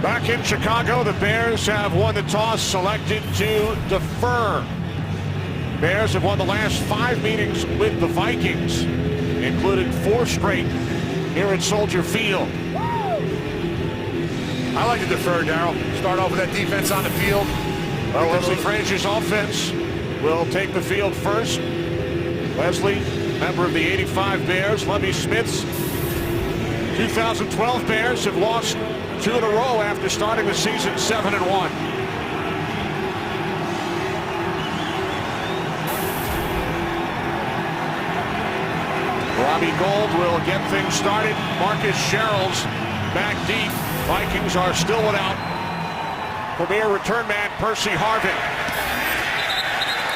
Back in Chicago, the Bears have won the toss, selected to defer. Bears have won the last 5 meetings with the Vikings, including 4 straight here at Soldier Field. I like to defer, Darryl. Start off with that defense on the field. Well, Leslie Frazier's offense will take the field first. Leslie, member of the '85 Bears. Lovie Smith's 2012 Bears have lost 2 in a row after starting the season 7-1. Robbie Gould will get things started. Marcus Sherrill's back deep. Vikings are still without premier return man Percy Harvin.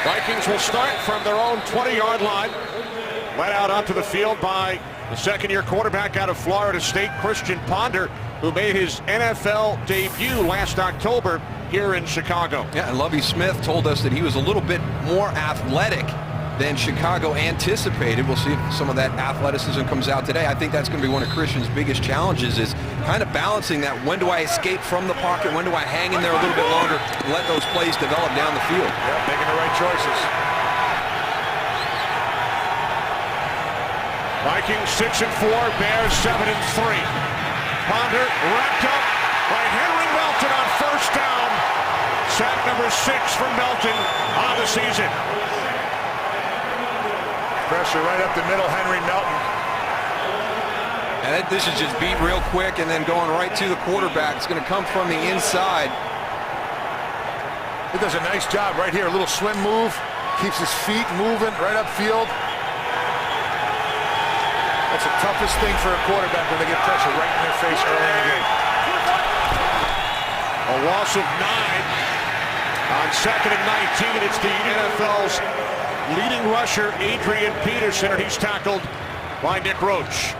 Vikings will start from their own 20-yard line. Led out onto the field by the second-year quarterback out of Florida State, Christian Ponder, who made his NFL debut last October here in Chicago. Yeah, and Lovie Smith told us that he was a little bit more athletic than Chicago anticipated. We'll see if some of that athleticism comes out today. I think that's going to be one of Christian's biggest challenges, is kind of balancing that. When do I escape from the pocket? When do I hang in there a little bit longer and let those plays develop down the field? Yeah, making the right choices. Vikings 6-4, Bears 7-3. Ponder wrapped up by Henry Melton on first down. Sack number 6 for Melton on the season. Pressure right up the middle, Henry Melton. And this is just beat real quick and then going right to the quarterback. It's going to come from the inside. He does a nice job right here. A little swim move. Keeps his feet moving right upfield. That's the toughest thing for a quarterback when they get pressure right in their face early in the game. A loss of 9 on 2nd and 19. It's the NFL's leading rusher, Adrian Peterson, and he's tackled by Nick Roach.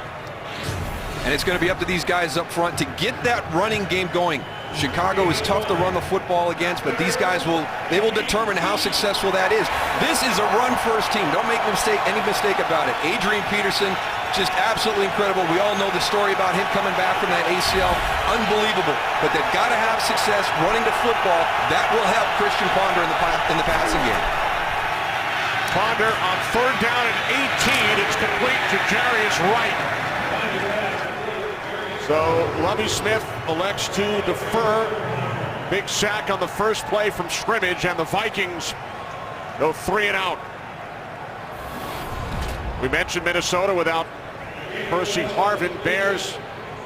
And it's going to be up to these guys up front to get that running game going. Chicago is tough to run the football against, but these guys will determine how successful that is. This is a run-first team. Don't make any mistake about it. Adrian Peterson, just absolutely incredible. We all know the story about him coming back from that ACL. Unbelievable. But they've got to have success running the football. That will help Christian Ponder in the passing game. Ponder on 3rd down and 18. It's complete to Jarius Wright. So Lovie Smith elects to defer. Big sack on the first play from scrimmage, and the Vikings go 3 and out. We mentioned Minnesota without Percy Harvin. Bears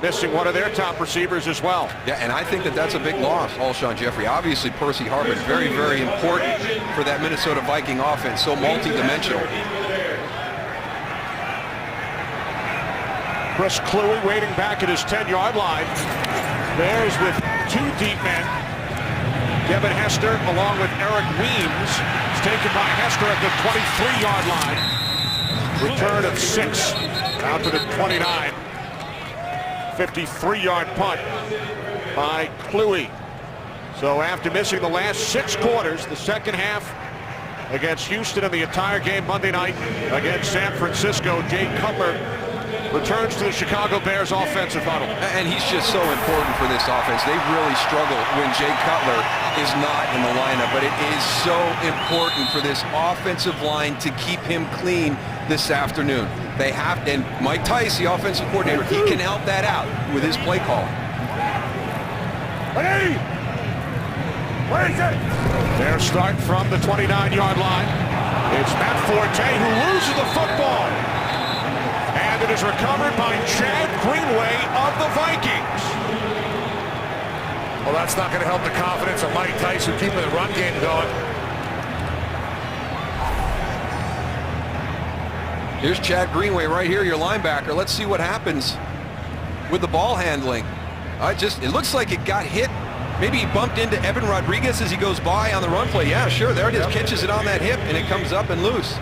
missing one of their top receivers as well. Yeah, and I think that's a big loss, Alshon Jeffrey. Obviously, Percy Harvin, very, very important for that Minnesota Viking offense, so multi-dimensional. Chris Kluwe waiting back at his 10-yard line. Bears with 2 deep men. Devin Hester along with Eric Weems. It's taken by Hester at the 23-yard line. Return of 6 out to the 29. 53-yard punt by Kluwe. So after missing the last 6 quarters, the second half against Houston and the entire game Monday night against San Francisco, Jay Cutler returns to the Chicago Bears offensive huddle. And he's just so important for this offense. They really struggle when Jay Cutler is not in the lineup, but it is so important for this offensive line to keep him clean this afternoon. They have, and Mike Tice, the offensive coordinator, he can help that out with his play call. Their start from the 29-yard line. It's Matt Forte who loses the football. And it is recovered by Chad Greenway of the Vikings. Well, that's not going to help the confidence of Mike Tice, who keeping the run game going. Here's Chad Greenway right here, your linebacker. Let's see what happens with the ball handling. It looks like it got hit. Maybe he bumped into Evan Rodriguez as he goes by on the run play. Yeah, sure, there it is. Catches it on that hip, and it comes up and loose.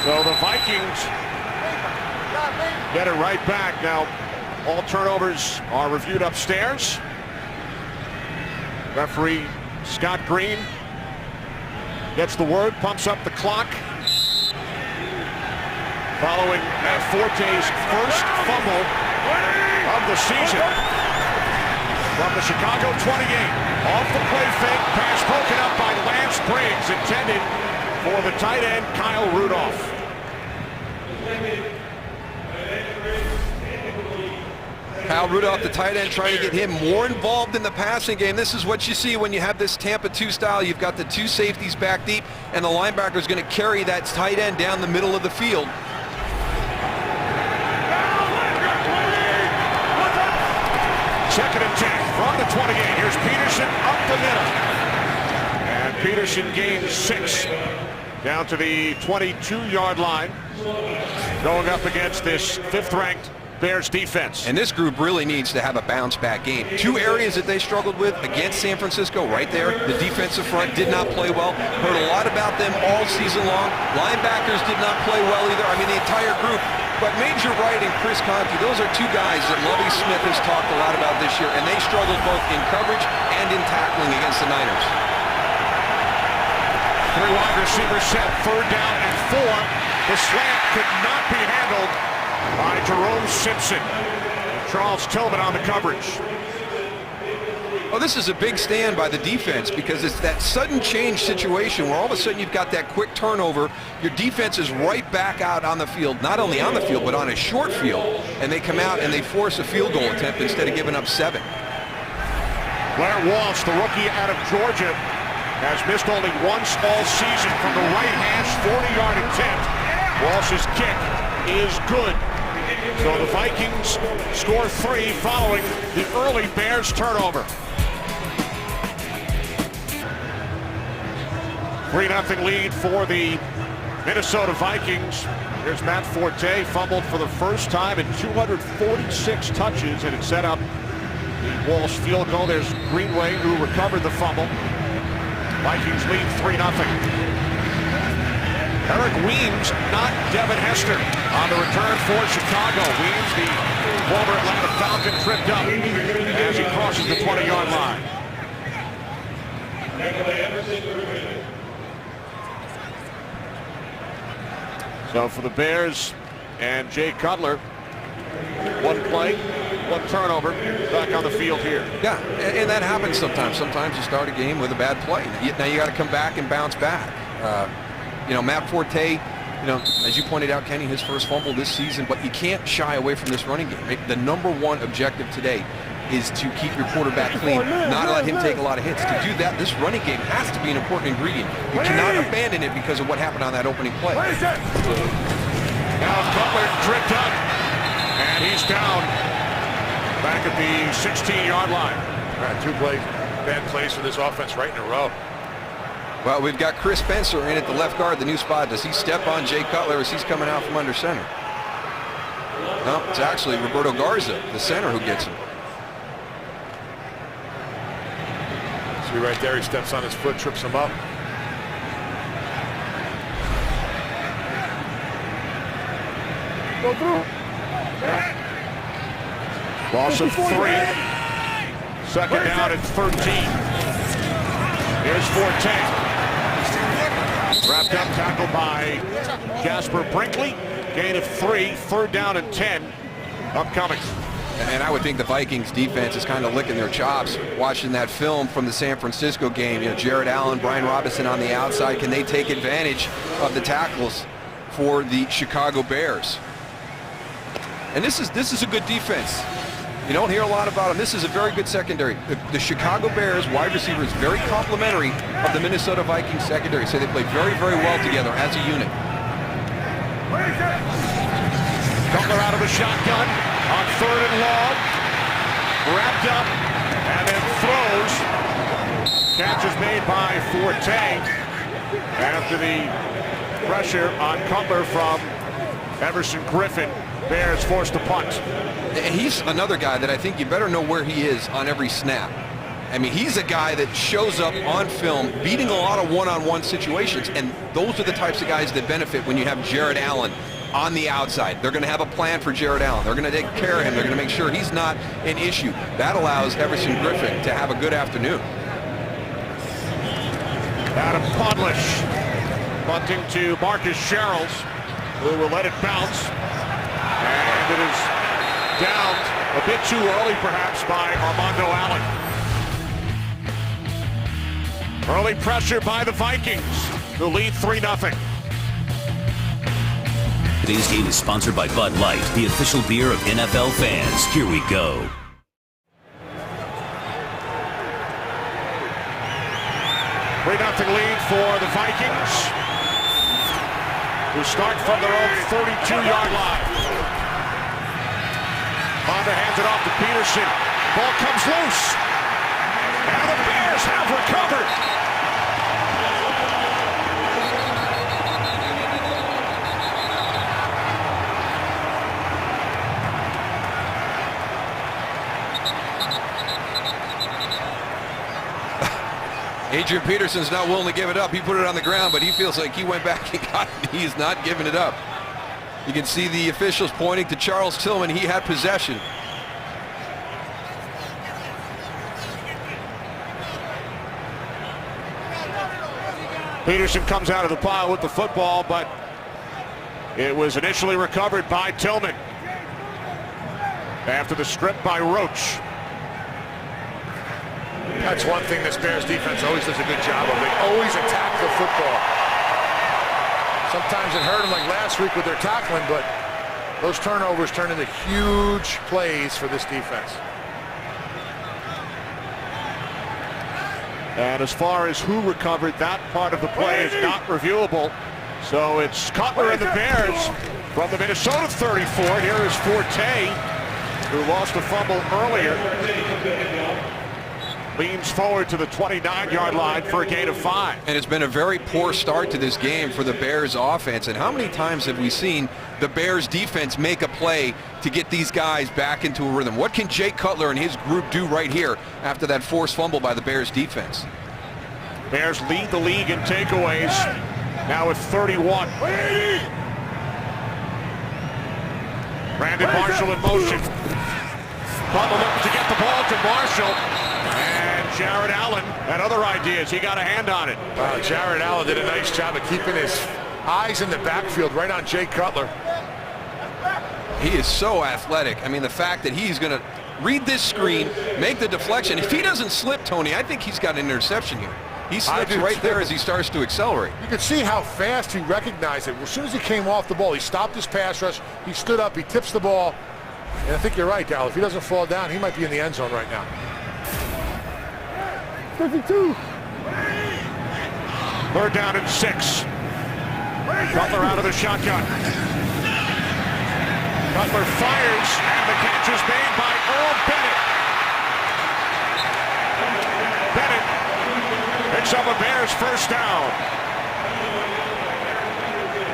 So the Vikings get it right back. Now, all turnovers are reviewed upstairs. Referee Scott Green gets the word, pumps up the clock. following Matt Forte's first fumble of the season from the Chicago 28. Off the play fake, pass broken up by Lance Briggs, intended for the tight end Kyle Rudolph. Kyle Rudolph, the tight end, trying to get him more involved in the passing game. This is what you see when you have this Tampa 2 style. You've got the two safeties back deep, and the linebacker is going to carry that tight end down the middle of the field. Second and 10 from the 28. Here's Peterson up the middle. And Peterson gains 6 down to the 22-yard line, going up against this 5th-ranked Bears defense. And this group really needs to have a bounce-back game. Two areas that they struggled with against San Francisco right there. The defensive front did not play well. Heard a lot about them all season long. Linebackers did not play well either. I mean, the entire group. But Major Wright and Chris Conte, those are two guys that Lovie Smith has talked a lot about this year, and they struggled both in coverage and in tackling against the Niners. 3 wide receivers set, 3rd down and 4. The slant could not be handled by Jerome Simpson. Charles Tillman on the coverage. Oh, this is a big stand by the defense because it's that sudden change situation where all of a sudden you've got that quick turnover. Your defense is right back out on the field, not only on the field, but on a short field. And they come out and they force a field goal attempt instead of giving up 7. Blair Walsh, the rookie out of Georgia, has missed only once all season from the right hash 40-yard attempt. Walsh's kick is good. So the Vikings score 3 following the early Bears turnover. 3-0 lead for the Minnesota Vikings. Here's Matt Forte, fumbled for the first time in 246 touches, and it set up the Walsh field goal. There's Greenway, who recovered the fumble. Vikings lead 3-0. Eric Weems, not Devin Hester, on the return for Chicago. Weems, the former Atlanta Falcon, tripped up as he crosses the 20-yard line. So for the Bears and Jay Cutler, 1 play, 1 turnover, back on the field here. Yeah, and that happens sometimes. Sometimes you start a game with a bad play. Now you got to come back and bounce back. You know, Matt Forte, you know, as you pointed out, Kenny, his first fumble this season, but you can't shy away from this running game. The #1 objective today is to keep your quarterback clean, not let him take a lot of hits. To do that, this running game has to be an important ingredient. You cannot abandon it because of what happened on that opening play. Now Cutler tripped up, and he's down back at the 16-yard line. All right, 2 plays, bad plays for this offense right in a row. Well, we've got Chris Spencer in at the left guard, the new spot. Does he step on Jay Cutler as he's coming out from under center? No, it's actually Roberto Garza, the center, who gets him. See right there, he steps on his foot, trips him up. Go through. Loss of 3. 2nd down at 13. Here's Forte. Wrapped up, tackled by Jasper Brinkley. Gain of 3, 3rd down and 10 upcoming. And I would think the Vikings defense is kind of licking their chops watching that film from the San Francisco game. You know, Jared Allen, Brian Robinson on the outside. Can they take advantage of the tackles for the Chicago Bears? And this is a good defense. You don't hear a lot about them. This is a very good secondary. The Chicago Bears wide receiver is very complimentary of the Minnesota Vikings secondary. So they play very, very well together as a unit. Cutler out of the shotgun on 3rd and long. Wrapped up and then throws. Catch is made by Forte after the pressure on Cutler from Everson Griffin. Bears forced to punt. He's another guy that I think you better know where he is on every snap. I mean, he's a guy that shows up on film beating a lot of one-on-one situations, and those are the types of guys that benefit when you have Jared Allen on the outside. They're going to have a plan for Jared Allen. They're going to take care of him. They're going to make sure he's not an issue. That allows Everson Griffin to have a good afternoon. Adam Podlish punting to Marcus Sherrills. who will let it bounce. And it is downed a bit too early, perhaps, by Armando Allen. Early pressure by the Vikings, who lead 3-0. Today's game is sponsored by Bud Light, the official beer of NFL fans. Here we go. Nothing lead for the Vikings, who start from their own 32-yard line. Honda hands it off to Peterson. Ball comes loose. And the Bears have recovered. Adrian Peterson's not willing to give it up. He put it on the ground, but he feels like he went back and got it. He is not giving it up. You can see the officials pointing to Charles Tillman. He had possession. Peterson comes out of the pile with the football, but it was initially recovered by Tillman after the strip by Roach. That's one thing this Bears defense always does a good job of. They always attack the football. Sometimes it hurt them like last week with their tackling, but those turnovers turn into huge plays for this defense. And as far as who recovered, that part of the play is not reviewable. So it's Cutler and the Bears from the Minnesota 34. Here is Forte, who lost a fumble earlier. Leans forward to the 29-yard line for a gain of 5. And it's been a very poor start to this game for the Bears offense. And how many times have we seen the Bears defense make a play to get these guys back into a rhythm? What can Jay Cutler and his group do right here after that forced fumble by the Bears defense? Bears lead the league in takeaways, now with 31. Brandon Marshall in motion. Butler looking to get the ball to Marshall. And Jared Allen had other ideas. He got a hand on it. Jared Allen did a nice job of keeping his eyes in the backfield right on Jay Cutler. He is so athletic. I mean, the fact that he's going to read this screen, make the deflection. If he doesn't slip, Tony, I think he's got an interception here. He slips right there as he starts to accelerate. You can see how fast he recognized it. As soon as he came off the ball, he stopped his pass rush. He stood up. He tips the ball. And I think you're right, Dal. If he doesn't fall down, he might be in the end zone right now. 52. Third down and 6. Cutler out of the shotgun. Cutler fires, and the catch is made by Earl Bennett. Bennett picks up a Bears first down.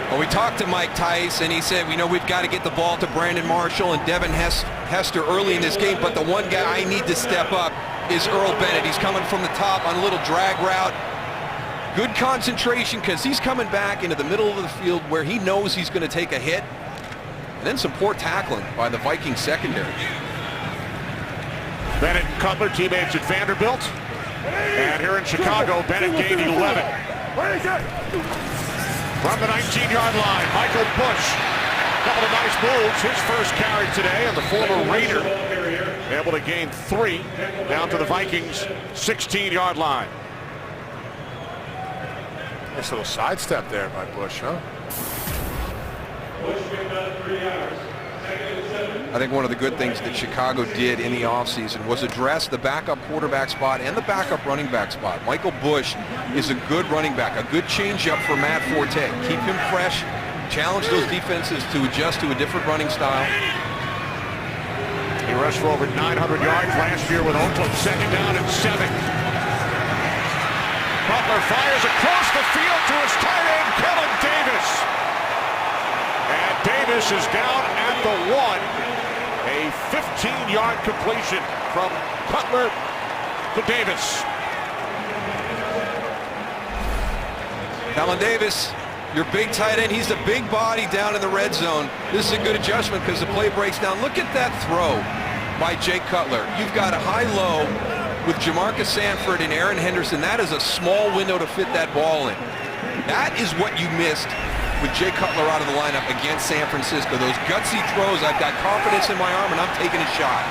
Well, we talked to Mike Tice, and he said, we've got to get the ball to Brandon Marshall and Devin Hester early in this game, but the one guy I need to step up is Earl Bennett. He's coming from the top on a little drag route. Good concentration because he's coming back into the middle of the field where he knows he's going to take a hit. And then some poor tackling by the Vikings secondary. Bennett and Cutler, teammates at Vanderbilt. And here in Chicago, Bennett gained 11. From the 19-yard line, Michael Bush. A couple of nice moves. His first carry today, and the former Raider able to gain 3 down to the Vikings' 16-yard line. Nice little sidestep there by Bush, huh? I think one of the good things that Chicago did in the offseason was address the backup quarterback spot and the backup running back spot. Michael Bush is a good running back, a good changeup for Matt Forte. Keep him fresh, challenge those defenses to adjust to a different running style. He rushed for over 900 yards last year with Oakland. Second down and 7. Butler fires across the field to his tight end, Kellen Davis. And Davis is down at the 1. A 15-yard completion from Cutler to Davis. Kellen Davis, your big tight end, he's a big body down in the red zone. This is a good adjustment because the play breaks down. Look at that throw by Jay Cutler. You've got a high-low with Jamarcus Sanford and Aaron Henderson. That is a small window to fit that ball in. That is what you missed with Jay Cutler out of the lineup against San Francisco. Those gutsy throws, I've got confidence in my arm, and I'm taking a shot.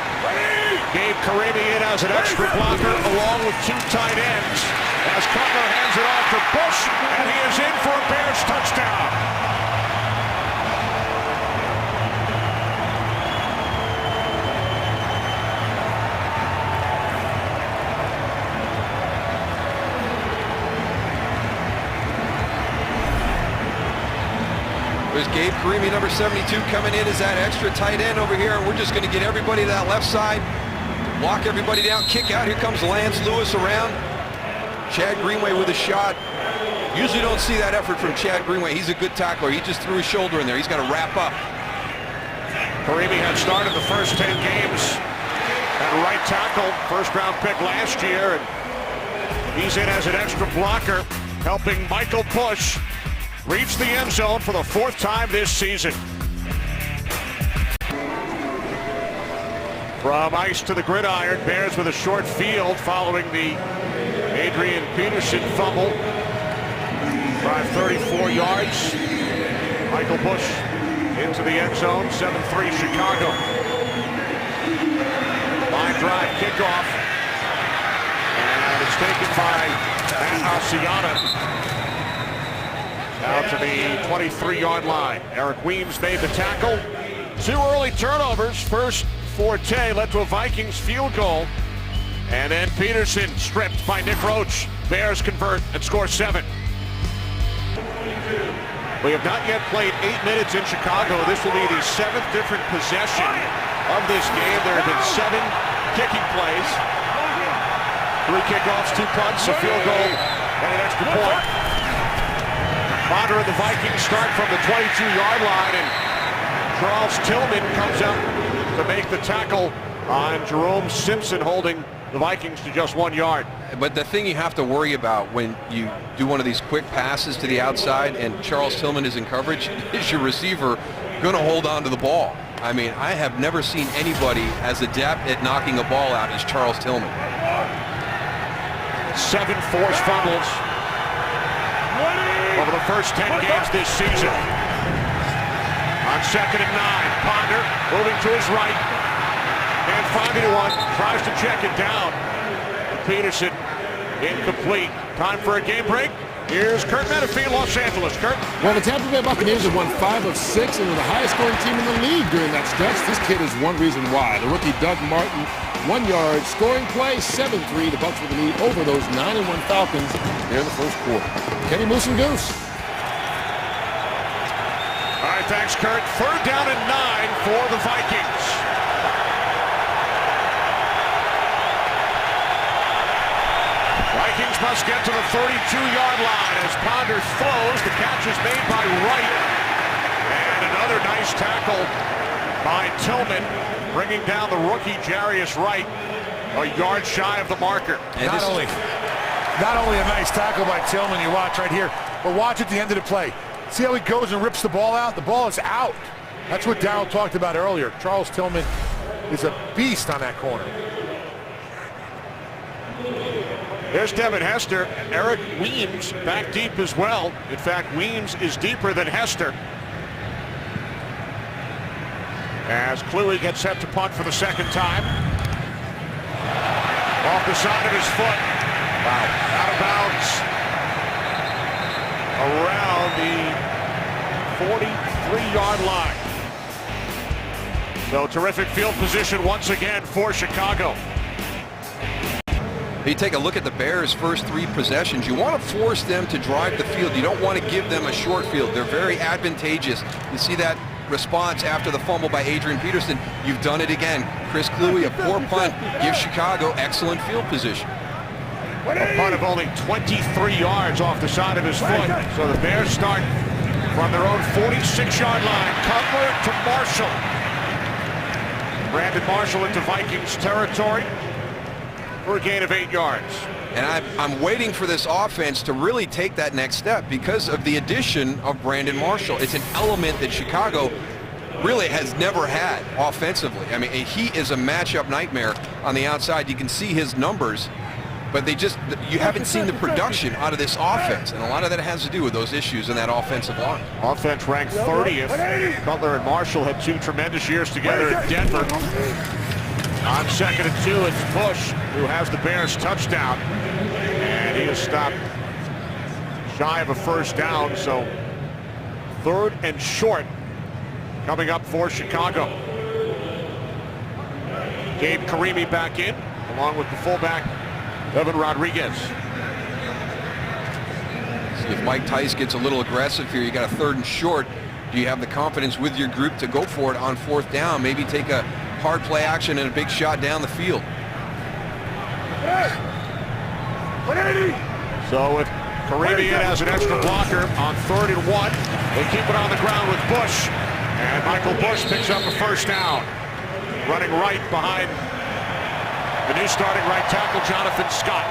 Gabe Carimi in as an extra blocker along with 2 tight ends. As Cutler hands it off to Bush, and he is in for a Bears touchdown. There's Gabe Carimi, number 72, coming in as that extra tight end over here, and we're just going to get everybody to that left side, lock everybody down, kick out. Here comes Lance Lewis around. Chad Greenway with a shot. Usually don't see that effort from Chad Greenway. He's a good tackler. He just threw his shoulder in there. He's got to wrap up. Carimi had started the first 10 games at right tackle, first-round pick last year, and he's in as an extra blocker, helping Michael Bush reach the end zone for the 4th time this season. From ice to the gridiron, Bears with a short field following the Adrian Peterson fumble. Drive 34 yards. Michael Bush into the end zone, 7-3 Chicago. Line drive kickoff. And it's taken by Matt Asiata. Out to the 23-yard line. Eric Weems made the tackle. 2 early turnovers. First Forte led to a Vikings field goal. And then Peterson stripped by Nick Roach. Bears convert and score 7. We have not yet played 8 minutes in Chicago. This will be the 7th different possession of this game. There have been 7 kicking plays. 3 kickoffs, 2 punts, a field goal, and an extra point. Ponder and the Vikings start from the 22-yard line, and Charles Tillman comes up to make the tackle on Jerome Simpson, holding the Vikings to just 1 yard. But the thing you have to worry about when you do one of these quick passes to the outside and Charles Tillman is in coverage is your receiver going to hold on to the ball. I mean, I have never seen anybody as adept at knocking a ball out as Charles Tillman. 7 forced fumbles over the first 10 games this season. On 2nd and 9, Ponder moving to his right. And 5-1, tries to check it down. Peterson incomplete. Time for a game break. Here's Kurt Menefee, Los Angeles. Kurt? Well, the Tampa Bay Buccaneers have won 5 of 6 and were the highest scoring team in the league during that stretch. This kid is one reason why. The rookie Doug Martin, 1-yard scoring play, 7-3. The Bucs with the lead over those 9-1 Falcons there in the first quarter. Kenny Moose and Goose. All right, thanks, Kurt. 3rd down and 9 for the Vikings. Vikings must get to the 32-yard line as Ponder throws. The catch is made by Wright. And another nice tackle by Tillman, bringing down the rookie Jarius Wright a yard shy of the marker. And not only a nice tackle by Tillman, you watch right here, but watch at the end of the play. See how he goes and rips the ball out? The ball is out. That's what Darryl talked about earlier. Charles Tillman is a beast on that corner. There's Devin Hester. Eric Weems back deep as well. In fact, Weems is deeper than Hester. As Kluwe gets set to punt for the 2nd time. Off the side of his foot. Wow. Out of bounds. Around the 43-yard line. So terrific field position once again for Chicago. You take a look at the Bears' first 3 possessions. You want to force them to drive the field. You don't want to give them a short field. They're very advantageous. You see that response after the fumble by Adrian Peterson. You've done it again. Chris Kluwe, a poor punt, gives Chicago excellent field position. A punt of only 23 yards off the side of his foot. So the Bears start from their own 46-yard line. Cutler to Marshall. Brandon Marshall into Vikings territory for a gain of 8 yards. And I'm waiting for this offense to really take that next step because of the addition of Brandon Marshall. It's an element that Chicago really has never had offensively. I mean, he is a matchup nightmare on the outside. You can see his numbers but you haven't seen the production out of this offense, and a lot of that has to do with those issues in that offensive line. Offense ranked 30th. Cutler and Marshall had 2 tremendous years together in Denver. On 2nd and 2, it's Bush who has the Bears touchdown, and he is stopped shy of a first down, so 3rd and short coming up for Chicago. Gabe Karimi back in, along with the fullback, Evan Rodriguez. See if Mike Tice gets a little aggressive here. You got a 3rd and short. Do you have the confidence with your group to go for it on 4th down? Maybe take a hard play action and a big shot down the field. So with Karimi in as an extra blocker on 3rd and 1, they keep it on the ground with Bush. And Michael Bush picks up a first down. Running right behind the new starting right tackle, Jonathan Scott.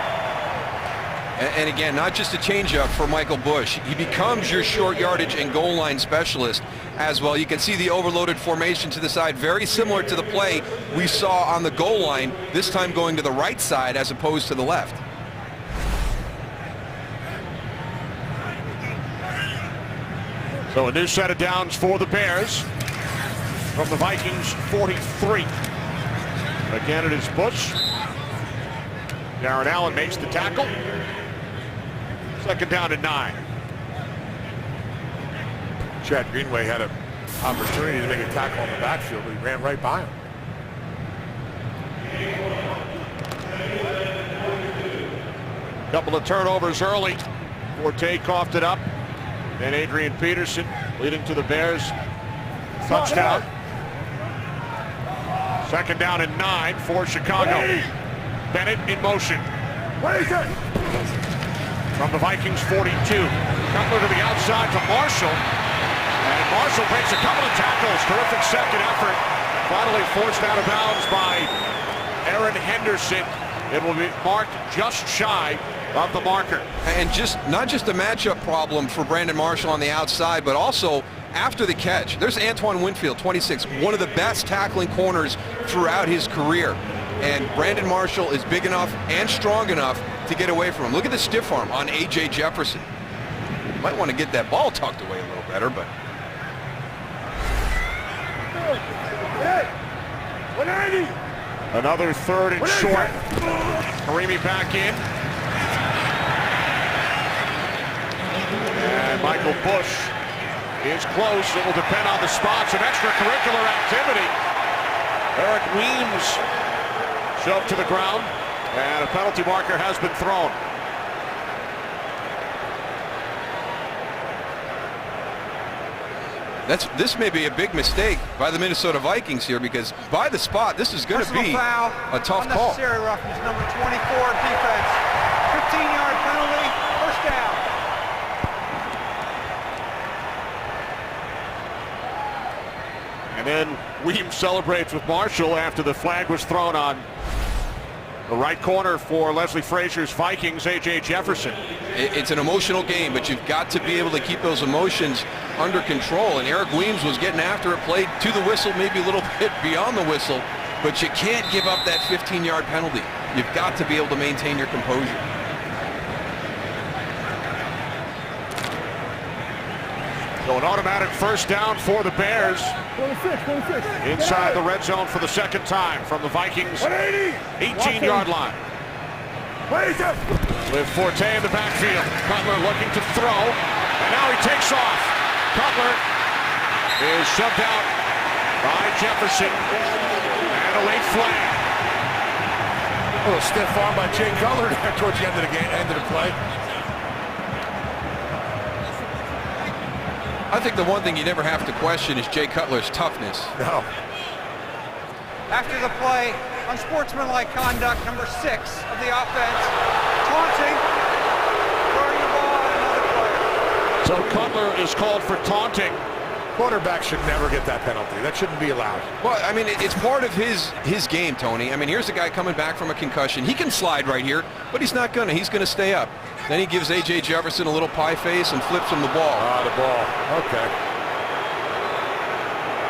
And again, not just a changeup for Michael Bush. He becomes your short yardage and goal line specialist as well. You can see the overloaded formation to the side, very similar to the play we saw on the goal line, this time going to the right side as opposed to the left. So a new set of downs for the Bears from the Vikings 43. Again, it is Bush. Darren Allen makes the tackle. 2nd down and 9. Chad Greenway had an opportunity to make a tackle on the backfield, but he ran right by him. Couple of turnovers early. Forte coughed it up. Then Adrian Peterson leading to the Bears touchdown. 2nd down and 9 for Chicago. Bennett in motion. From the Vikings 42. Cutler to the outside to Marshall. And Marshall breaks a couple of tackles. Terrific second effort. Finally forced out of bounds by Aaron Henderson. It will be marked just shy of the marker. And not just a matchup problem for Brandon Marshall on the outside, but also after the catch. There's Antoine Winfield, 26, one of the best tackling corners throughout his career. And Brandon Marshall is big enough and strong enough to get away from him. Look at the stiff arm on A.J. Jefferson. Might want to get that ball tucked away a little better, but... Another 3rd and short. Karimi back in. And Michael Bush is close. It will depend on the spot. Some extracurricular activity. Eric Weems shoved to the ground, and a penalty marker has been thrown. This may be a big mistake by the Minnesota Vikings here, because by the spot, this is going to be a tough call. Unnecessary roughness, number 24 defense. 15-yard penalty, first down. And then Weems celebrates with Marshall after the flag was thrown on the right corner for Leslie Frazier's Vikings, A.J. Jefferson. It's an emotional game, but you've got to be able to keep those emotions under control. And Eric Weems was getting after it, played to the whistle, maybe a little bit beyond the whistle, but you can't give up that 15-yard penalty. You've got to be able to maintain your composure. So an automatic first down for the Bears. 26. Inside the red zone for the 2nd time from the Vikings 18-yard line. With Forte in the backfield. Cutler looking to throw, and now he takes off. Cutler is shoved out by Jefferson, and a late flag. A little stiff arm by Jay Cutler towards the end of the game, end of the play. I think the one thing you never have to question is Jay Cutler's toughness. No. After the play, unsportsmanlike conduct, number 6 of the offense, taunting, throwing the ball at another player. So Cutler is called for taunting. Quarterback should never get that penalty. That shouldn't be allowed. Well, I mean, it's part of his game, Tony. I mean, here's a guy coming back from a concussion. He can slide right here, but he's not gonna. He's gonna stay up. Then he gives A.J. Jefferson a little pie face and flips him the ball. The ball. Okay.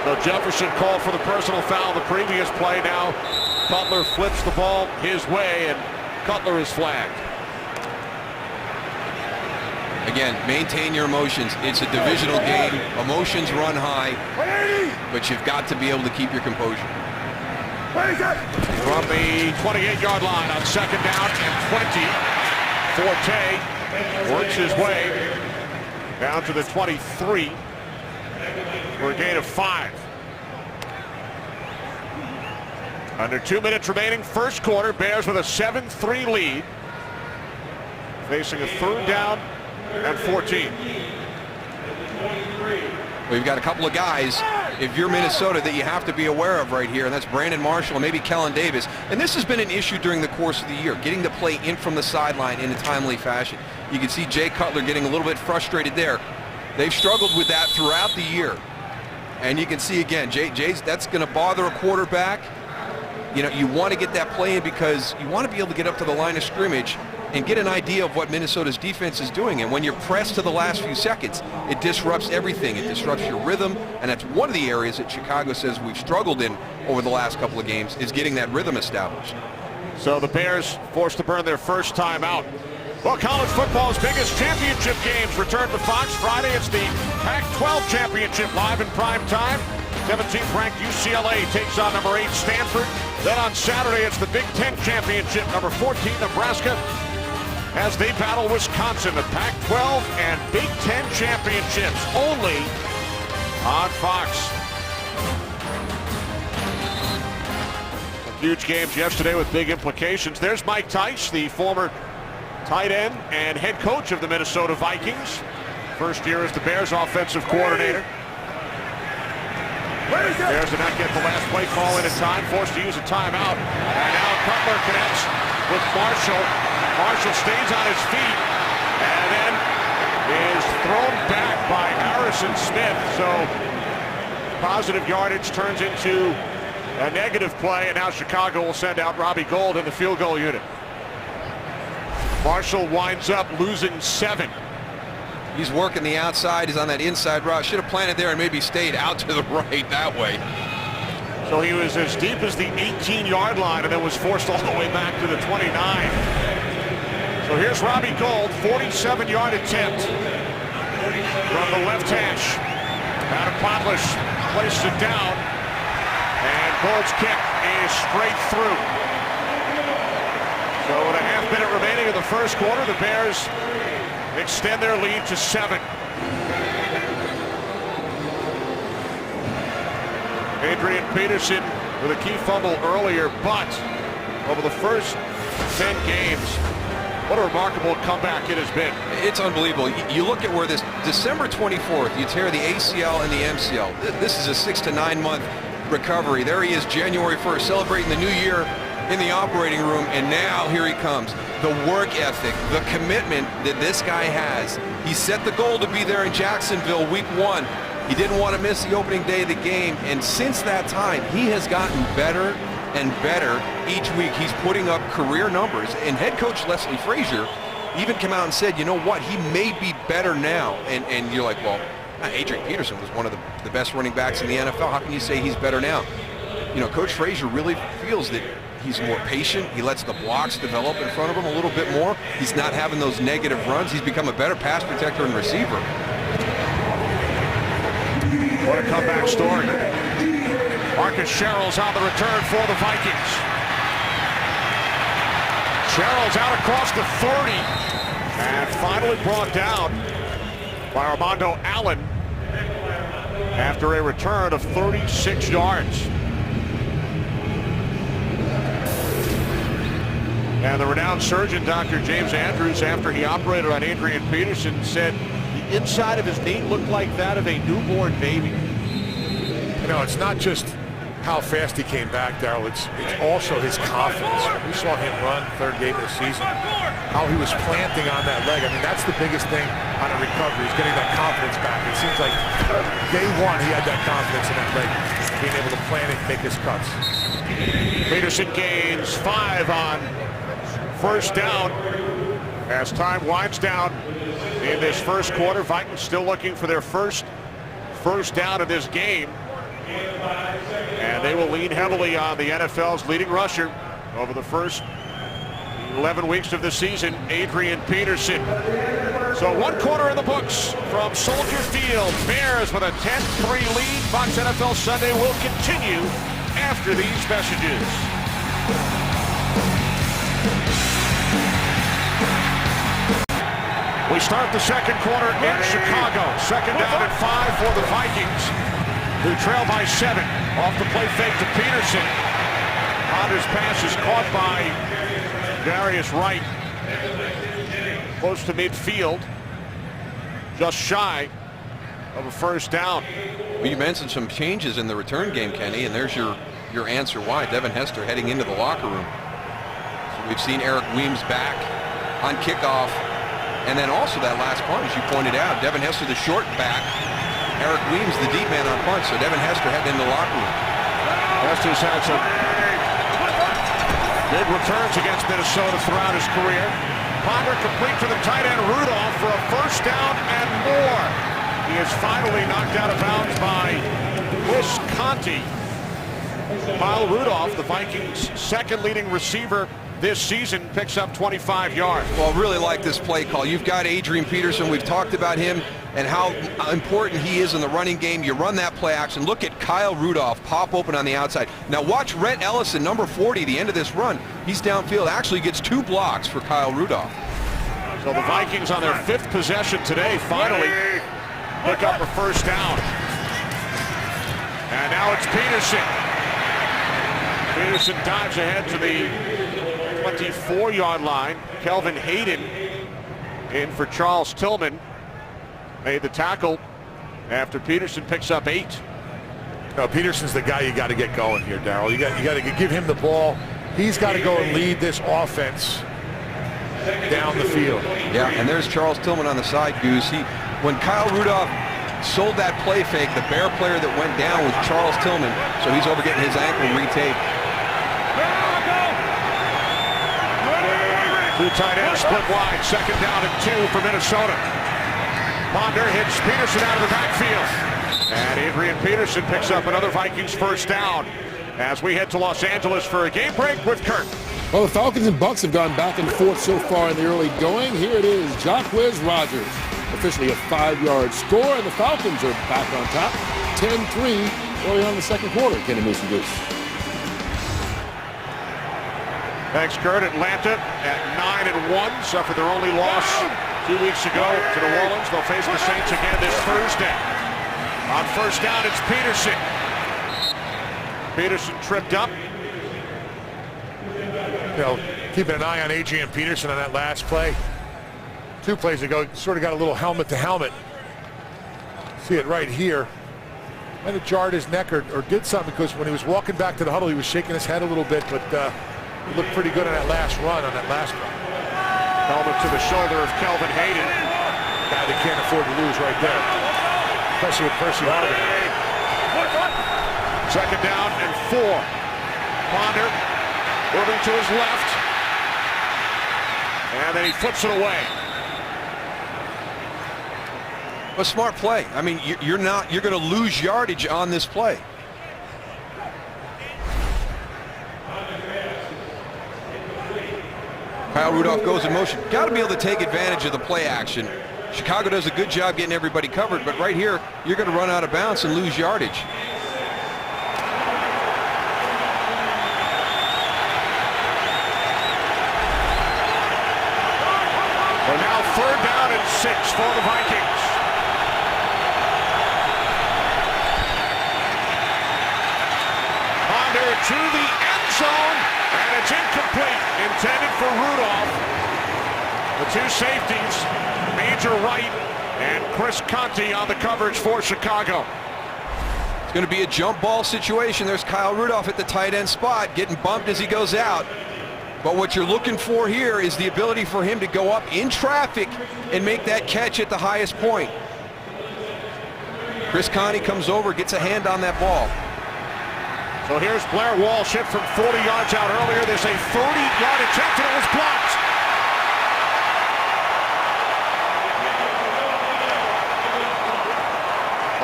So Jefferson called for the personal foul the previous play. Now Cutler flips the ball his way, and Cutler is flagged. Again, maintain your emotions. It's a divisional game. Emotions run high, but you've got to be able to keep your composure. From the 28-yard line on 2nd down and 20, Forte works his way down to the 23 for a gain of 5. Under 2 minutes remaining, first quarter. Bears with a 7-3 lead, facing a 3rd down and 14. We've got a couple of guys, if you're Minnesota, that you have to be aware of right here, and that's Brandon Marshall and maybe Kellen Davis. And this has been an issue during the course of the year, getting the play in from the sideline in a timely fashion. You can see Jay Cutler getting a little bit frustrated there. They've struggled with that throughout the year. And you can see again, Jay's that's going to bother a quarterback. You know, you want to get that play in because you want to be able to get up to the line of scrimmage and get an idea of what Minnesota's defense is doing. And when you're pressed to the last few seconds, it disrupts everything. It disrupts your rhythm, and that's one of the areas that Chicago says we've struggled in over the last couple of games, is getting that rhythm established. So the Bears forced to burn their first time out. Well, college football's biggest championship games return to Fox Friday. It's the Pac-12 championship live in prime time. 17th ranked UCLA takes on number 8 Stanford. Then on Saturday, it's the Big Ten championship. Number 14 Nebraska as they battle Wisconsin. The Pac-12 and Big Ten championships only on Fox. Some huge games yesterday with big implications. There's Mike Tice, the former tight end and head coach of the Minnesota Vikings. First year as the Bears offensive coordinator. Bears did not get the last play call in time, forced to use a timeout. And now Cutler connects with Marshall. Marshall stays on his feet and then is thrown back by Harrison Smith. So positive yardage turns into a negative play, and now Chicago will send out Robbie Gould in the field goal unit. Marshall winds up losing 7. He's working the outside. He's on that inside route. Should have planted there and maybe stayed out to the right that way. So he was as deep as the 18-yard line and then was forced all the way back to the 29. So here's Robbie Gould, 47-yard attempt from the left hash. Adam Potlish placed it down, and Gould's kick is straight through. So with a half minute remaining in the first quarter, the Bears extend their lead to 7. Adrian Peterson with a key fumble earlier, but over the first 10 games, what a remarkable comeback it has been. It's unbelievable. You look at where this December 24th, you tear the ACL and the MCL. This is a 6 to 9 month recovery. There he is, January 1st, celebrating the new year in the operating room, and now here he comes. The work ethic, the commitment that this guy has. He set the goal to be there in Jacksonville week 1. He didn't want to miss the opening day of the game, and since that time, he has gotten better and better each week. He's putting up career numbers, and head coach Leslie Frazier even came out and said, you know what, he may be better now. And you're like, well, Adrian Peterson was one of the best running backs in the NFL. How can you say he's better now? You know, Coach Frazier really feels that he's more patient. He lets the blocks develop in front of him a little bit more. He's not having those negative runs. He's become a better pass protector and receiver. What a comeback story. Marcus Sherrill's on the return for the Vikings. Sherrill's out across the 30 and finally brought down by Armando Allen after a return of 36 yards. And the renowned surgeon, Dr. James Andrews, after he operated on Adrian Peterson, said the inside of his knee looked like that of a newborn baby. You know, it's not just how fast he came back, Darryl. It's also his confidence. We saw him run third game of the season, how he was planting on that leg. I mean, that's the biggest thing on a recovery, is getting that confidence back. It seems like day one he had that confidence in that leg, being able to plant it and make his cuts. Peterson gains 5 on first down as time winds down in this first quarter. Vikings still looking for their first down of this game, and they will lean heavily on the NFL's leading rusher over the first 11 weeks of the season, Adrian Peterson. So 1 quarter in the books from Soldier Field. Bears with a 10-3 lead. Fox NFL Sunday will continue after these messages. We start the second quarter in Chicago. Second down and 5 for the Vikings, who trail by 7. Off the play fake to Peterson. Ponder's pass is caught by Darius Wright. Close to midfield. Just shy of a first down. Well, you mentioned some changes in the return game, Kenny, and there's your answer why. Devin Hester heading into the locker room. So we've seen Eric Weems back on kickoff. And then also that last punt, as you pointed out, Devin Hester, the short back. Eric Weems, the deep man on punt. So Devin Hester heading into the locker room. Hester's had some big returns against Minnesota throughout his career. Ponder complete to the tight end Rudolph for a first down and more. He is finally knocked out of bounds by Chris Conti. Kyle Rudolph, the Vikings' second leading receiver this season, picks up 25 yards. Well, I really like this play call. You've got Adrian Peterson. We've talked about him and how important he is in the running game. You run that play action. Look at Kyle Rudolph pop open on the outside. Now watch Rhett Ellison, number 40, the end of this run. He's downfield, actually gets 2 blocks for Kyle Rudolph. So the Vikings on their 5th possession today finally pick up a first down. And now it's Peterson. Peterson dives ahead to the 24-yard line. Kelvin Hayden in for Charles Tillman. Made the tackle after Peterson picks up 8. No, Peterson's the guy you got to get going here, Darryl. You got to give him the ball. He's got to go and lead this offense down the field. Yeah, and there's Charles Tillman on the side, Goose. When Kyle Rudolph sold that play fake, the Bear player that went down was Charles Tillman, so he's over getting his ankle retaped. 2 tight ends split wide. Second down and 2 for Minnesota. Ponder hits Peterson out of the backfield. And Adrian Peterson picks up another Vikings first down as we head to Los Angeles for a game break with Kurt. Well, the Falcons and Bucks have gone back and forth so far in the early going. Here it is, Jacquizz Rodgers. Officially a 5-yard score, and the Falcons are back on top. 10-3 early on in the second quarter. Kenny Moose and Goose. Thanks, Kurt. Atlanta at 9-1 suffered their only loss 2 weeks ago to New Orleans. They'll face the Saints again this Thursday. On first down, it's Peterson. Peterson tripped up. You know, keeping an eye on Adrian Peterson on that last play. 2 plays ago, sort of got a little helmet to helmet. See it right here. Might have jarred his neck or did something, because when he was walking back to the huddle, he was shaking his head a little bit, but he looked pretty good on that last run, Helmet to the shoulder of Kelvin Hayden. Guy they can't afford to lose right there, especially with Percy Harvin. Second down and 4. Ponder moving to his left. And then he flips it away. A smart play. I mean, you're going to lose yardage on this play. Kyle Rudolph goes in motion. Got to be able to take advantage of the play action. Chicago does a good job getting everybody covered, but right here, you're going to run out of bounds and lose yardage. We're now 3rd down and 6 for the Vikings. Ponder to the end zone, and it's incomplete. Intended for Rudolph. The 2 safeties, Major Wright and Chris Conti on the coverage for Chicago. It's going to be a jump ball situation. There's Kyle Rudolph at the tight end spot, getting bumped as he goes out. But what you're looking for here is the ability for him to go up in traffic and make that catch at the highest point. Chris Conti comes over, gets a hand on that ball. So here's Blair Walsh, hit from 40 yards out earlier. There's a 30-yard attempt, and it was blocked.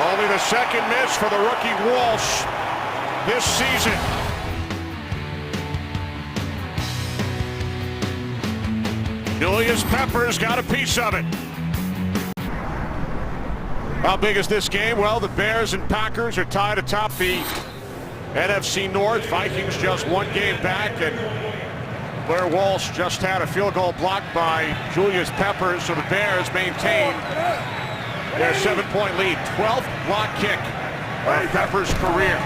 Only the second miss for the rookie Walsh this season. Julius Peppers got a piece of it. How big is this game? Well, the Bears and Packers are tied atop the NFC North. Vikings just one game back, and Blair Walsh just had a field goal blocked by Julius Peppers, so the Bears maintain their 7-point lead. 12th block kick of Peppers' career.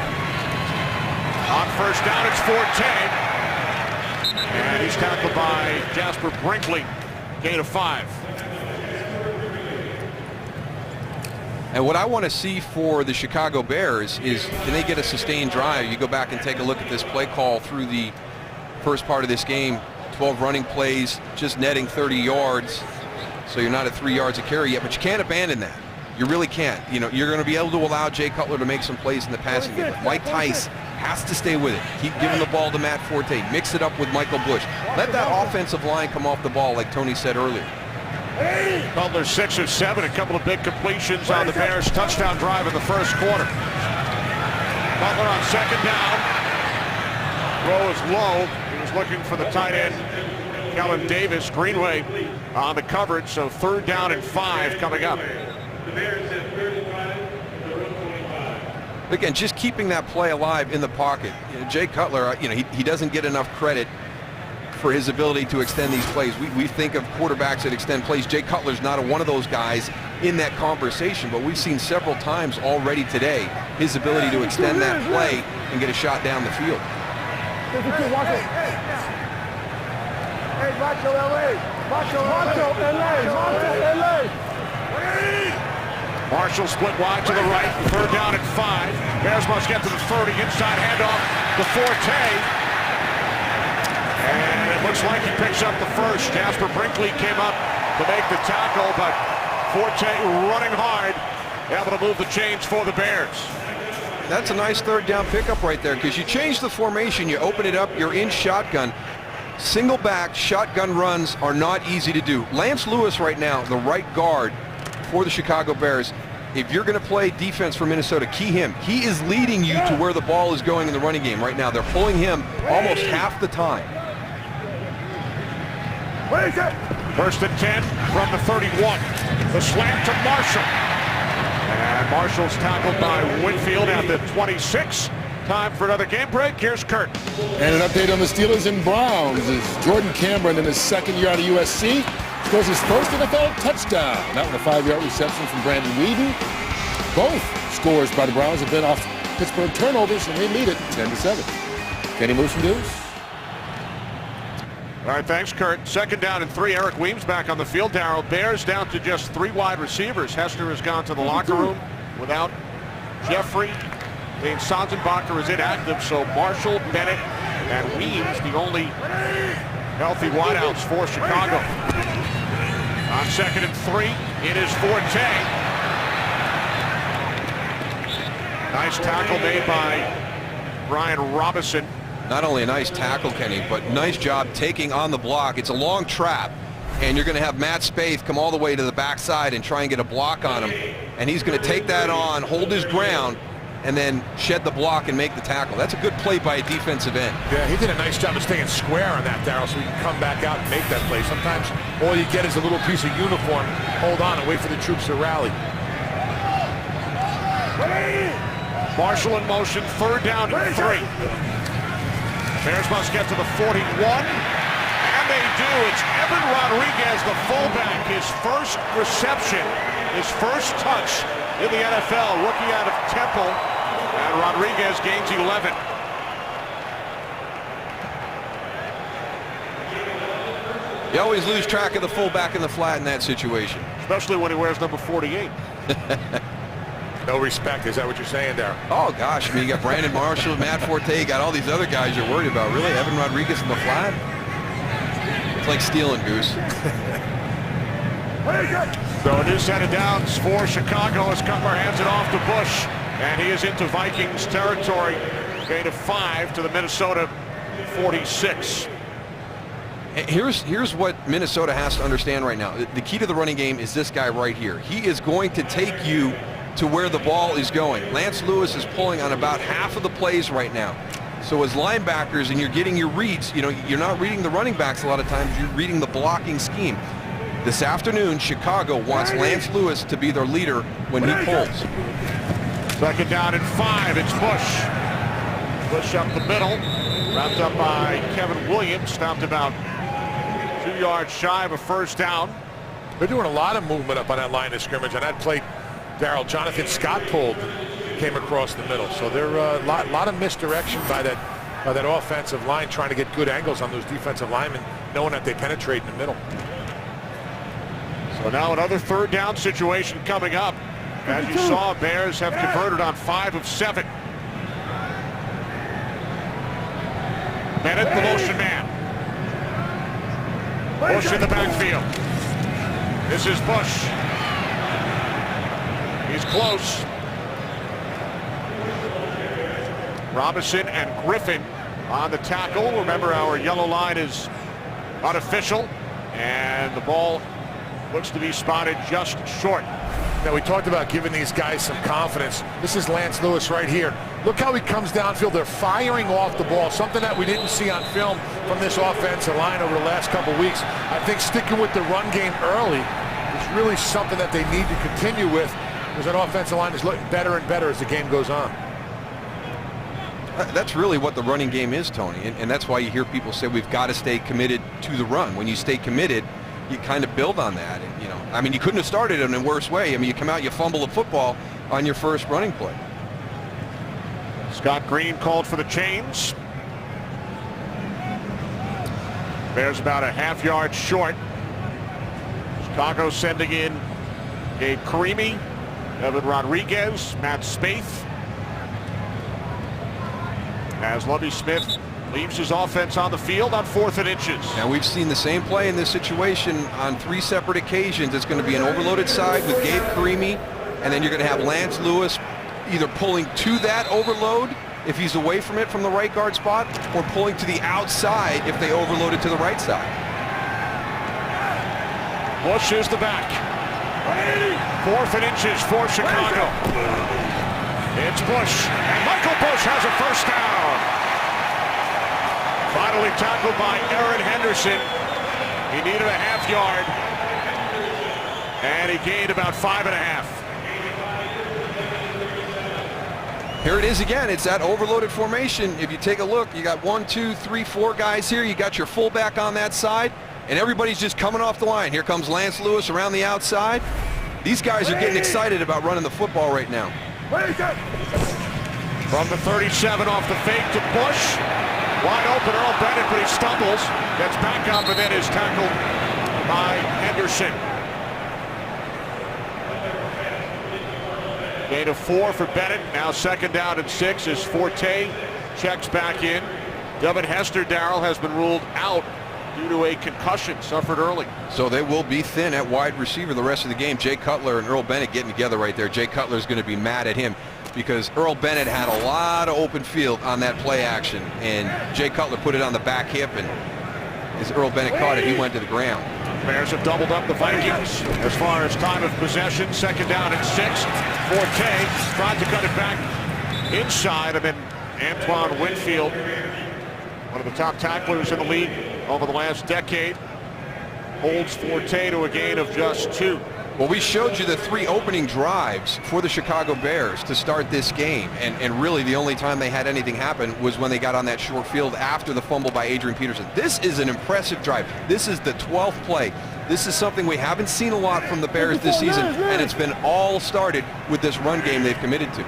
On first down, it's Forte. And he's tackled by Jasper Brinkley. Gain of 5. And what I want to see for the Chicago Bears is, can they get a sustained drive? You go back and take a look at this play call through the first part of this game. 12 running plays, just netting 30 yards. So you're not at 3 yards a carry yet, but you can't abandon that. You really can't. You know, you're going to be able to allow Jay Cutler to make some plays in the passing game. But Mike Tice has to stay with it. Keep giving the ball to Matt Forte. Mix it up with Michael Bush. Let that offensive line come off the ball, like Tony said earlier. Cutler 6 of 7, a couple of big completions on the Bears' touchdown drive in the first quarter. Cutler on second down. Throw is low. He was looking for the tight end, Kellen Davis. Greenway on the coverage, so 3rd down and 5 coming up. Again, just keeping that play alive in the pocket. You know, Jay Cutler, he doesn't get enough credit for his ability to extend these plays. We think of quarterbacks that extend plays. Jay Cutler's not one of those guys in that conversation, but we've seen several times already today his ability to extend that play and get a shot down the field. Marshall split wide to the right, 3rd down and 5. Bears must get to the 30, inside handoff to Forte. And it looks like he picks up the first. Jasper Brinkley came up to make the tackle, but Forte running hard, able to move the chains for the Bears. That's a nice 3rd down pickup right there, because you change the formation, you open it up, you're in shotgun. Single back shotgun runs are not easy to do. Lance Lewis right now, the right guard for the Chicago Bears. If you're going to play defense for Minnesota, key him. He is leading you to where the ball is going in the running game right now. They're pulling him almost half the time. 1st and 10 from the 31. The slant to Marshall. And Marshall's tackled by Winfield at the 26. Time for another game break. Here's Kurt. And an update on the Steelers and Browns is Jordan Cameron in his 2nd year out of USC scores his first NFL touchdown. That was a 5-yard reception from Brandon Whedon. Both scores by the Browns have been off Pittsburgh turnovers, and they lead it 10-7. Kenny moves from Deuce. All right, thanks, Kurt. 2nd down and 3. Eric Weems back on the field. Darryl, Bears down to just 3 wide receivers. Hester has gone to the locker room without Jeffrey. Dane Sanzenbacher is inactive, so Marshall, Bennett, and Weems, the only healthy wideouts for Chicago. On 2nd and 3, it is Forte. Nice tackle made by Brian Robinson. Not only a nice tackle, Kenny, but nice job taking on the block. It's a long trap, and you're going to have Matt Spaeth come all the way to the backside and try and get a block on him. And he's going to take that on, hold his ground, and then shed the block and make the tackle. That's a good play by a defensive end. Yeah, he did a nice job of staying square on that, Darryl, so he can come back out and make that play. Sometimes all you get is a little piece of uniform. Hold on and wait for the troops to rally. Marshall in motion, 3rd down and 3. Bears must get to the 41, and they do. It's Evan Rodriguez, the fullback, his first reception, his first touch in the NFL, rookie out of Temple, and Rodriguez gains 11. You always lose track of the fullback in the flat in that situation. Especially when he wears number 48. No respect, is that what you're saying, Darryl? Oh, gosh, I mean, you got Brandon Marshall, Matt Forte, you got all these other guys you're worried about. Really? Evan Rodriguez in the flat? It's like stealing, Goose. So it is set of downs for Chicago as Cutler hands it off to Bush, and he is into Vikings territory. Gain of 5 to the Minnesota 46. Here's what Minnesota has to understand right now. The key to the running game is this guy right here. He is going to take you to where the ball is going. Lance Lewis is pulling on about half of the plays right now. So as linebackers, and you're getting your reads, you know, you're not reading the running backs a lot of times, you're reading the blocking scheme. This afternoon, Chicago wants Lance Lewis to be their leader when he pulls. Second down and 5, it's Bush. Bush up the middle, wrapped up by Kevin Williams, stopped about 2 yards shy of a first down. They're doing a lot of movement up on that line of scrimmage. On that play, Darryl, Jonathan Scott pulled, came across the middle. So there a lot of misdirection by that offensive line, trying to get good angles on those defensive linemen, knowing that they penetrate in the middle. So now another third down situation coming up. As you saw, Bears have converted on 5 of 7. Bennett, the motion man. Bush in the backfield. This is Bush. He's close. Robinson and Griffin on the tackle. Remember, our yellow line is unofficial, and the ball looks to be spotted just short. Now, we talked about giving these guys some confidence. This is Lance Lewis right here. Look how he comes downfield. They're firing off the ball, something that we didn't see on film from this offensive line over the last couple weeks. I think sticking with the run game early is really something that they need to continue with, because that offensive line is looking better and better as the game goes on. That's really what the running game is, Tony, and that's why you hear people say we've got to stay committed to the run. When you stay committed, you kind of build on that. And, you know, I mean, you couldn't have started in a worse way. I mean, you come out, you fumble the football on your first running play. Scott Green called for the chains. Bears about a half yard short. Chicago sending in Gabe Carimi, Evan Rodriguez, Matt Spaeth, as Lovie Smith leaves his offense on the field on 4th and inches. Now, we've seen the same play in this situation on 3 separate occasions. It's going to be an overloaded side with Gabe Carimi, and then you're going to have Lance Lewis either pulling to that overload if he's away from it from the right guard spot, or pulling to the outside if they overload it to the right side. Bush is the back. 4th and inches for Chicago. It's Bush, and Michael Bush has a first down. Finally tackled by Aaron Henderson. He needed a half yard, and he gained about 5.5. Here it is again. It's that overloaded formation. If you take a look, you got 1, 2, 3, 4 guys here. You got your fullback on that side, and everybody's just coming off the line. Here comes Lance Lewis around the outside. These guys are getting excited about running the football right now. From the 37 off the fake to Bush. Wide open, Earl Bennett, but he stumbles. Gets back up and then is tackled by Henderson. Gain of 4 for Bennett. Now 2nd down and 6 as Forte checks back in. Devin Hester, Darryl, has been ruled out due to a concussion suffered early. So they will be thin at wide receiver the rest of the game. Jay Cutler and Earl Bennett getting together right there. Jay Cutler is going to be mad at him because Earl Bennett had a lot of open field on that play action, and Jay Cutler put it on the back hip, and as Earl Bennett caught it, he went to the ground. Bears have doubled up the Vikings as far as time of possession. 2nd down and 6. Forte tried to cut it back inside, and then Antoine Winfield, one of the top tacklers in the league over the last decade, holds Forte to a gain of just 2. Well, we showed you the 3 opening drives for the Chicago Bears to start this game, and really the only time they had anything happen was when they got on that short field after the fumble by Adrian Peterson. This is an impressive drive. This is the 12th play. This is something we haven't seen a lot from the Bears this season, and it's been all started with this run game they've committed to.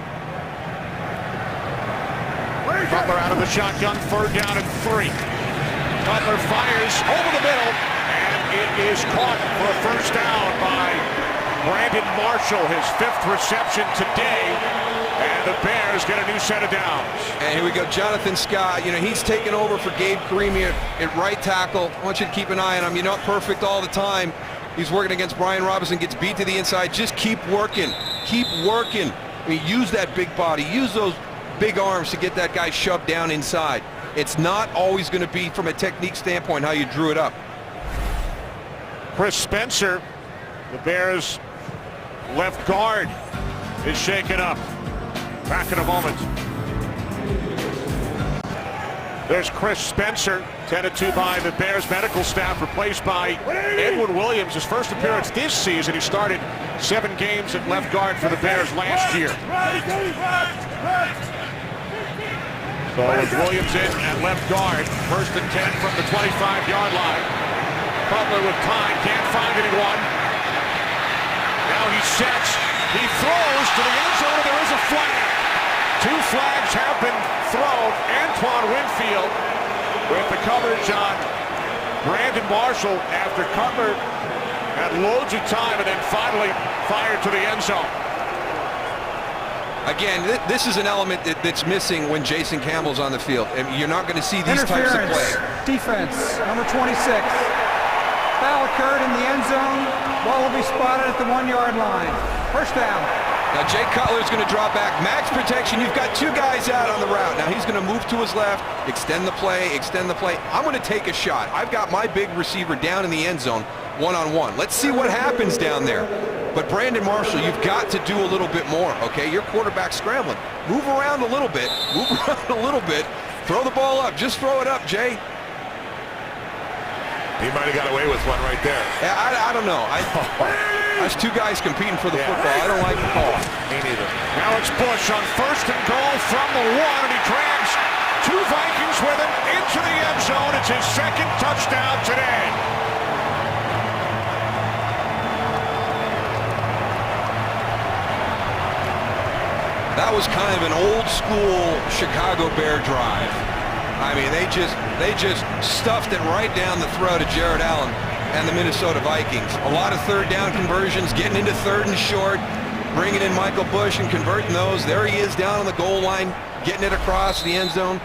Cutler out of the shotgun, 3rd down and 3. Cutler fires over the middle, and it is caught for a first down by Brandon Marshall, his 5th reception today, and the Bears get a new set of downs. And here we go, Jonathan Scott. You know, he's taken over for Gabe Carimi at right tackle. I want you to keep an eye on him. You're not perfect all the time. He's working against Brian Robinson, gets beat to the inside. Just keep working. Keep working. I mean, use that big body. Use those big arms to get that guy shoved down inside. It's not always going to be, from a technique standpoint, how you drew it up. Chris Spencer, the Bears' left guard, is shaken up. Back in a moment. There's Chris Spencer, tended to by the Bears medical staff, replaced by Edwin Williams. His first appearance this season. He started 7 games at left guard for the Bears last year. So with Williams in at left guard, 1st and 10 from the 25-yard line. Butler with time, can't find anyone. Now he sets, he throws to the end zone, and there is a flag. 2 flags have been thrown. Antoine Winfield with the coverage on Brandon Marshall after Cutler had loads of time and then finally fired to the end zone. Again, this is an element that's missing when Jason Campbell's on the field. I mean, you're not going to see these types of play. Defense, number 26. Foul occurred in the end zone. Ball will be spotted at the 1-yard line. First down. Now Jay Cutler's going to drop back. Max protection. You've got 2 guys out on the route. Now he's going to move to his left, extend the play, extend the play. I'm going to take a shot. I've got my big receiver down in the end zone, one-on-one. Let's see what happens down there. But Brandon Marshall, you've got to do a little bit more, okay? Your quarterback's scrambling. Move around a little bit. Move around a little bit. Throw the ball up. Just throw it up, Jay. He might have got away with one right there. Yeah, I don't know. There's 2 guys competing for the football. I don't like the call. Me neither. Now it's Bush on 1st and goal from the 1, and he drags 2 Vikings with him into the end zone. It's his 2nd touchdown today. That was kind of an old school Chicago Bear drive. I mean, they just stuffed it right down the throat of Jared Allen and the Minnesota Vikings. A lot of 3rd down conversions, getting into 3rd and short, bringing in Michael Bush and converting those. There he is down on the goal line, getting it across the end zone.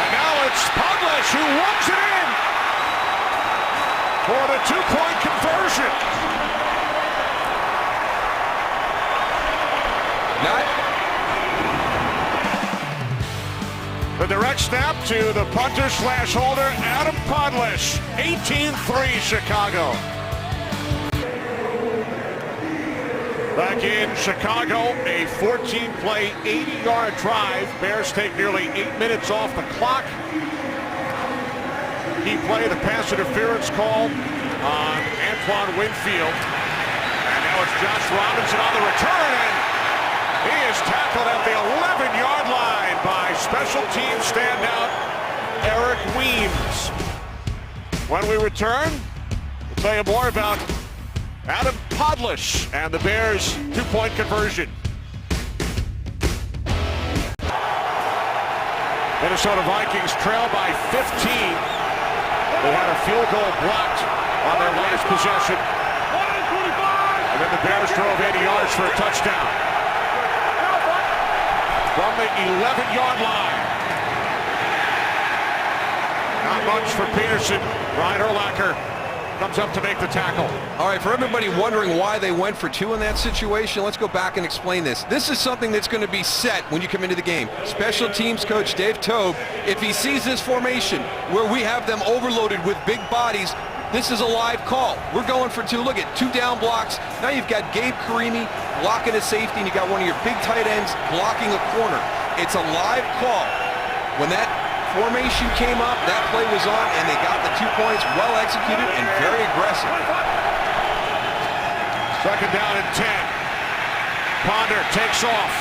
And now it's Puglis who walks it in for the 2-point conversion. The direct snap to the punter/holder, Adam Puglis. 18-3 Chicago. Back in Chicago, a 14-play, 80-yard drive. Bears take nearly 8 minutes off the clock. Key play, the pass interference call on Antoine Winfield. And now it's Josh Robinson on the return, and he is tackled at the 11-yard line by special team standout Eric Weems. When we return, we'll tell you more about Adam Puglis and the Bears' 2-point conversion. Minnesota Vikings trail by 15. They had a field goal blocked on their last possession. And then the Bears drove 80 yards for a touchdown. From the 11-yard line. Not much for Peterson. Brian Urlacher comes up to make the tackle. All right, for everybody wondering why they went for 2 in that situation, let's go back and explain this. This is something that's going to be set when you come into the game. Special teams coach Dave Tobe, if he sees this formation where we have them overloaded with big bodies, this is a live call. We're going for 2. Look at 2 down blocks. Now you've got Gabe Karimi blocking a safety, and you got one of your big tight ends blocking a corner. It's a live call. When that formation came up, that play was on, and they got the 2 points, well executed and very aggressive. 2nd down and 10. Ponder takes off.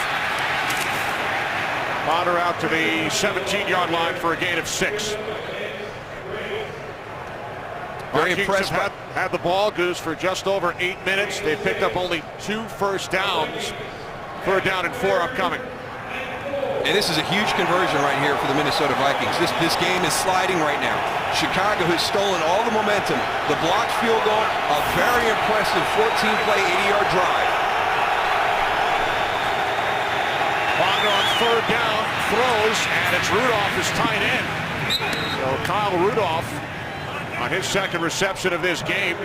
Ponder out to the 17-yard line for a gain of 6. Very Vikings impressed. have had the ball, Goose, for just over 8 minutes. They picked up only 2 first downs. 3rd down and 4 upcoming. And this is a huge conversion right here for the Minnesota Vikings. This game is sliding right now. Chicago has stolen all the momentum. The blocked field goal, a very impressive 14-play, 80-yard drive. Ponder on 3rd down, throws, and it's Rudolph, his tight end. So Kyle Rudolph, on his 2nd reception of this game,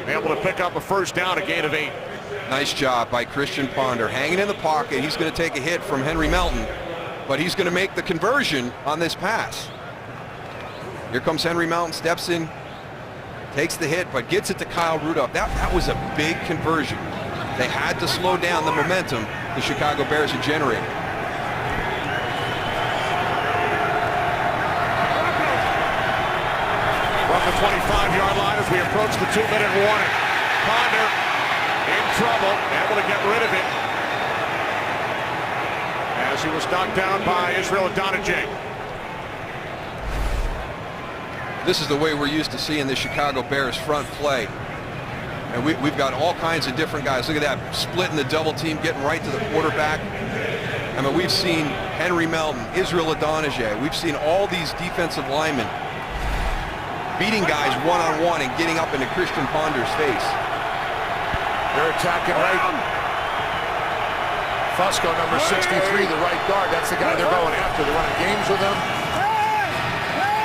able to pick up a first down, a gain of 8. Nice job by Christian Ponder. Hanging in the pocket. He's going to take a hit from Henry Melton, but he's going to make the conversion on this pass. Here comes Henry Melton, steps in, takes the hit, but gets it to Kyle Rudolph. That was a big conversion. They had to slow down the momentum the Chicago Bears had generated. From the 25-yard line as we approach the 2-minute warning. Ponder in trouble, able to get rid of it as he was knocked down by Israel Adonijah. This is the way we're used to seeing the Chicago Bears front play. And we've got all kinds of different guys. Look at that, splitting the double team, getting right to the quarterback. I mean, we've seen Henry Melton, Israel Adonijah. We've seen all these defensive linemen beating guys one-on-one and getting up into Christian Ponder's face. They're attacking right. Fusco, number 63, the right guard. That's the guy they're going after. They're running games with him.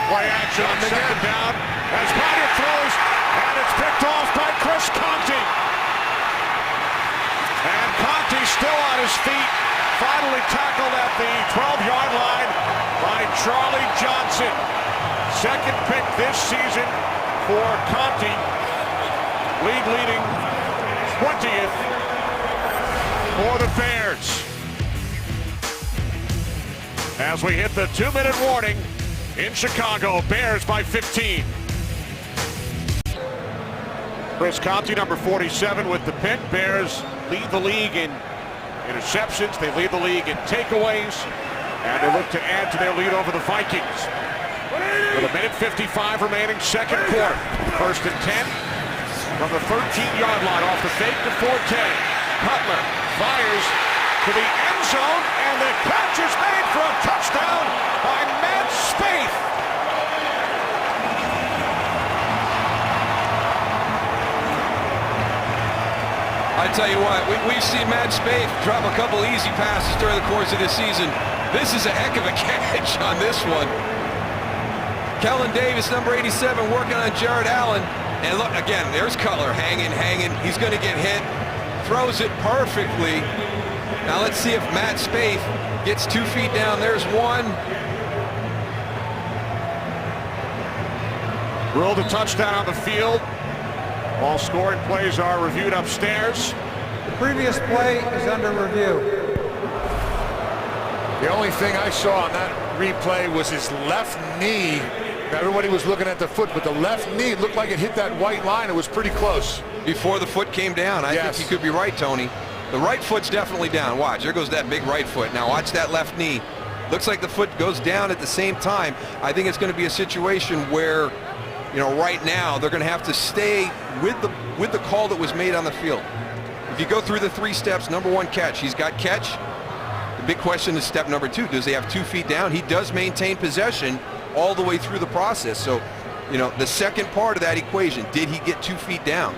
Play action on second down as Ponder throws, and it's picked off by Chris Conti. And Conti still on his feet, finally tackled at the 12-yard line by Charlie Johnson. Second pick this season for Conti, leading 20th for the Bears. As we hit the 2-minute warning in Chicago, Bears by 15. Chris Conti, number 47, with the pick. Bears lead the league in interceptions. They lead the league in takeaways, and they look to add to their lead over the Vikings. With a minute 55 remaining, second quarter. First and 10 from the 13-yard line off the fake to Forte. Cutler fires to the end zone, and the catch is made for a touchdown by Matt Spaeth. I tell you what, we've seen Matt Spaeth drop a couple easy passes during the course of this season. This is a heck of a catch on this one. Kellen Davis, number 87, working on Jared Allen. And look, again, there's Cutler hanging. He's going to get hit. Throws it perfectly. Now let's see if Matt Spaeth gets 2 feet down. There's one. Ruled a touchdown on the field. All scoring plays are reviewed upstairs. The previous play is under review. The only thing I saw on that replay was his left knee. Everybody was looking at the foot, but the left knee looked like it hit that white line. It was pretty close. Before the foot came down, I think you could be right, Tony. The right foot's definitely down. Watch, there goes that big right foot. Now watch that left knee. Looks like the foot goes down at the same time. I think it's going to be a situation where, you know, right now they're going to have to stay with the call that was made on the field. If you go through the 3 steps, number 1, catch. He's got catch. The big question is step number 2. Does he have 2 feet down? He does maintain possession all the way through the process. So, you know, the second part of that equation, did he get 2 feet down?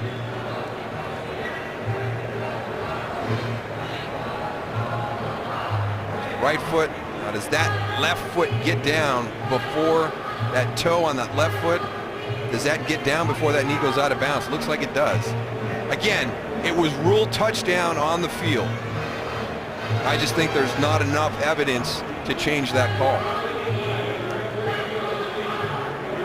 Right foot. Now does that left foot get down before that toe on that left foot? Does that get down before that knee goes out of bounds? Looks like it does. Again, it was ruled touchdown on the field. I just think there's not enough evidence to change that call.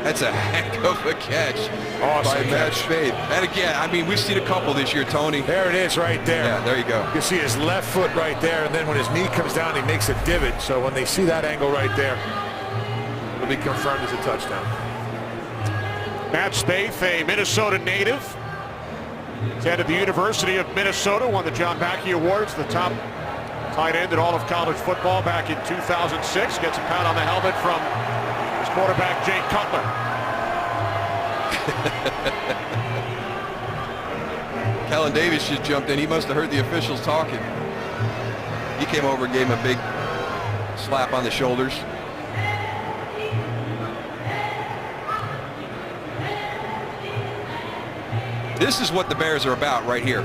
That's a heck of a catch by Matt Spaeth. And again, I mean, we've seen a couple this year, Tony. There it is right there. Yeah, there you go. You can see his left foot right there, and then when his knee comes down, he makes a divot. So when they see that angle right there, it'll be confirmed as a touchdown. Matt Spaeth, a Minnesota native. Attended the University of Minnesota, won the John Mackey Awards, the top tight end in all of college football back in 2006. Gets a pat on the helmet from his quarterback, Jay Cutler. Kellen Davis just jumped in. He must have heard the officials talking. He came over and gave him a big slap on the shoulders. This is what the Bears are about right here.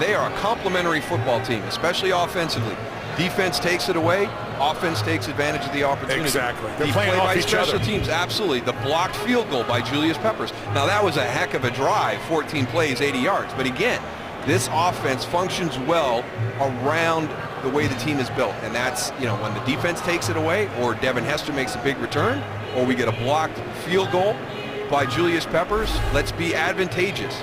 They are a complementary football team, especially offensively. Defense takes it away. Offense takes advantage of the opportunity. Exactly. They're The playing play off by each special other. teams, absolutely. The blocked field goal by Julius Peppers. Now that was a heck of a drive, 14 plays, 80 yards. But again, this offense functions well around the way the team is built. And that's, you know, when the defense takes it away, or Devin Hester makes a big return, or we get a blocked field goal by Julius Peppers, let's be advantageous.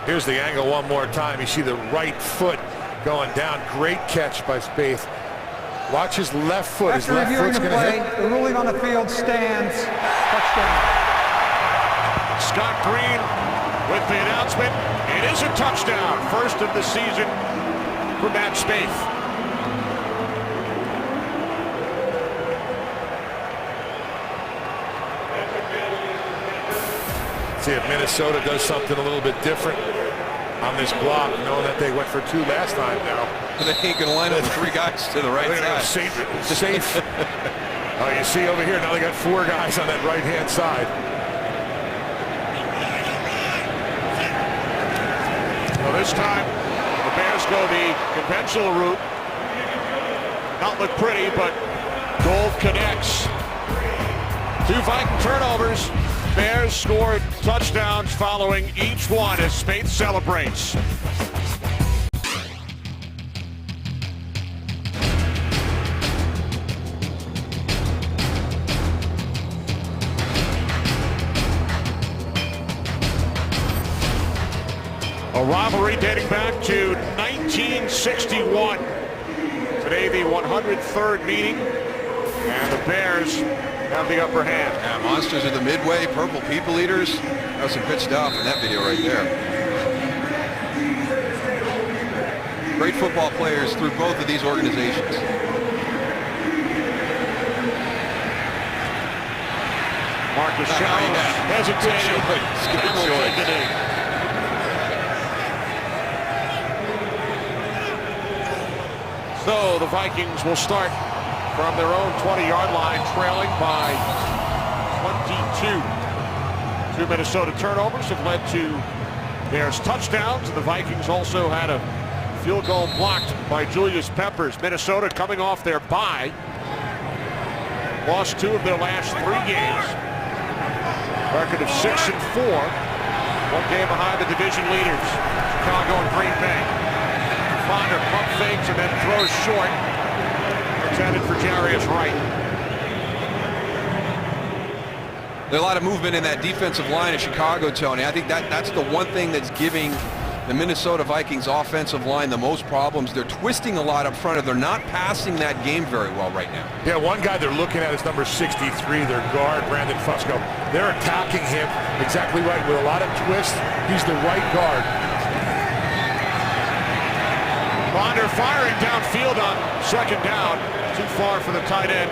Here's the angle one more time. You see the right foot going down. Great catch by Spaeth. Watch his left foot. His left foot's going to hit. The ruling on the field stands. Touchdown. Scott Green with the announcement. It is a touchdown. First of the season for Matt Spaeth. See if Minnesota does something a little bit different on this block, knowing that they went for 2 last time now. They ain't going to line up with 3 guys to the right side. Safe. Oh, you see over here, now they got 4 guys on that right-hand side. Well, this time, the Bears go the conventional route. Not look pretty, but goal connects. 2 Viking turnovers. Bears scored touchdowns following each one as Spaeth celebrates. A rivalry dating back to 1961. Today the 103rd meeting, and the Bears have the upper hand. Yeah, monsters of the Midway, purple people eaters. That was some good stuff in that video right there. Great football players through both of these organizations. Marcus Jones hesitated. So the Vikings will start from their own 20-yard line, trailing by 22. 2 Minnesota turnovers have led to Bears touchdowns. The Vikings also had a field goal blocked by Julius Peppers. Minnesota coming off their bye. Lost 2 of their last 3 games. Record of 6-4. 1 game behind the division leaders, Chicago and Green Bay. Ponder pump fakes and then throws short. Intended for Jarius Wright. There's a lot of movement in that defensive line of Chicago, Tony. I think that's the one thing that's giving the Minnesota Vikings offensive line the most problems. They're twisting a lot up front, and they're not passing that game very well right now. Yeah, one guy they're looking at is number 63, their guard, Brandon Fusco. They're attacking him exactly right with a lot of twist. He's the right guard. Ponder firing downfield on 2nd down. Too far for the tight end,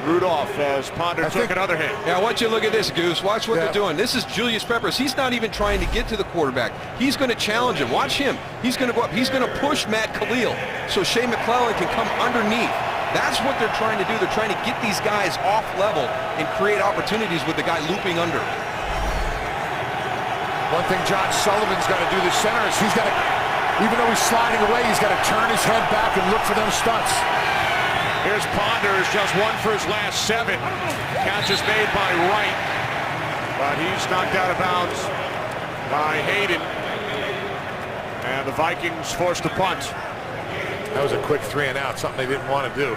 Rudolph, as Ponder took another hit. Yeah, I want you to look at this, Goose. Watch what they're doing. This is Julius Peppers. He's not even trying to get to the quarterback. He's going to challenge him. Watch him. He's going to go up. He's going to push Matt Khalil so Shea McClellan can come underneath. That's what they're trying to do. They're trying to get these guys off level and create opportunities with the guy looping under. One thing John Sullivan's got to do, the center, is he's got to, even though he's sliding away, he's got to turn his head back and look for them stunts. Here's Ponder, just 1 for his last 7. Catch is made by Wright, but he's knocked out of bounds by Hayden. And the Vikings forced a punt. That was a quick 3 and out, something they didn't want to do.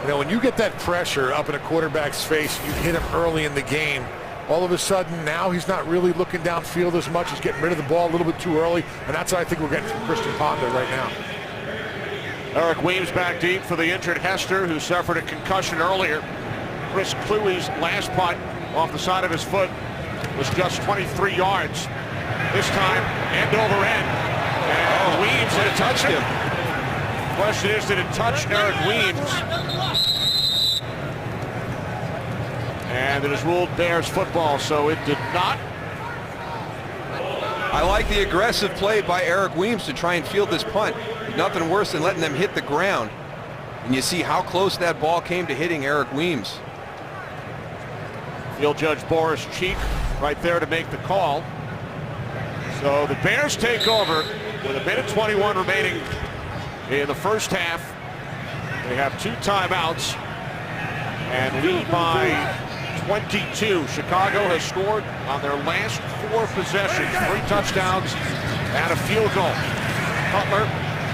You know, when you get that pressure up in a quarterback's face, you hit him early in the game, all of a sudden now he's not really looking downfield as much. He's getting rid of the ball a little bit too early, and that's what I think we're getting from Christian Ponder right now. Eric Weems back deep for the injured Hester, who suffered a concussion earlier. Chris Cluey's last punt off the side of his foot was just 23 yards. This time, end over end. And Weems, did it touch him? Question is, did it touch Eric Weems? And it is ruled Bears football, so it did not. I like the aggressive play by Eric Weems to try and field this punt. Nothing worse than letting them hit the ground. And you see how close that ball came to hitting Eric Weems. Field judge Boris Cheek right there to make the call. So the Bears take over with 1:21 remaining in the first half. They have 2 timeouts and lead by 22. Chicago has scored on their last 4 possessions, 3 touchdowns and a field goal. Cutler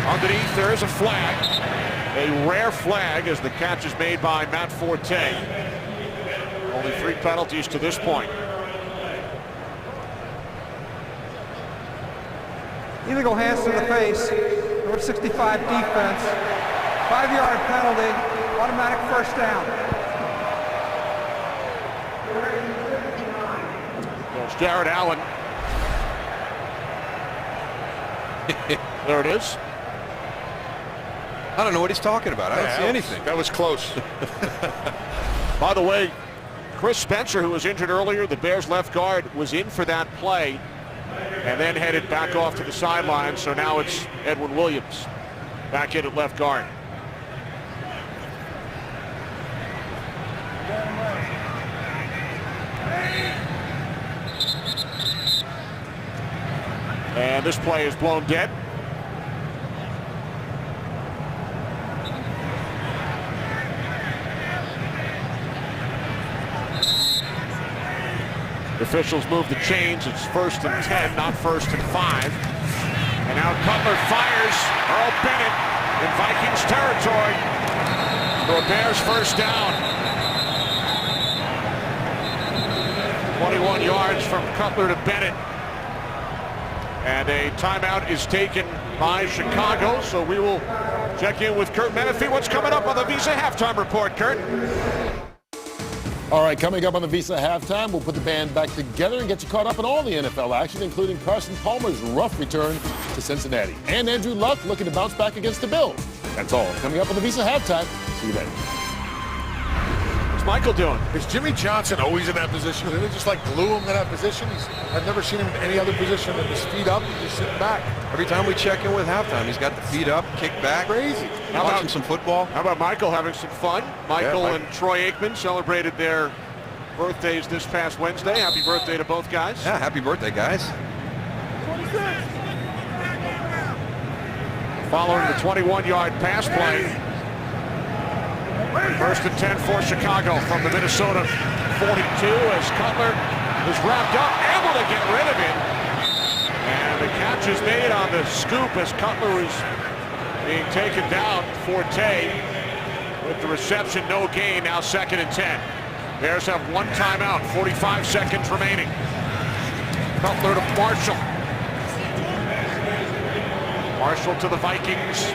underneath, there is a flag. A rare flag as the catch is made by Matt Forte. Only 3 penalties to this point. illegal hands to the face, number 65 defense, 5-yard penalty, automatic first down. There's Jared Allen. There it is. I don't know what he's talking about. I don't see anything. That was close. By the way, Chris Spencer, who was injured earlier, the Bears left guard, was in for that play and then headed back off to the sideline. So now it's Edwin Williams back in at left guard. And this play is blown dead. The officials move the chains. It's 1st and 10, not 1st and 5. And now Cutler fires. Earl Bennett in Vikings territory for a Bears first down. 21 yards from Cutler to Bennett. And a timeout is taken by Chicago, so we will check in with Kurt Menefee. What's coming up on the Visa Halftime Report, Kurt? All right, coming up on the Visa Halftime, we'll put the band back together and get you caught up in all the NFL action, including Carson Palmer's rough return to Cincinnati. And Andrew Luck looking to bounce back against the Bills. That's all coming up on the Visa Halftime. See you then. What's Michael doing? Is Jimmy Johnson always in that position? Did they just like glue him in that position? I've never seen him in any other position than his feet up and just sitting back. Every time we check in with halftime, he's got the feet up, kick back. Crazy. Watching some football. How about Michael having some fun? Michael and Troy Aikman celebrated their birthdays this past Wednesday. Happy birthday to both guys. Yeah, happy birthday, guys. Following the 21-yard pass play. 1st and 10 for Chicago from the Minnesota 42 as Cutler is wrapped up, able to get rid of it. And the catch is made on the scoop as Cutler is being taken down. Forte with the reception, no gain, now 2nd and 10. Bears have one timeout, 45 seconds remaining. Cutler to Marshall. Marshall to the Vikings.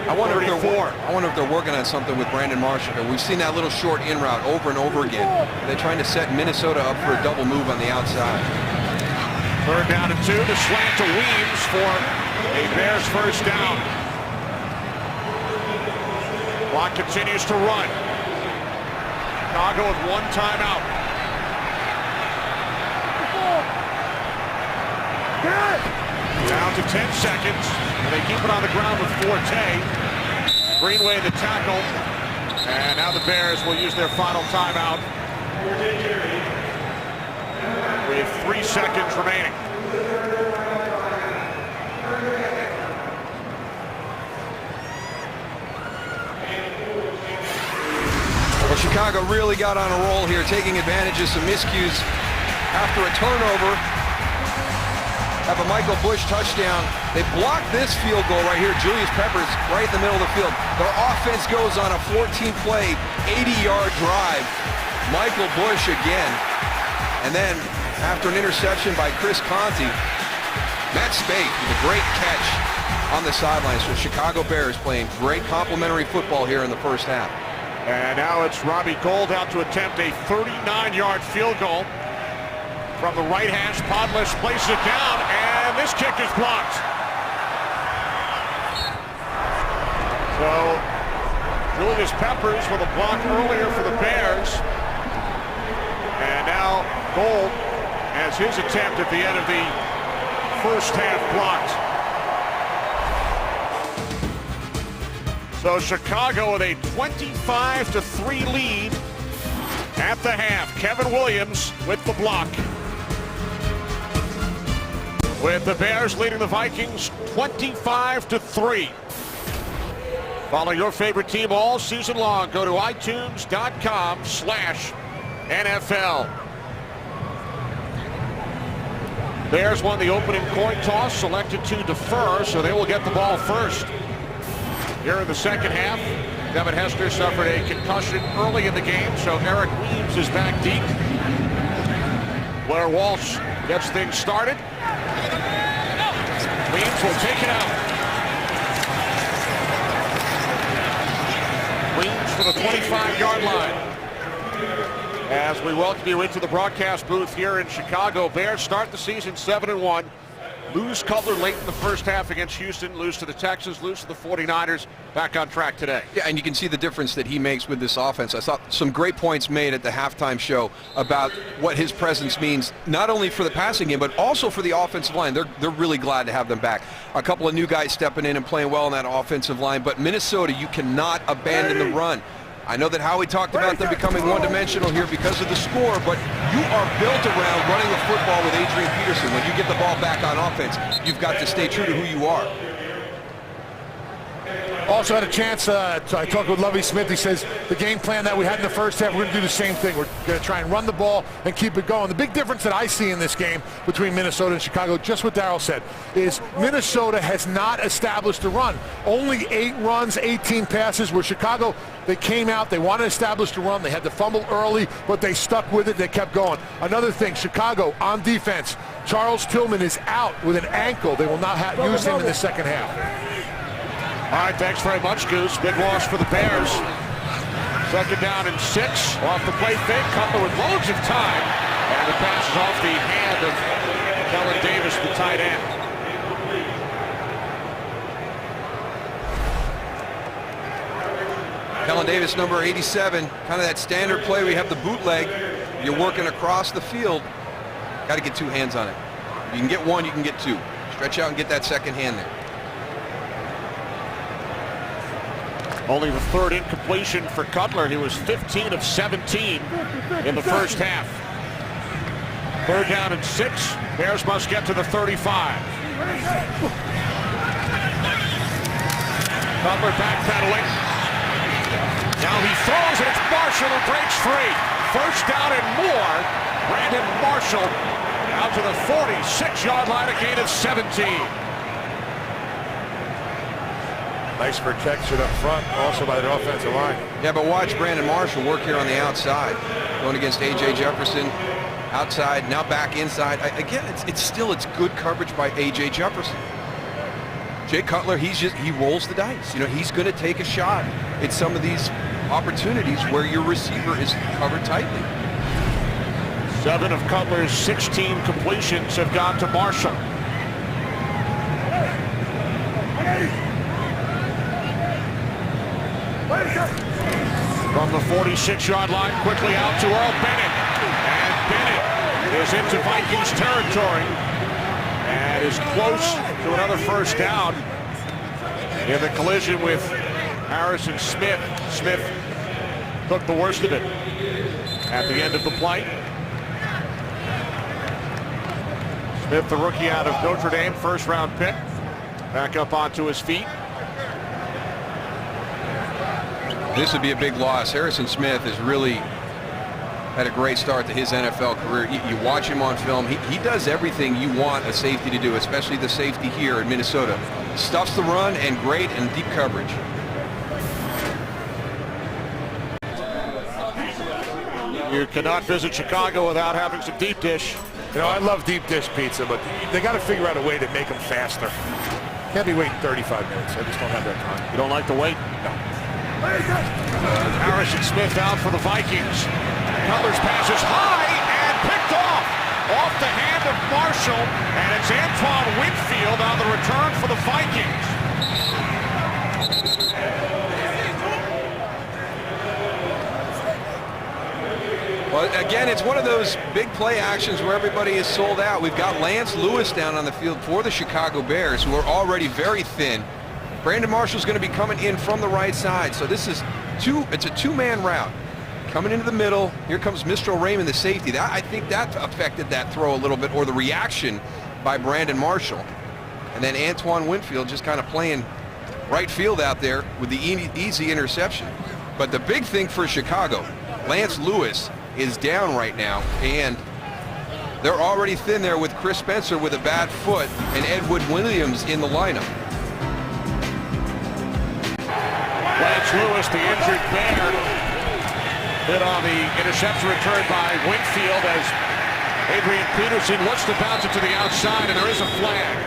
I wonder if 34. they're working on something with Brandon Marshall. We've seen that little short in route over and over again. They're trying to set Minnesota up for a double move on the outside. 3rd down and 2. The slant to Weems for a Bears first down. Clock continues to run. Chicago with one timeout. Down to 10 seconds. And they keep it on the ground with Forte. Greenway the tackle. And now the Bears will use their final timeout with 3 seconds remaining. Well, Chicago really got on a roll here, taking advantage of some miscues after a turnover. Have a Michael Bush touchdown. They blocked this field goal right here. Julius Peppers right in the middle of the field. Their offense goes on a 14-play, 80-yard drive. Michael Bush again. And then after an interception by Chris Conti, Matt Spade with a great catch on the sidelines. So Chicago Bears playing great complimentary football here in the first half. And now it's Robbie Gould out to attempt a 39-yard field goal. From the right hash, Podles places it down, and this kick is blocked. So, Julius Peppers with a block earlier for the Bears. And now Gould has his attempt at the end of the first half blocked. So Chicago with a 25-3 lead at the half. Kevin Williams with the block. With the Bears leading the Vikings 25-3. Follow your favorite team all season long. Go to itunes.com/NFL. Bears won the opening coin toss, selected to defer, so they will get the ball first. Here in the second half, Devin Hester suffered a concussion early in the game, so Eric Weems is back deep. Blair Walsh gets things started. Weems will take it out. Weems for the 25-yard line. As we welcome you into the broadcast booth here in Chicago, Bears start the season 7-1. Lose Cutler late in the first half against Houston, lose to the Texans, lose to the 49ers. Back on track today. Yeah, and you can see the difference that he makes with this offense. I saw some great points made at the halftime show about what his presence means, not only for the passing game, but also for the offensive line. They're really glad to have them back. A couple of new guys stepping in and playing well on that offensive line, but Minnesota, you cannot abandon the run. I know that Howie talked about them becoming one-dimensional here because of the score, but you are built around running the football with Adrian Peterson. When you get the ball back on offense, you've got to stay true to who you are. Also had a chance, I talked with Lovie Smith. He says the game plan that we had in the first half, we're going to do the same thing. We're going to try and run the ball and keep it going. The big difference that I see in this game between Minnesota and Chicago, just what Darryl said, is Minnesota has not established a run. Only 8 runs, 18 passes, where Chicago, they came out, they wanted to establish the run. They had to fumble early, but they stuck with it. They kept going. Another thing, Chicago on defense, Charles Tillman is out with an ankle. They will not use him in the second half. All right, thanks very much, Goose. Big loss for the Bears. 2nd down and 6. Off the play fake. Cutler with loads of time. And the pass is off the hand of Kellen Davis, the tight end. Kellen Davis, number 87, kind of that standard play. We have the bootleg. You're working across the field. Got to get 2 hands on it. You can get 1, you can get 2. Stretch out and get that second hand there. Only the 3rd incompletion for Cutler. He was 15 of 17 in the first half. 3rd down and 6. Bears must get to the 35. Cutler backpedaling. Now he throws, and it's Marshall who breaks free. 1st down and more. Brandon Marshall out to the 46-yard line, a gain of 17. Nice protection up front, also by the offensive line. Yeah, but watch Brandon Marshall work here on the outside, going against A.J. Jefferson. Outside, now back inside. Again, it's good coverage by A.J. Jefferson. Jay Cutler, he rolls the dice. You know, he's going to take a shot at some of these opportunities where your receiver is covered tightly. 7 of Cutler's 16 completions have gone to Marshall. From the 46-yard line, quickly out to Earl Bennett. And Bennett is into Vikings territory and is close to another 1st down in the collision with Harrison Smith. Smith took the worst of it at the end of the play. Smith, the rookie out of Notre Dame, 1st-round pick, back up onto his feet. This would be a big loss. Harrison Smith has really had a great start to his NFL career. You watch him on film, he does everything you want a safety to do, especially the safety here in Minnesota. Stuffs the run and great and deep coverage. You cannot visit Chicago without having some deep dish. You know, I love deep dish pizza, but they got to figure out a way to make them faster. Can't be waiting 35 minutes. I just don't have that time. You don't like to wait? No. Harrison Smith out for the Vikings. Cutler's pass is high and picked off the hand of Marshall, and it's Antoine Winfield on the return for the Vikings. Well, again, it's one of those big play actions where everybody is sold out. We've got Lance Lewis down on the field for the Chicago Bears, who are already very thin. Brandon Marshall's going to be coming in from the right side. So this is it's a 2-man route. Coming into the middle, here comes Mr. Raymond, the safety. I think that affected that throw a little bit, or the reaction by Brandon Marshall. And then Antoine Winfield just kind of playing right field out there with the easy interception. But the big thing for Chicago, Lance Lewis is down right now, and they're already thin there with Chris Spencer with a bad foot and Edward Williams in the lineup. Lance Lewis, the injured Bear, hit on the interception return by Winfield as Adrian Peterson looks to bounce it to the outside, and there is a flag.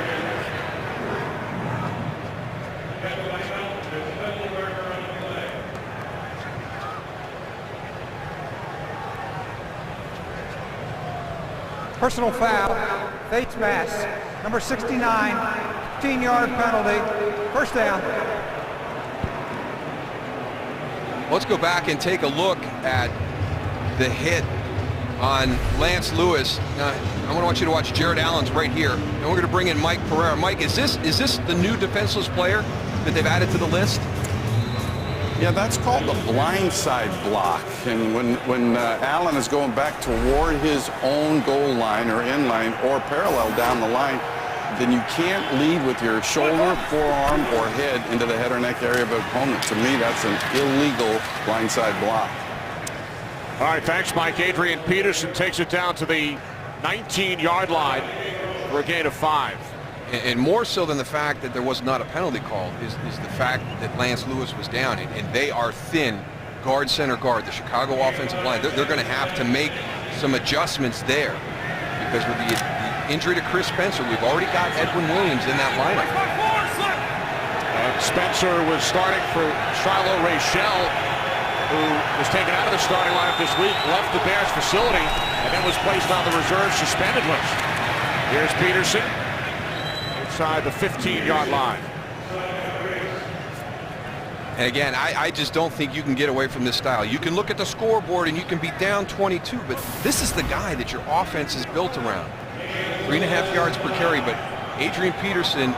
Personal foul, face mask, number 69, 15-yard penalty, first down. Let's go back and take a look at the hit on Lance Lewis. Now, I want you to watch Jared Allen's right here, and we're going to bring in Mike Pereira. Mike, is this the new defenseless player that they've added to the list? Yeah, that's called the blindside block. And when Allen is going back toward his own goal line or in line or parallel down the line, then you can't lead with your shoulder, forearm, or head into the head or neck area of an opponent. To me, that's an illegal blindside block. All right, thanks, Mike. Adrian Peterson takes it down to the 19-yard line for a gain of 5. And more so than the fact that there was not a penalty call is the fact that Lance Lewis was down, and they are thin guard, center guard, the Chicago offensive line. They're going to have to make some adjustments there, because with the injury to Chris Spencer, we've already got Edwin Williams in that lineup. And Spencer was starting for Shiloh Rachel, who was taken out of the starting lineup this week, left the Bears facility, and then was placed on the reserve suspended list. Here's Peterson inside the 15-yard line. And again, I just don't think you can get away from this style. You can look at the scoreboard and you can be down 22, but this is the guy that your offense is built around. 3.5 yards per carry, but Adrian Peterson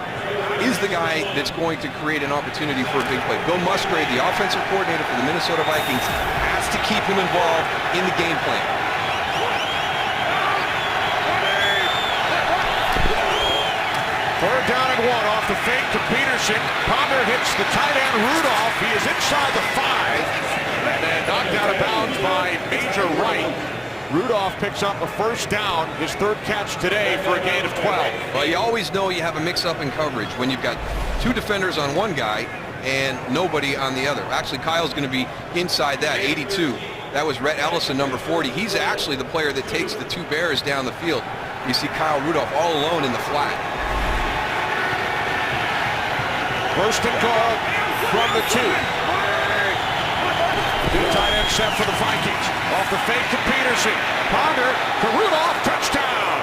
is the guy that's going to create an opportunity for a big play. Bill Musgrave, the offensive coordinator for the Minnesota Vikings, has to keep him involved in the game plan. Third down and 1 off the fake to Peterson. Palmer hits the tight end Rudolph. He is inside the 5 and then knocked out of bounds by Major Wright. Rudolph picks up a first down, his third catch today for a gain of 12. Well, you always know you have a mix-up in coverage when you've got 2 defenders on one guy and nobody on the other. Actually, Kyle's going to be inside that, 82. That was Rhett Ellison, number 40. He's actually the player that takes the 2 Bears down the field. You see Kyle Rudolph all alone in the flat. First and goal from the 2. Two tight end set for the Vikings. Off the fake to Peterson. Ponder to Rudolph. Touchdown.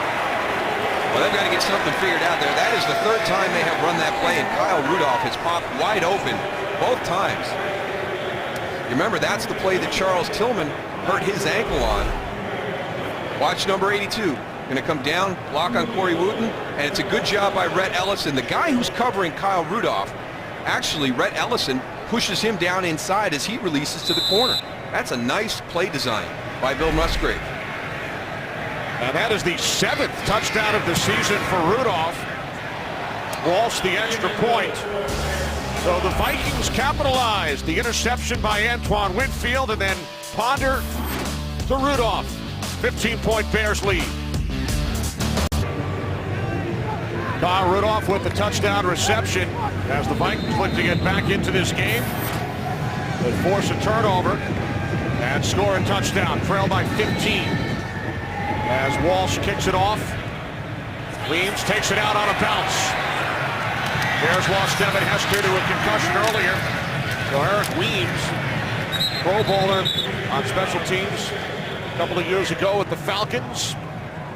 Well, they've got to get something figured out there. That is the 3rd time they have run that play, and Kyle Rudolph has popped wide open both times. You remember, that's the play that Charles Tillman hurt his ankle on. Watch number 82. Going to come down, block on Corey Wooten, and it's a good job by Rhett Ellison. The guy who's covering Kyle Rudolph, actually, Rhett Ellison pushes him down inside as he releases to the corner. That's a nice play design by Bill Musgrave. And that is the 7th touchdown of the season for Rudolph. Walsh the extra point. So the Vikings capitalized. The interception by Antoine Winfield, and then Ponder to Rudolph. 15-point Bears lead. Kyle Rudolph with the touchdown reception as the Vikings look to get back into this game. They force a turnover and score a touchdown, trail by 15. As Walsh kicks it off, Weems takes it out on a bounce. Bears lost Devin Hester to a concussion earlier. So Eric Weems, Pro Bowler on special teams a couple of years ago with the Falcons,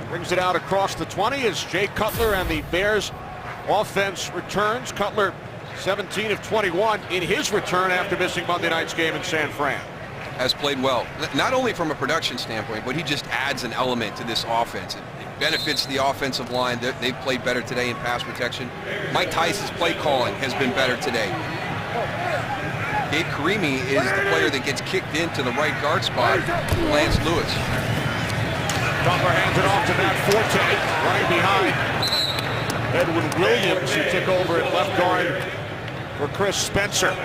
brings it out across the 20 as Jay Cutler and the Bears offense returns. Cutler 17 of 21 in his return after missing Monday night's game in San Fran. Has played well, not only from a production standpoint, but he just adds an element to this offense. It benefits the offensive line. They've played better today in pass protection. Mike Tice's play calling has been better today. Gabe Karimi is the player that gets kicked into the right guard spot, Lance Lewis. Cutler hands it off to Matt Forte, running behind Edwin Williams, who took over at left guard for Chris Spencer.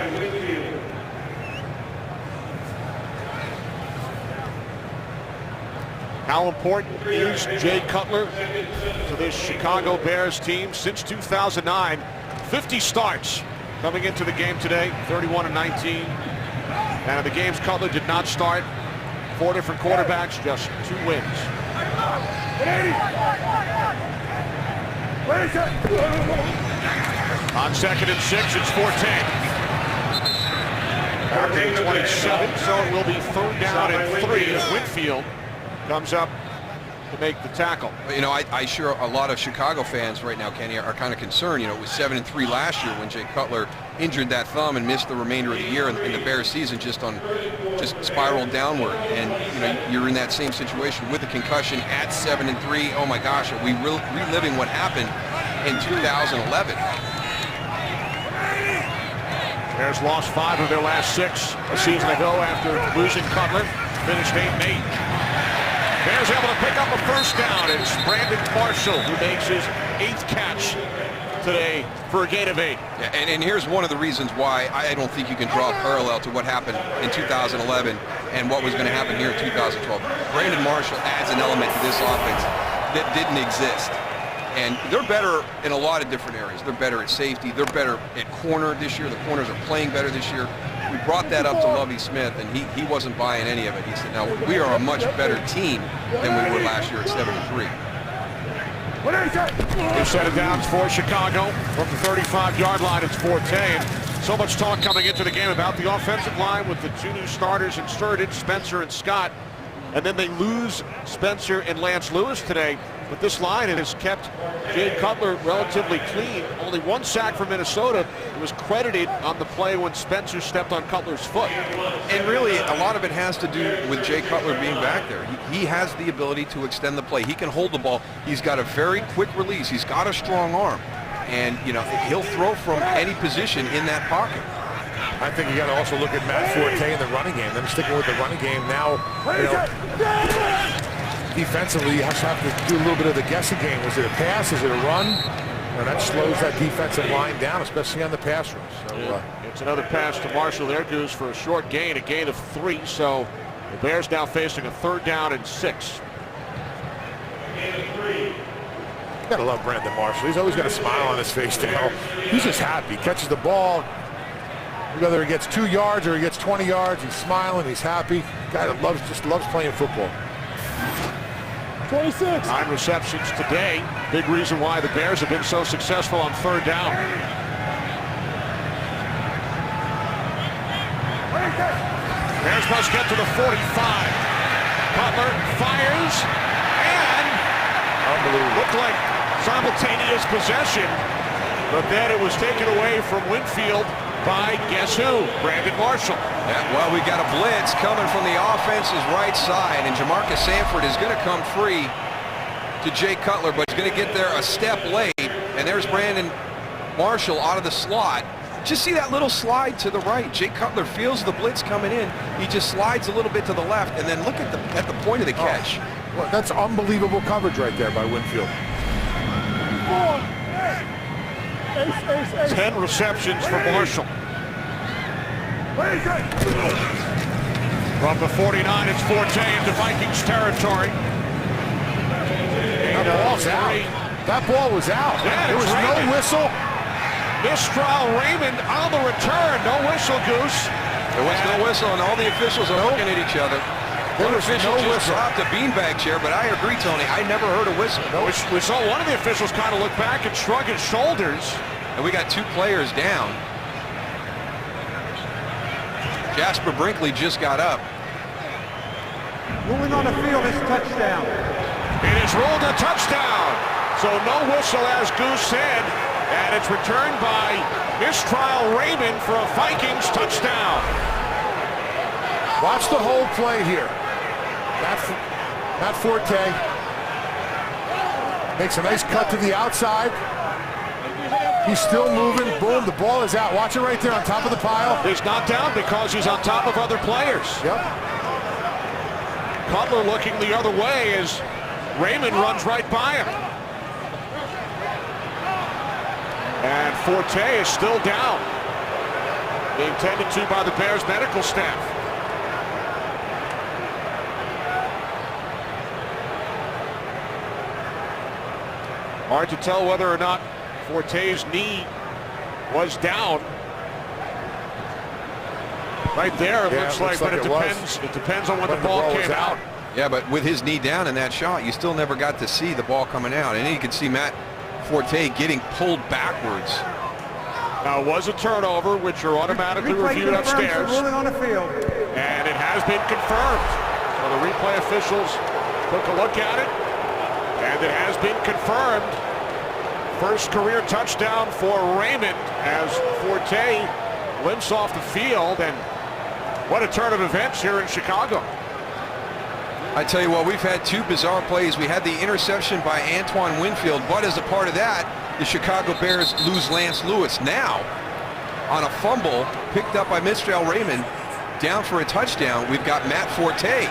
How important is Jay Cutler to this Chicago Bears team since 2009? 50 starts coming into the game today, 31 and 19. And in the games Cutler did not start, 4 different quarterbacks, just 2 wins. On 2nd and 6, it's Forte. Back to the 27, so it will be 3rd down and 3 as Winfield comes up to make the tackle. You know, I sure a lot of Chicago fans right now, Kenny, are kind of concerned. You know, it was 7-3 last year when Jay Cutler injured that thumb and missed the remainder of the year, and the Bears season just spiraled downward. And you know, you're in that same situation with a concussion at 7-3. Oh my gosh, are we reliving what happened in 2011? Bears lost 5 of their last 6 a season ago after losing Cutler. Finished 8-8. Bears able to pick up a first down. It's Brandon Marshall who makes his 8th catch today for a gain of 8. Yeah, and here's one of the reasons why I don't think you can draw a parallel to what happened in 2011 and what was going to happen here in 2012. Brandon Marshall adds an element to this offense that didn't exist. And they're better in a lot of different areas. They're better at safety. They're better at corner this year. The corners are playing better this year. We brought that up to Lovie Smith, and he wasn't buying any of it. He said, no, we are a much better team than we were last year at 7-3. 2 set of downs for Chicago. From the 35-yard line, it's Forte. And so much talk coming into the game about the offensive line with the 2 new starters inserted, Spencer and Scott. And then they lose Spencer and Lance Lewis today. But this line has kept Jay Cutler relatively clean. Only 1 sack for Minnesota. It was credited on the play when Spencer stepped on Cutler's foot. And really, a lot of it has to do with Jay Cutler being back there. He has the ability to extend the play. He can hold the ball. He's got a very quick release. He's got a strong arm. And, you know, he'll throw from any position in that pocket. I think you got to also look at Matt Forte in the running game. Them sticking with the running game now. You know, defensively, you have to do a little bit of the guessing game. Was it a pass? Is it a run? And that slows that defensive line down, especially on the pass rush. So, it's another pass to Marshall there, Goose, for a short gain, a gain of 3. So the Bears now facing a 3rd down and 6. You gotta love Brandon Marshall. He's always got a smile on his face now. He's just happy. He catches the ball. Whether he gets 2 yards or he gets 20 yards, he's smiling, he's happy. Guy that just loves playing football. 26. 9 receptions today. Big reason why the Bears have been so successful on 3rd down. Bears must get to the 45. Cutler fires, and looked like simultaneous possession, but then it was taken away from Winfield by, guess who? Brandon Marshall. Yeah, well, we got a blitz coming from the offense's right side, and Jamarcus Sanford is going to come free to Jay Cutler, but he's going to get there a step late, and there's Brandon Marshall out of the slot. Just see that little slide to the right. Jay Cutler feels the blitz coming in. He just slides a little bit to the left, and then look at the point of the catch. Well, that's unbelievable coverage right there by Winfield. 10 receptions for Marshall. From the 49, it's Forte into Vikings territory. That ball's out. That ball was out. Yeah, there was Raymond. no whistle. Mistral Raymond on the return. No whistle, Goose. There was no whistle, and all the officials are looking at each other. There was no whistle. Dropped a beanbag chair, but I agree, Tony. I never heard a whistle. No, we saw one of the officials kind of look back and shrug his shoulders. And we got 2 players down. Jasper Brinkley just got up. Moving on the field is touchdown. It is ruled a touchdown. So no whistle, as Goose said. And it's returned by Mistral Raymond for a Vikings touchdown. Watch the whole play here. Matt Forte makes a nice cut to the outside. He's still moving. Boom, the ball is out. Watch it right there on top of the pile. He's not down because he's on top of other players. Yep. Cutler looking the other way as Raymond runs right by him. And Forte is still down, being tended to by the Bears medical staff. Hard to tell whether or not Forte's knee was down. Right there, it looks like, but it depends. It depends on when the ball came out. Yeah, but with his knee down in that shot, you still never got to see the ball coming out. And then you could see Matt Forte getting pulled backwards. Now, it was a turnover, which are automatically reviewed upstairs. Ruling on the field. And it has been confirmed. So the replay officials took a look at it, it has been confirmed. First career touchdown for Raymond as Forte limps off the field, and what a turn of events here in Chicago. I tell you what, we've had two bizarre plays. We had the interception by Antoine Winfield, but as a part of that, the Chicago Bears lose Lance Lewis. Now, on a fumble picked up by Mr. Raymond, down for a touchdown, we've got Matt Forte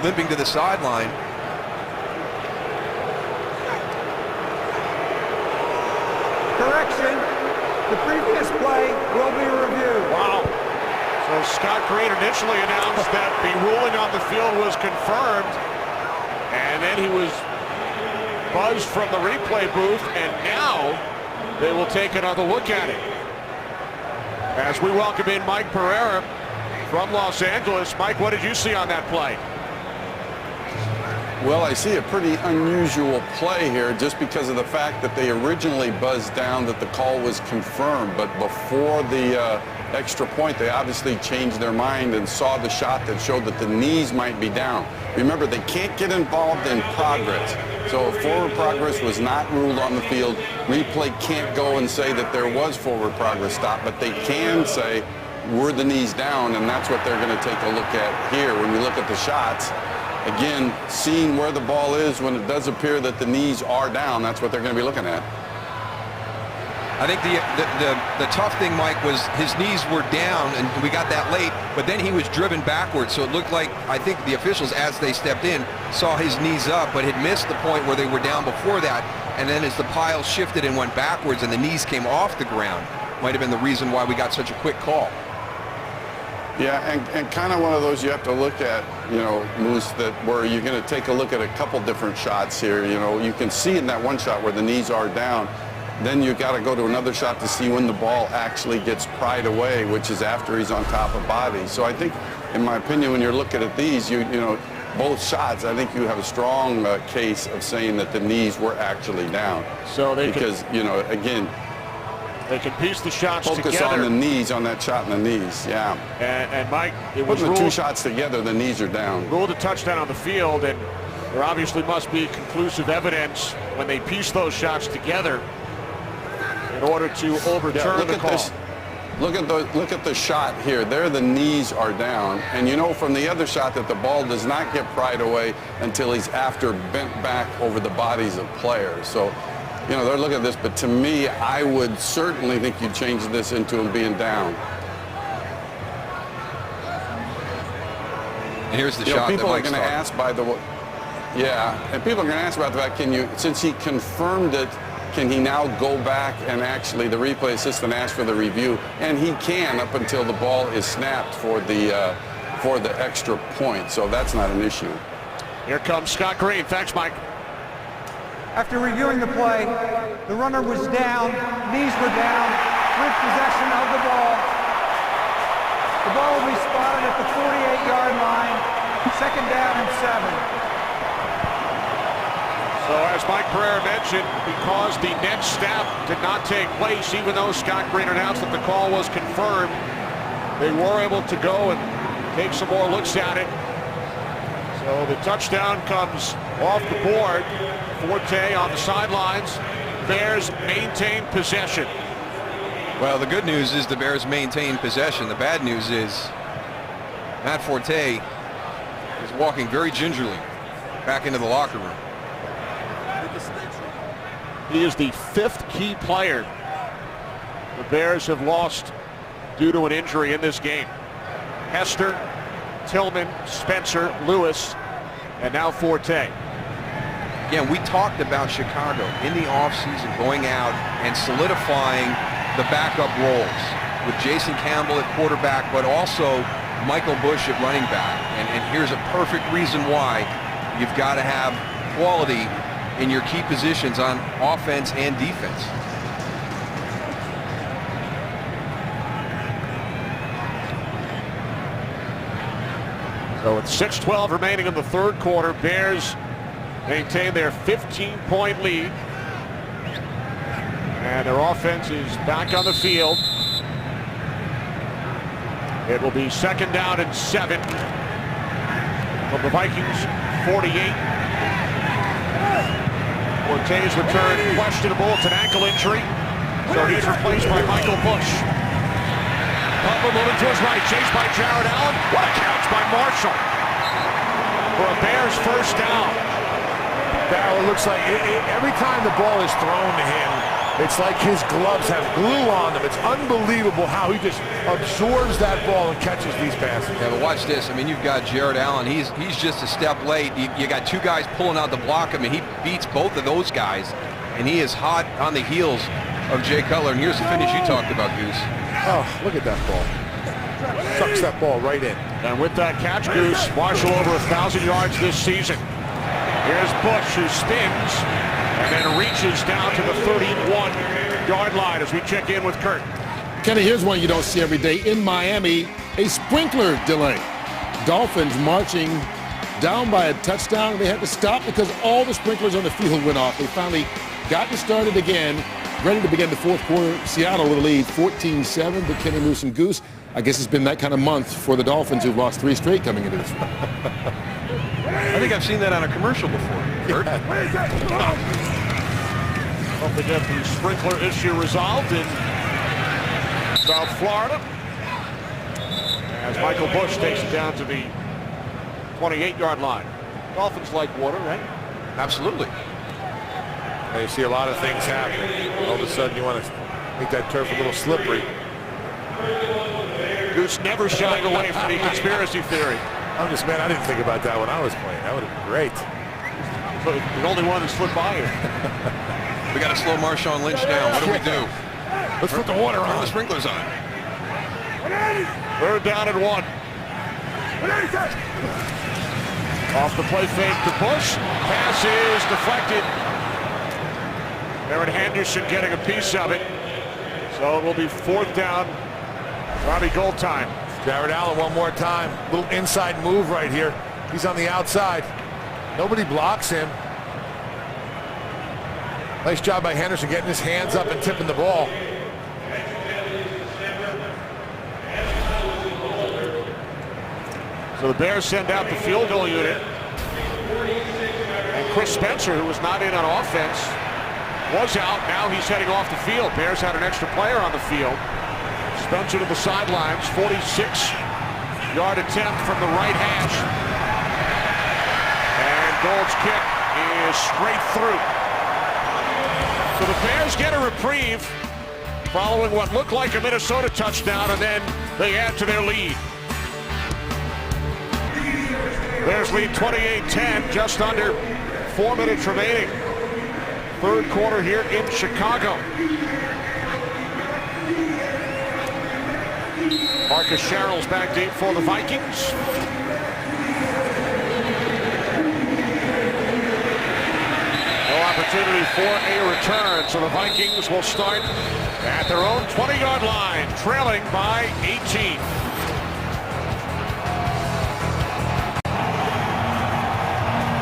limping to the sideline. Correction, the previous play will be reviewed. Wow. So Scott Green initially announced that the ruling on the field was confirmed, and then he was buzzed from the replay booth, and now they will take another look at it. As we welcome in Mike Pereira from Los Angeles. Mike, what did you see on that play? Well, I see a pretty unusual play here just because of the fact that they originally buzzed down that the call was confirmed, but before the extra point, they obviously changed their mind and saw the shot that showed that the knees might be down. Remember, they can't get involved in progress. So forward progress was not ruled on the field. Replay can't go and say that there was forward progress stop, but they can say, were the knees down, and that's what they're going to take a look at here. When you look at the shots, again, seeing where the ball is when it does appear that the knees are down, that's what they're going to be looking at. I think the tough thing, Mike, was his knees were down, and we got that late, but then he was driven backwards, so it looked like, I think the officials, as they stepped in, saw his knees up, but had missed the point where they were down before that, and then as the pile shifted and went backwards and the knees came off the ground, might have been the reason why we got such a quick call. Yeah, and kind of one of those you have to look at, you know, Moose, that where you're going to take a look at a couple different shots here. You know, you can see in that one shot where the knees are down. Then you got to go to another shot to see when the ball actually gets pried away, which is after he's on top of body. So I think, in my opinion, when you're looking at these, you know, both shots, I think you have a strong case of saying that the knees were actually down. So they because, you know, again, they can piece the shots focus together. on the knees, on that shot in the knees, yeah. And Mike, it was putting the ruled, two shots together, the knees are down. ruled a touchdown on the field, and there obviously must be conclusive evidence when they piece those shots together in order to overturn the call. Look at the shot here. There the knees are down, and you know from the other shot that the ball does not get pried away until he's after bent back over the bodies of players. So, you know, they're looking at this, but to me, I would certainly think you'd change this into him being down. And here's the You know, shot people that are Mike's going to talking. ask by the way, yeah, and people are going to ask about the fact, can you, since he confirmed it, can he now go back and actually, the replay assistant asked for the review, and he can up until the ball is snapped for the extra point, so that's not an issue. Here comes Scott Green. Thanks, Mike. After reviewing the play, the runner was down, knees were down, with possession of the ball. The ball will be spotted at the 48-yard line, second down and 7. So as Mike Pereira mentioned, because the next snap did not take place, even though Scott Green announced that the call was confirmed, they were able to go and take some more looks at it. So the touchdown comes off the board. Forte on the sidelines. Bears maintain possession. Well, the good news is the Bears maintain possession. The bad news is Matt Forte is walking very gingerly back into the locker room. He is the fifth key player the Bears have lost due to an injury in this game. Hester, Tillman, Spencer, Lewis, and now Forte. Again, we talked about Chicago in the offseason going out and solidifying the backup roles with Jason Campbell at quarterback, but also Michael Bush at running back. And here's a perfect reason why you've got to have quality in your key positions on offense and defense. So with 6:12 remaining in the third quarter, Bears maintain their 15-point lead. And their offense is back on the field. It will be second down and 7 from the Vikings 48. Forte's return questionable. It's an ankle injury. So he's replaced by Michael Bush. Butler moving to his right, chased by Jared Allen. What a catch by Marshall for a Bears first down. Darryl, it looks like every time the ball is thrown to him, it's like his gloves have glue on them. It's unbelievable how he just absorbs that ball and catches these passes. Yeah, but watch this. I mean, you've got Jared Allen. He's just a step late. You got two guys pulling out the block. I mean, he beats both of those guys, and he is hot on the heels of Jay Cutler. And here's the finish you talked about, Goose. Oh, look at that ball. Sucks that ball right in. And with that catch, Goose, Marshall over 1,000 yards this season. Here's Bush, who spins and then reaches down to the 31-yard line as we check in with Kurt. Kenny, here's one you don't see every day. In Miami, a sprinkler delay. Dolphins marching down by a touchdown. They had to stop because all the sprinklers on the field went off. They finally got it started again, ready to begin the fourth quarter. Seattle with a lead, 14-7, but Kenny Moose and Goose, I guess it's been that kind of month for the Dolphins, who've lost 3 straight coming into this one. I think I've seen that on a commercial before, Kurt. Hope they get the sprinkler issue resolved in South Florida. As Michael Bush takes it down to the 28-yard line. Dolphins like water, right? Absolutely. And you see a lot of things happening. All of a sudden, you want to make that turf a little slippery. Goose never shying away from the conspiracy theory. I'm just, man, I didn't think about that when I was playing. That would have been great. So the only one that slipped by here. We got to slow Marshawn Lynch down. What do we do? Let's put the water Turn on. the sprinklers on. 3rd down and 1. Off the play fake to Bush. Pass is deflected. Aaron Henderson getting a piece of it. So it will be 4th down. Robbie goal time. Jared Allen one more time. Little inside move right here. He's on the outside. Nobody blocks him. Nice job by Henderson getting his hands up and tipping the ball. So the Bears send out the field goal unit. And Chris Spencer, who was not in on offense, was out. Now he's heading off the field. Bears had an extra player on the field. Spencer to the sidelines, 46-yard attempt from the right hash. And Gould's kick is straight through. So the Bears get a reprieve following what looked like a Minnesota touchdown, and then they add to their lead. Bears lead 28-10, just under 4 minutes remaining. 3rd quarter here in Chicago. Marcus Sherrill's back deep for the Vikings. No opportunity for a return, so the Vikings will start at their own 20-yard line, trailing by 18.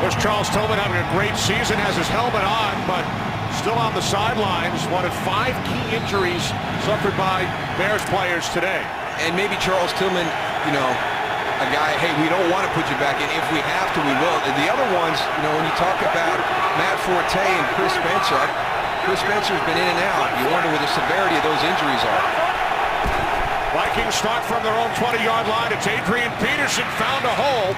There's Charles Tillman having a great season, has his helmet on, but still on the sidelines. One of 5 key injuries suffered by Bears players today. And maybe Charles Tillman, you know, a guy, hey, we don't want to put you back in. If we have to, we will. And the other ones, you know, when you talk about Matt Forte and Chris Spencer, Chris Spencer's been in and out. You wonder what the severity of those injuries are. Vikings start from their own 20-yard line. It's Adrian Peterson found a hole.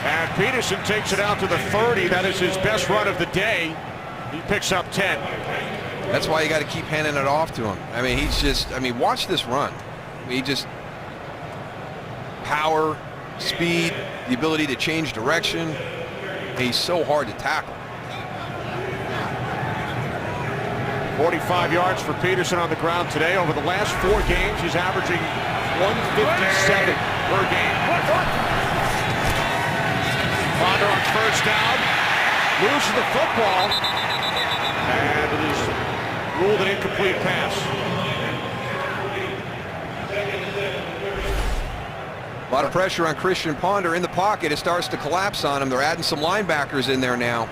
And Peterson takes it out to the 30. That is his best run of the day. He picks up 10. That's why you got to keep handing it off to him. I mean, he's just, I mean, watch this run. I mean, he just, power, speed, the ability to change direction. He's so hard to tackle. 45 yards for Peterson on the ground today. Over the last 4 games, he's averaging 157 per game. Ponder on 1st down, loses the football, and it is ruled an incomplete pass. A lot of pressure on Christian Ponder in the pocket. It starts to collapse on him. They're adding some linebackers in there now.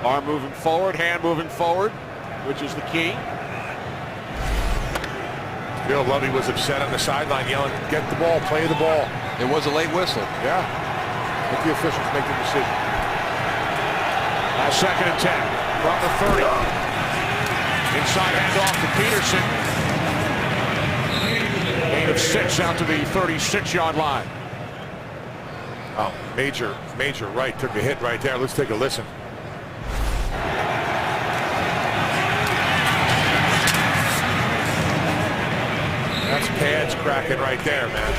Arm moving forward, hand moving forward, which is the key. Bill Lovey was upset on the sideline, yelling, get the ball, play the ball. It was a late whistle. Yeah. Let the officials make the decision. Now 2nd and 10 from the 30. Inside handoff to Peterson. Gain of 6 out to the 36-yard line. Oh, major right took a hit right there. Let's take a listen. That's pads cracking right there, man.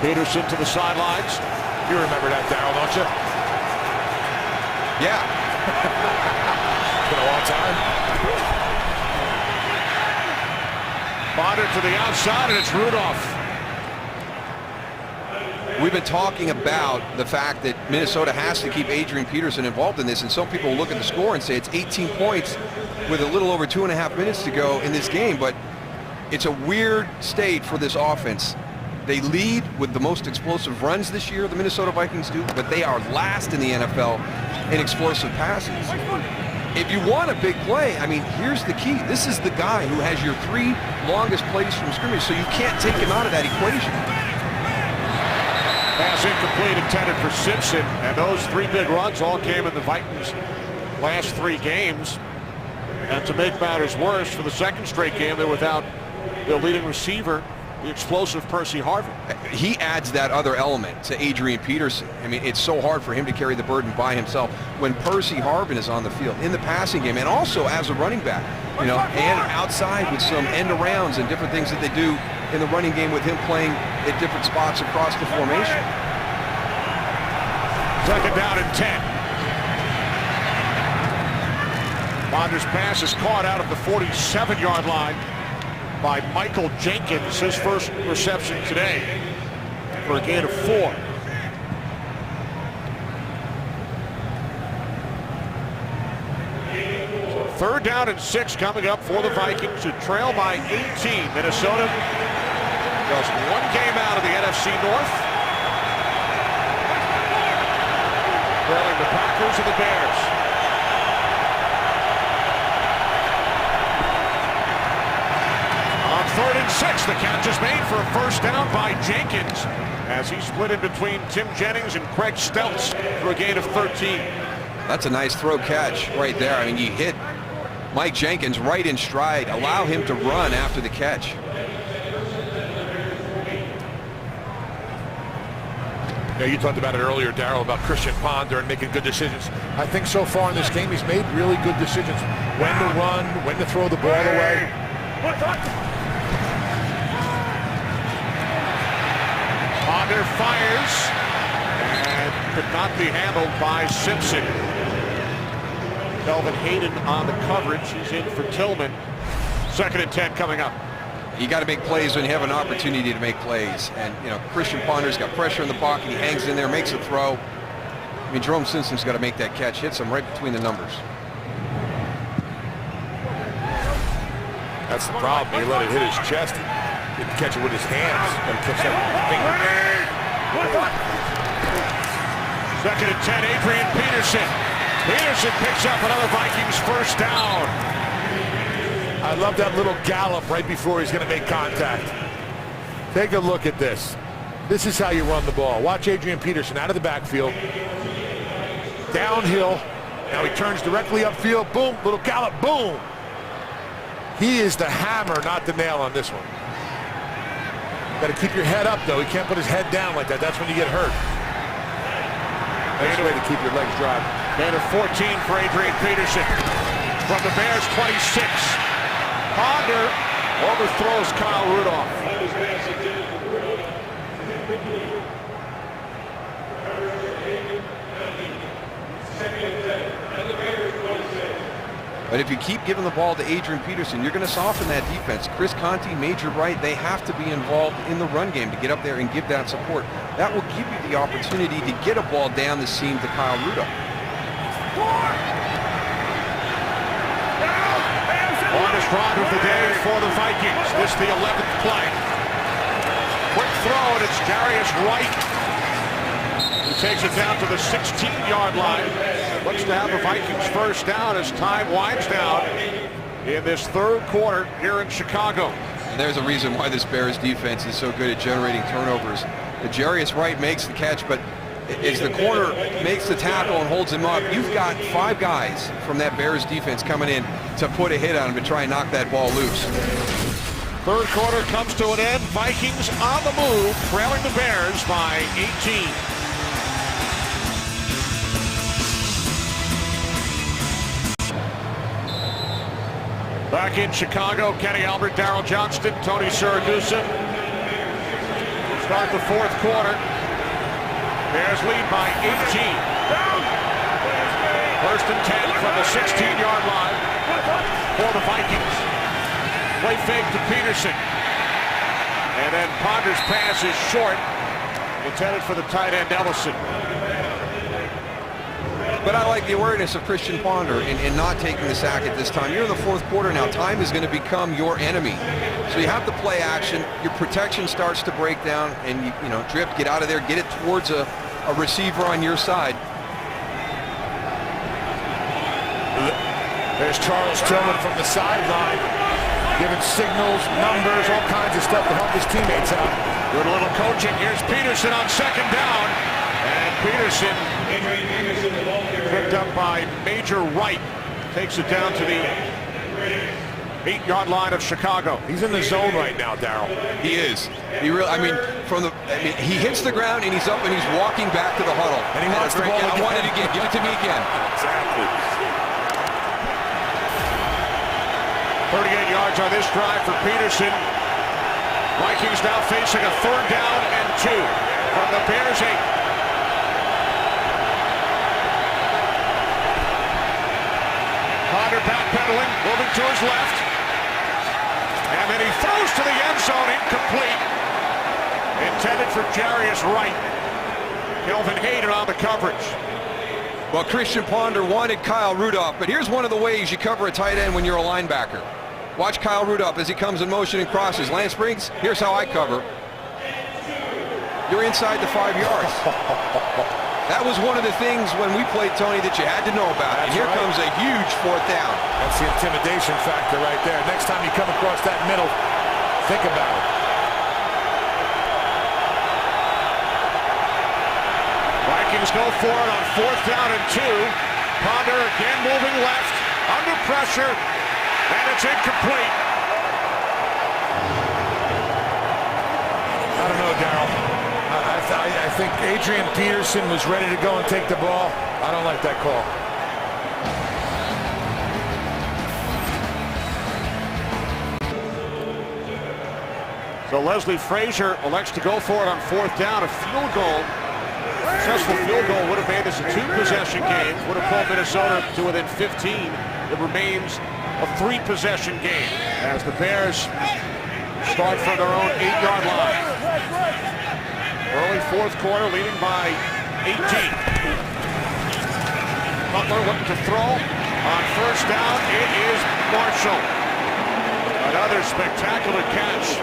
Peterson to the sidelines. You remember that, Darryl, don't you? Yeah. It's been a long time. Bonner to the outside, and it's Rudolph. We've been talking about the fact that Minnesota has to keep Adrian Peterson involved in this, and some people look at the score and say it's 18 points with a little over 2.5 minutes to go in this game, but it's a weird state for this offense. They lead with the most explosive runs this year, the Minnesota Vikings do, but they are last in the NFL in explosive passes. If you want a big play, I mean, here's the key. This is the guy who has your 3 longest plays from scrimmage, so you can't take him out of that equation. Pass incomplete, intended for Simpson, and those 3 big runs all came in the Vikings' last 3 games. And to make matters worse, for the 2nd straight game, they're without their leading receiver, the explosive Percy Harvin. He adds that other element to Adrian Peterson. I mean, it's so hard for him to carry the burden by himself when Percy Harvin is on the field in the passing game, and also as a running back, you know, and outside with some end arounds and different things that they do in the running game with him playing at different spots across the formation. 2nd down and 10. Bonder's pass is caught out of the 47-yard line by Michael Jenkins, his first reception today, for a gain of 4. So 3rd down and 6 coming up for the Vikings, to trail by 18. Minnesota just 1 game out of the NFC North, trailing the Packers and the Bears. On 3rd and 6, the catch is made for a first down by Jenkins as he split in between Tim Jennings and Craig Stelz for a gain of 13. That's a nice throw catch right there. I mean, you hit Mike Jenkins right in stride, allow him to run after the catch. Yeah, you talked about it earlier, Darryl, about Christian Ponder and making good decisions. I think so far in this game, he's made really good decisions. When to run, when to throw the ball away. Ponder fires and could not be handled by Simpson. Kelvin Hayden on the coverage. He's in for Tillman. 2nd and 10 coming up. You got to make plays when you have an opportunity to make plays. And, you know, Christian Ponder's got pressure in the pocket. He hangs in there, makes a throw. I mean, Jerome Simpson's got to make that catch. Hits him right between the numbers. That's the problem. He let it hit his chest. He didn't catch it with his hands. Got to catch that with his finger. 2nd and 10, Adrian Peterson. Peterson picks up another Vikings first down. I love that little gallop right before he's going to make contact. Take a look at this. This is how you run the ball. Watch Adrian Peterson out of the backfield. Downhill. Now he turns directly upfield. Boom. Little gallop. Boom. He is the hammer, not the nail on this one. Got to keep your head up, though. He can't put his head down like that. That's when you get hurt. Nice way to keep your legs driving. Gain of 14 for Adrian Peterson. From the Bears 26. Ponder overthrows Kyle Rudolph. But if you keep giving the ball to Adrian Peterson, you're going to soften that defense. Chris Conte, Major Wright, they have to be involved in the run game to get up there and give that support. That will give you the opportunity to get a ball down the seam to Kyle Rudolph. Longest drive of the day for the Vikings. This the 11th play. Quick throw, and it's Darius Wright who takes it down to the 16-yard line. Looks to have the Vikings first down as time winds down in this 3rd quarter here in Chicago. And there's a reason why this Bears defense is so good at generating turnovers. Darius Wright makes the catch, but as the corner makes the tackle and holds him up, you've got 5 guys from that Bears defense coming in to put a hit on him to try and knock that ball loose. Third quarter comes to an end. Vikings on the move, trailing the Bears by 18. Back in Chicago, Kenny Albert, Darryl Johnston, Tony Siragusa. Start the fourth quarter. Bears lead by 18. First and 10 from the 16-yard line for the Vikings. Play fake to Peterson. And then Ponder's pass is short. Intended for the tight end Ellison. But I like the awareness of Christian Ponder in not taking the sack at this time. You're in the fourth quarter now. Time is going to become your enemy. So you have to play action. Your protection starts to break down, and you know, drip, get out of there, get it towards a receiver on your side. There's Charles Tillman from the sideline, giving signals, numbers, all kinds of stuff to help his teammates out. Good little coaching. Here's Peterson on second down. And Peterson picked up by Major Wright. Takes it down to the 8-yard line of Chicago. He's in the zone right now, Darryl. He is. He really, he hits the ground and he's up and he's walking back to the huddle. And he wants the ball again. I want it again. Give it to me again. Exactly. 38 yards on this drive for Peterson. Vikings now facing a third down and 2 from the Bears 8. Ponder backpedaling, moving to his left. And then he throws to the end zone, incomplete. Intended for Jarius Wright. Kelvin Hayden on the coverage. Well, Christian Ponder wanted Kyle Rudolph, but here's one of the ways you cover a tight end when you're a linebacker. Watch Kyle Rudolph as he comes in motion and crosses. Lance Briggs, here's how I cover. You're inside the 5 yards. That was one of the things when we played, Tony, that you had to know about. That's and here right. comes a huge fourth down. That's the intimidation factor right there. Next time you come across that middle, think about it. Vikings go for it on fourth down and 2. Ponder again moving left, under pressure, and it's incomplete. I don't know, Darryl. I think Adrian Peterson was ready to go and take the ball. I don't like that call. So Leslie Frazier elects to go for it on fourth down. A field goal, successful field goal, would have made this a 2-possession game. Would have pulled Minnesota to within 15. It remains a 3-possession game as the Bears start from their own 8-yard line. Early fourth quarter, leading by 18. Butler looking to throw on first down. It is Marshall. Another spectacular catch.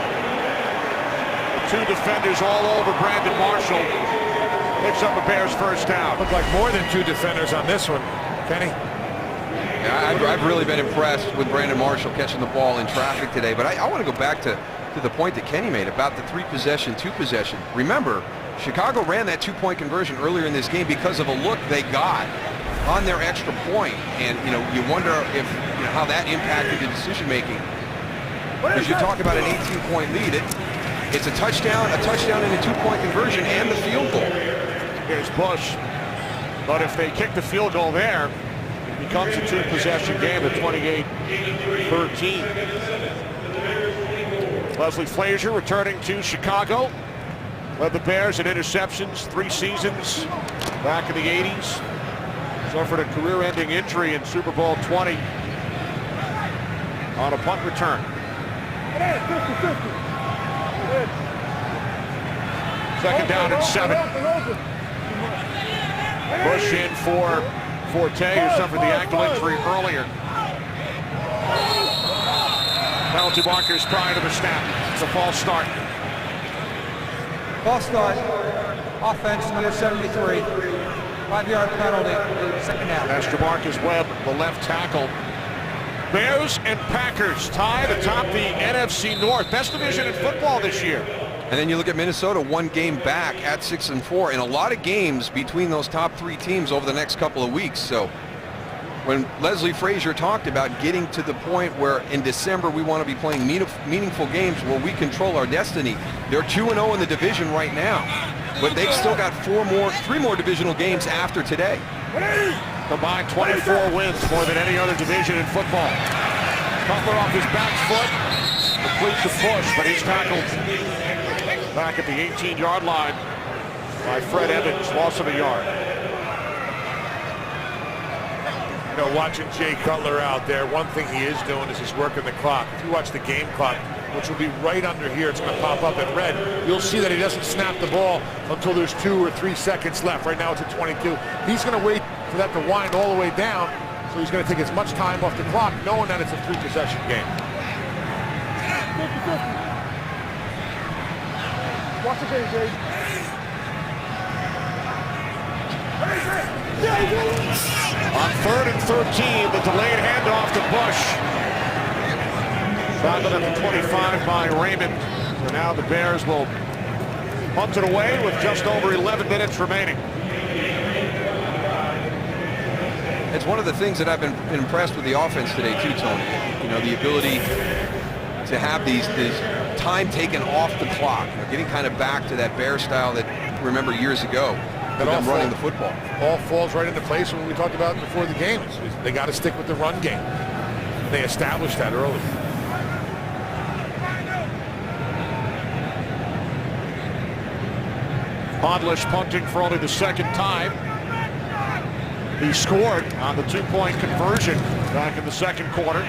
The 2 defenders all over Brandon Marshall. Picks up a Bears first down. Looked like more than 2 defenders on this one, Kenny. Yeah, I've really been impressed with Brandon Marshall catching the ball in traffic today. But I want to go back to the point that Kenny made about the 3-possession, 2-possession. Remember, Chicago ran that 2-point conversion earlier in this game because of a look they got on their extra point. And, you know, you wonder if, you know, how that impacted the decision making. As you talk about an 18-point lead, it's a touchdown and a 2-point conversion and the field goal. Here's Bush. But if they kick the field goal there, it becomes a 2-possession game at 28-13. Leslie Frazier returning to Chicago. Led the Bears in interceptions 3 seasons back in the 80s. Suffered a career-ending injury in Super Bowl 20 on a punt return. Second down and 7. Bush in for Forte, who suffered the ankle injury earlier. Penalty markers prior to the snap. It's a false start. False start. Offense number 73. 5-yard penalty. Second down. That's Jamarcus Webb, the left tackle. Bears and Packers tied atop the NFC North. Best division in football this year. And then you look at Minnesota, 1 game back at 6-4, and a lot of games between those top 3 teams over the next couple of weeks. So when Leslie Frazier talked about getting to the point where in December we want to be playing meaningful games where we control our destiny, they're 2-0 in the division right now, but they've still got 3 more divisional games after today. Combined 24 wins, more than any other division in football. Cutler off his back foot, completes the push, but he's tackled back at the 18-yard line by Fred Evans, loss of a yard. You know, watching Jay Cutler out there, one thing he is doing is he's working the clock. If you watch the game clock, which will be right under here, it's going to pop up in red, you'll see that he doesn't snap the ball until there's 2 or 3 seconds left. Right now it's at 22. He's going to wait for that to wind all the way down, so he's going to take as much time off the clock, knowing that it's a 3-possession game. Watch the game, Jay. On 3rd and 13, the delayed handoff to Bush. Tackled at the 25 by Raymond. So now the Bears will punt it away with just over 11 minutes remaining. It's one of the things that I've been impressed with the offense today too, Tony. You know, the ability to have these time taken off the clock, you know, getting kind of back to that Bear style that remember years ago. That all running the football. All falls right into place when we talked about before the game. They got to stick with the run game. They established that early. Podlish punting for only the 2nd time. He scored on the 2-point conversion back in the 2nd quarter.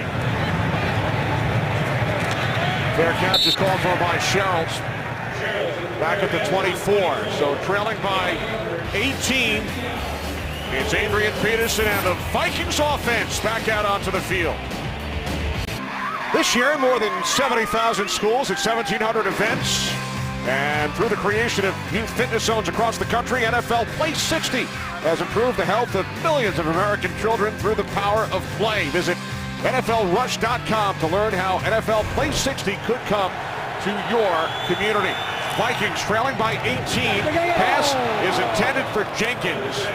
Fair catch is called for by Sherrills. Back at the 24. So trailing by 18. It's Adrian Peterson and the Vikings offense back out onto the field. This year, more than 70,000 schools at 1,700 events. And through the creation of youth fitness zones across the country, NFL Play 60 has improved the health of millions of American children through the power of play. Visit NFLRush.com to learn how NFL Play 60 could come to your community. Vikings trailing by 18. Pass is intended for Jenkins.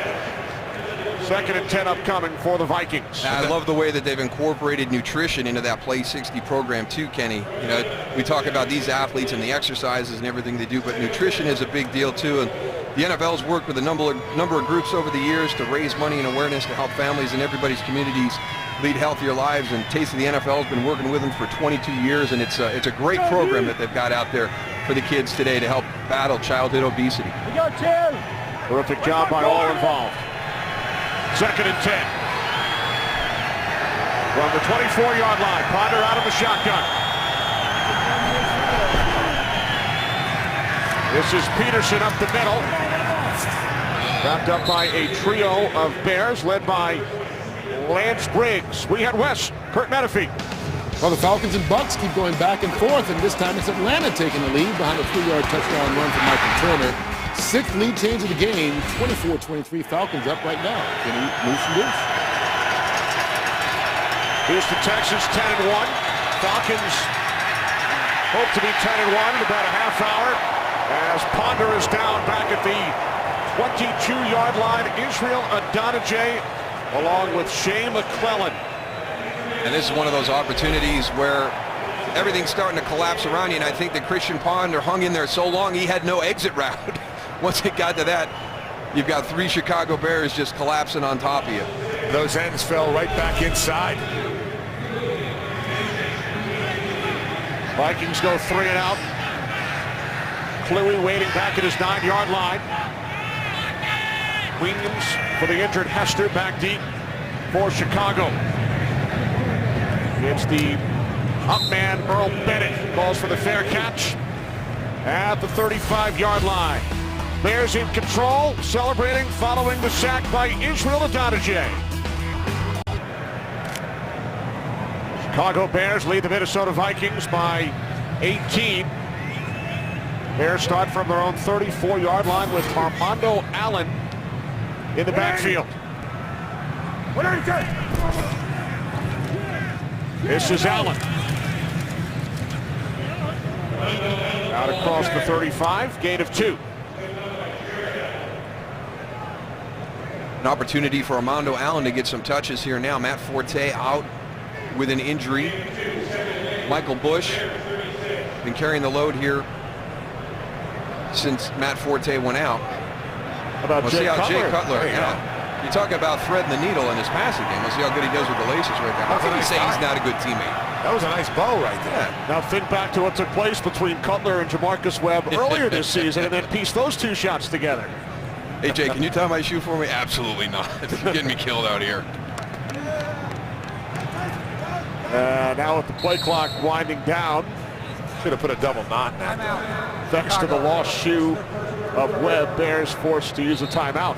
2nd and 10 upcoming for the Vikings. I love the way that they've incorporated nutrition into that Play 60 program too, Kenny. You know, we talk about these athletes and the exercises and everything they do, but nutrition is a big deal too. And the NFL's worked with a number of groups over the years to raise money and awareness to help families in everybody's communities lead healthier lives. And Taste of the NFL has been working with them for 22 years, and it's a great program that they've got out there for the kids today to help battle childhood obesity. We got 10. Terrific job by all involved. 2nd and 10. From the 24-yard line, Ponder out of the shotgun. This is Peterson up the middle. Wrapped up by a trio of Bears led by Lance Briggs. We had West, Kurt Menefee. Well, the Falcons and Bucks keep going back and forth, and this time it's Atlanta taking the lead behind a 3-yard touchdown run from Michael Turner. 6th lead change of the game, 24-23. Falcons up right now. Can he move some loose? Houston, Texas, 10-1. Falcons hope to be 10-1 in about a half hour as Ponder is down back at the 22-yard line. Israel Adonijah along with Shea McClellan. And this is one of those opportunities where everything's starting to collapse around you, and I think that Christian Ponder hung in there so long he had no exit route. Once it got to that, you've got 3 Chicago Bears just collapsing on top of you. Those ends fell right back inside. Vikings go 3 and out. Cleary waiting back at his 9-yard line. Williams for the injured Hester back deep for Chicago. It's the up man Earl Bennett calls for the fair catch at the 35-yard line. Bears in control, celebrating following the sack by Israel Adonijah. Chicago Bears lead the Minnesota Vikings by 18. Bears start from their own 34-yard line with Armando Allen in the backfield. This is Allen. Out across the 35, gain of 2. An opportunity for Armando Allen to get some touches here now. Matt Forte out with an injury. Michael Bush been carrying the load here since Matt Forte went out. How about We'll see how Jay Cutler, yeah. You talk about threading the needle in his passing game. We'll see how good he does with the laces right there. How can you say he's not a good teammate? That was a nice bow right there. Yeah. Now think back to what took place between Cutler and Jamarcus Webb earlier this season, and then piece those 2 shots together. Hey, Jay, can you tie my shoe for me? Absolutely not. You're getting me killed out here. Now with the play clock winding down, Should have put a double knot in that. thanks to the lost shoe of Webb, Bears forced to use a timeout.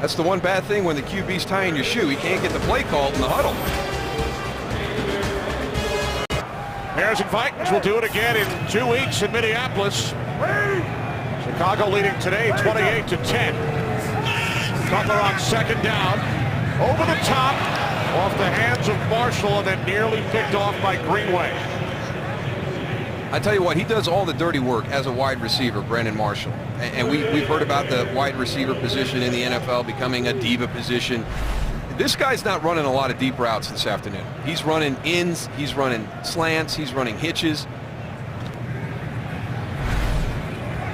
That's the one bad thing when the QB's tying your shoe. He can't get the play called in the huddle. Bears and Vikings will do it again in 2 weeks in Minneapolis. Chicago leading today 28-10. Cutler on 2nd down. Over the top, off the hands of Marshall, and then nearly picked off by Greenway. I tell you what, he does all the dirty work as a wide receiver, Brandon Marshall. And we've heard about the wide receiver position in the NFL becoming a diva position. This guy's not running a lot of deep routes this afternoon. He's running ins, he's running slants, he's running hitches.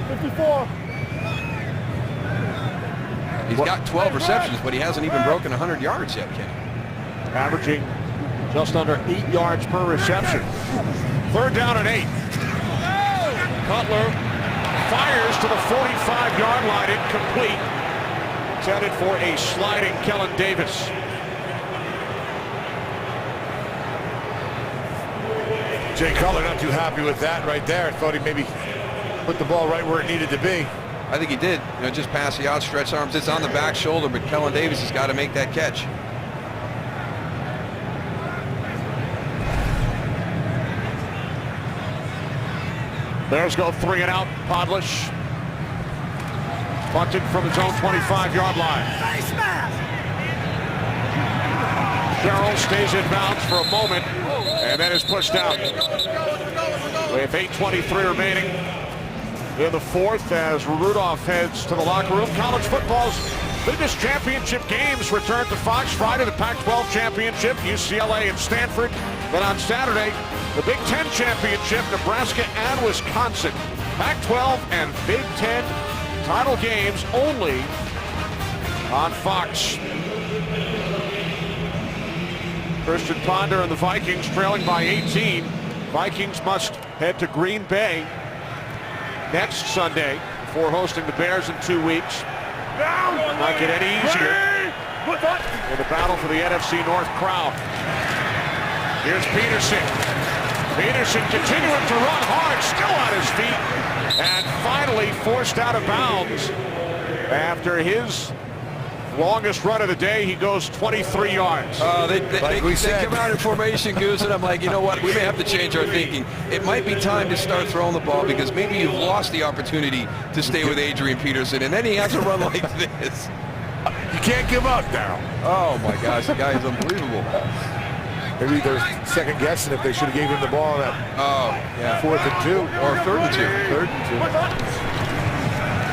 54. He's got 12 receptions, but he hasn't even broken 100 yards yet, Kenny. Averaging just under 8 yards per reception. 3rd down and 8. Cutler fires to the 45-yard line, incomplete. Intended for a sliding Kellen Davis. Jay Cutler not too happy with that right there. I thought he maybe put the ball right where it needed to be. I think he did. Just past the outstretched arms. It's on the back shoulder, but Kellen Davis has got to make that catch. Bears go 3 and out. Podlish punted from his own 25-yard line. Sherrill stays in bounds for a moment and then is pushed out. With 8:23 remaining in the 4th as Rudolph heads to the locker room. College football's biggest championship games return to Fox Friday. The Pac-12 championship, UCLA and Stanford. Then on Saturday, the Big Ten championship, Nebraska and Wisconsin. Pac-12 and Big Ten title games only on Fox. Christian Ponder and the Vikings trailing by 18. Vikings must head to Green Bay next Sunday before hosting the Bears in 2 weeks. Not get any easier in the battle for the NFC North crown. Here's Peterson. Peterson continuing to run hard, still on his feet, and finally forced out of bounds. After his longest run of the day, he goes 23 yards. They come out in formation, Goose, and I'm like, you know what, we may have to change our thinking. It might be time to start throwing the ball because maybe you've lost the opportunity to stay with Adrian Peterson, and then he has a run like this. You can't give up now. Oh my gosh, the guy is unbelievable. Maybe they're second guessing if they should have gave him the ball on that 4th and 2 or 3rd and 2. 3rd and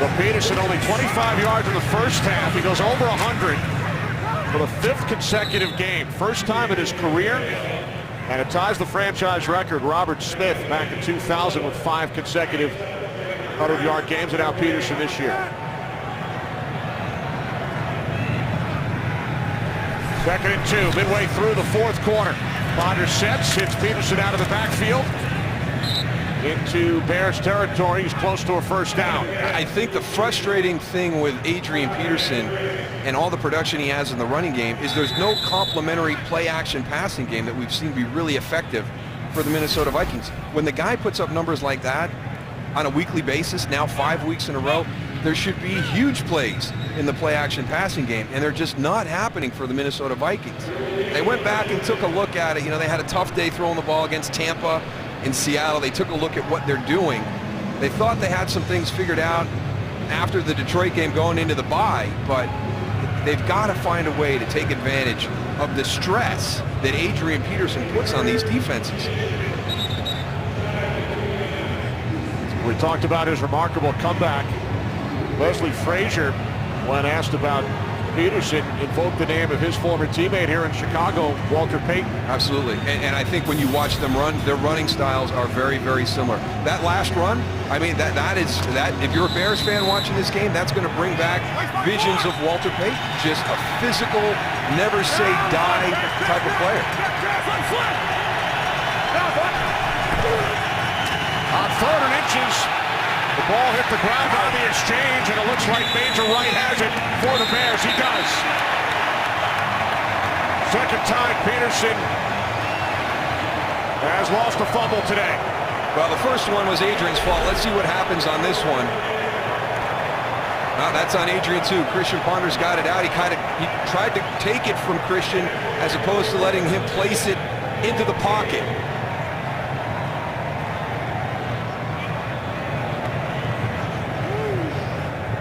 2. But Peterson only 25 yards in the first half. He goes over 100 for the 5th consecutive game. First time in his career. And it ties the franchise record. Robert Smith back in 2000 with 5 consecutive 100-yard games. And now Peterson this year. 2nd and 2, midway through the 4th quarter. Ponder sets, hits Peterson out of the backfield into Bears territory. He's close to a 1st down. I think the frustrating thing with Adrian Peterson and all the production he has in the running game is there's no complementary play-action passing game that we've seen be really effective for the Minnesota Vikings. When the guy puts up numbers like that on a weekly basis, now 5 weeks in a row, there should be huge plays in the play-action passing game, and they're just not happening for the Minnesota Vikings. They went back and took a look at it. You know, they had a tough day throwing the ball against Tampa in Seattle. They took a look at what they're doing. They thought they had some things figured out after the Detroit game going into the bye, but they've got to find a way to take advantage of the stress that Adrian Peterson puts on these defenses. We talked about his remarkable comeback. Leslie Frazier, when asked about Peterson, invoked the name of his former teammate here in Chicago, Walter Payton. Absolutely, and I think when you watch them run, their running styles are very, very similar. That last run, I mean, that if you're a Bears fan watching this game, that's going to bring back visions of Walter Payton, just a physical, never say die type of player. On 3rd and inches, the ball hit the ground on the exchange, and it looks like Major Wright has it for the Bears. He does. Second time Peterson has lost a fumble today. Well, the first one was Adrian's fault. Let's see what happens on this one. Well, that's on Adrian too. Christian Ponder's got it out. He tried to take it from Christian as opposed to letting him place it into the pocket.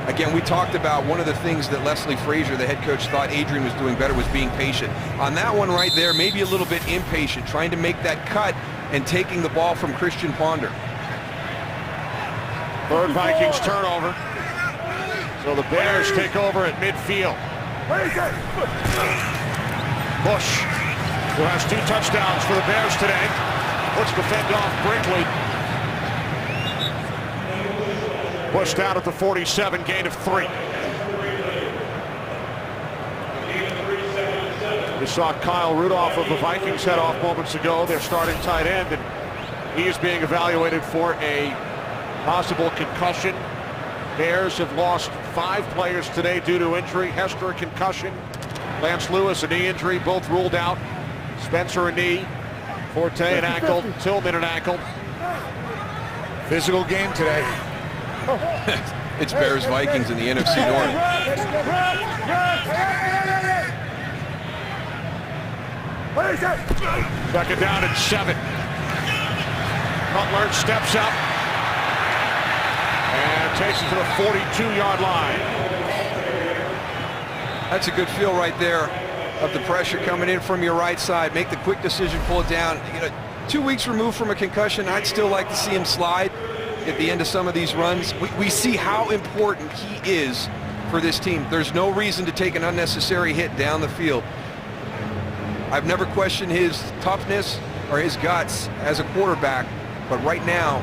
Again, we talked about one of the things that Leslie Frazier, the head coach, thought Adrian was doing better was being patient. On that one right there, maybe a little bit impatient, trying to make that cut and taking the ball from Christian Ponder. 3rd Vikings turnover. So the Bears take over at midfield. Bush, who has 2 touchdowns for the Bears today, puts the fend off Brinkley. Bush down at the 47, gain of 3. We saw Kyle Rudolph of the Vikings head off moments ago, their starting tight end, and he is being evaluated for a possible concussion. Bears have lost 5 players today due to injury. Hester, a concussion. Lance Lewis, a knee injury, both ruled out. Spencer, a knee. Forte, an ankle. Tillman, an ankle. Physical game today. It's Bears Vikings in the NFC North. Second down and 7. Cutler steps up and takes it to the 42-yard line. That's a good feel right there of the pressure coming in from your right side. Make the quick decision, pull it down. You know, 2 weeks removed from a concussion, I'd still like to see him slide at the end of some of these runs. We see how important he is for this team. There's no reason to take an unnecessary hit down the field. I've never questioned his toughness or his guts as a quarterback, but right now,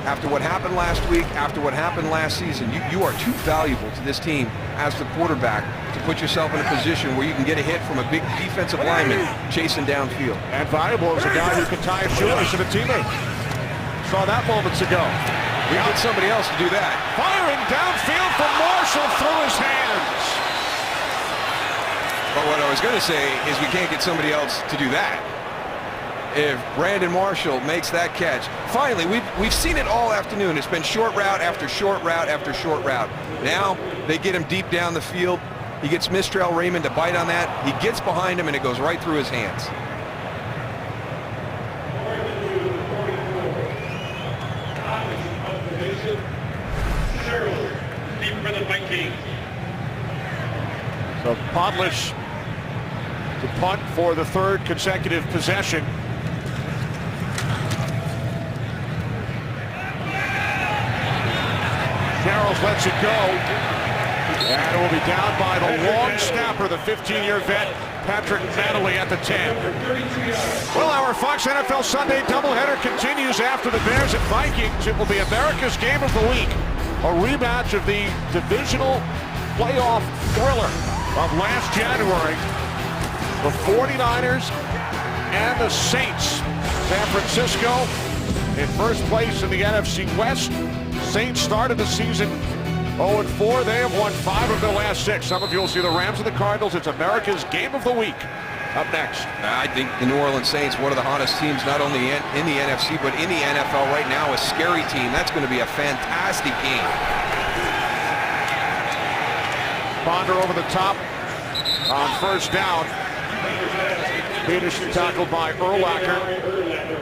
after what happened last week, after what happened last season, you are too valuable to this team as the quarterback to put yourself in a position where you can get a hit from a big defensive lineman chasing downfield. And valuable as a guy who can tie a shoelace of a teammate. Saw that moments ago. We need somebody else to do that. Firing downfield from Marshall through his hands. But what I was going to say is we can't get somebody else to do that. If Brandon Marshall makes that catch, finally, we've seen it all afternoon. It's been short route after short route after short route. Now they get him deep down the field. He gets Mistrell Raymond to bite on that. He gets behind him, and it goes right through his hands. So Podlish to punt for the 3rd consecutive possession. Sherrills lets it go. And it will be down by the long snapper, the 15-year vet, Patrick Manley at the 10. Well, our Fox NFL Sunday doubleheader continues after the Bears and Vikings. It will be America's Game of the Week, a rematch of the divisional playoff thriller of last January. The 49ers and the Saints. San Francisco in first place in the NFC West. Saints started the season 0-4. They have won 5 of their last 6. Some of you will see the Rams and the Cardinals. It's America's Game of the Week. Up next. I think the New Orleans Saints, one of the hottest teams, not only in the NFC, but in the NFL right now, a scary team. That's going to be a fantastic game. Ponder over the top on first down. Peterson tackled by Urlacher.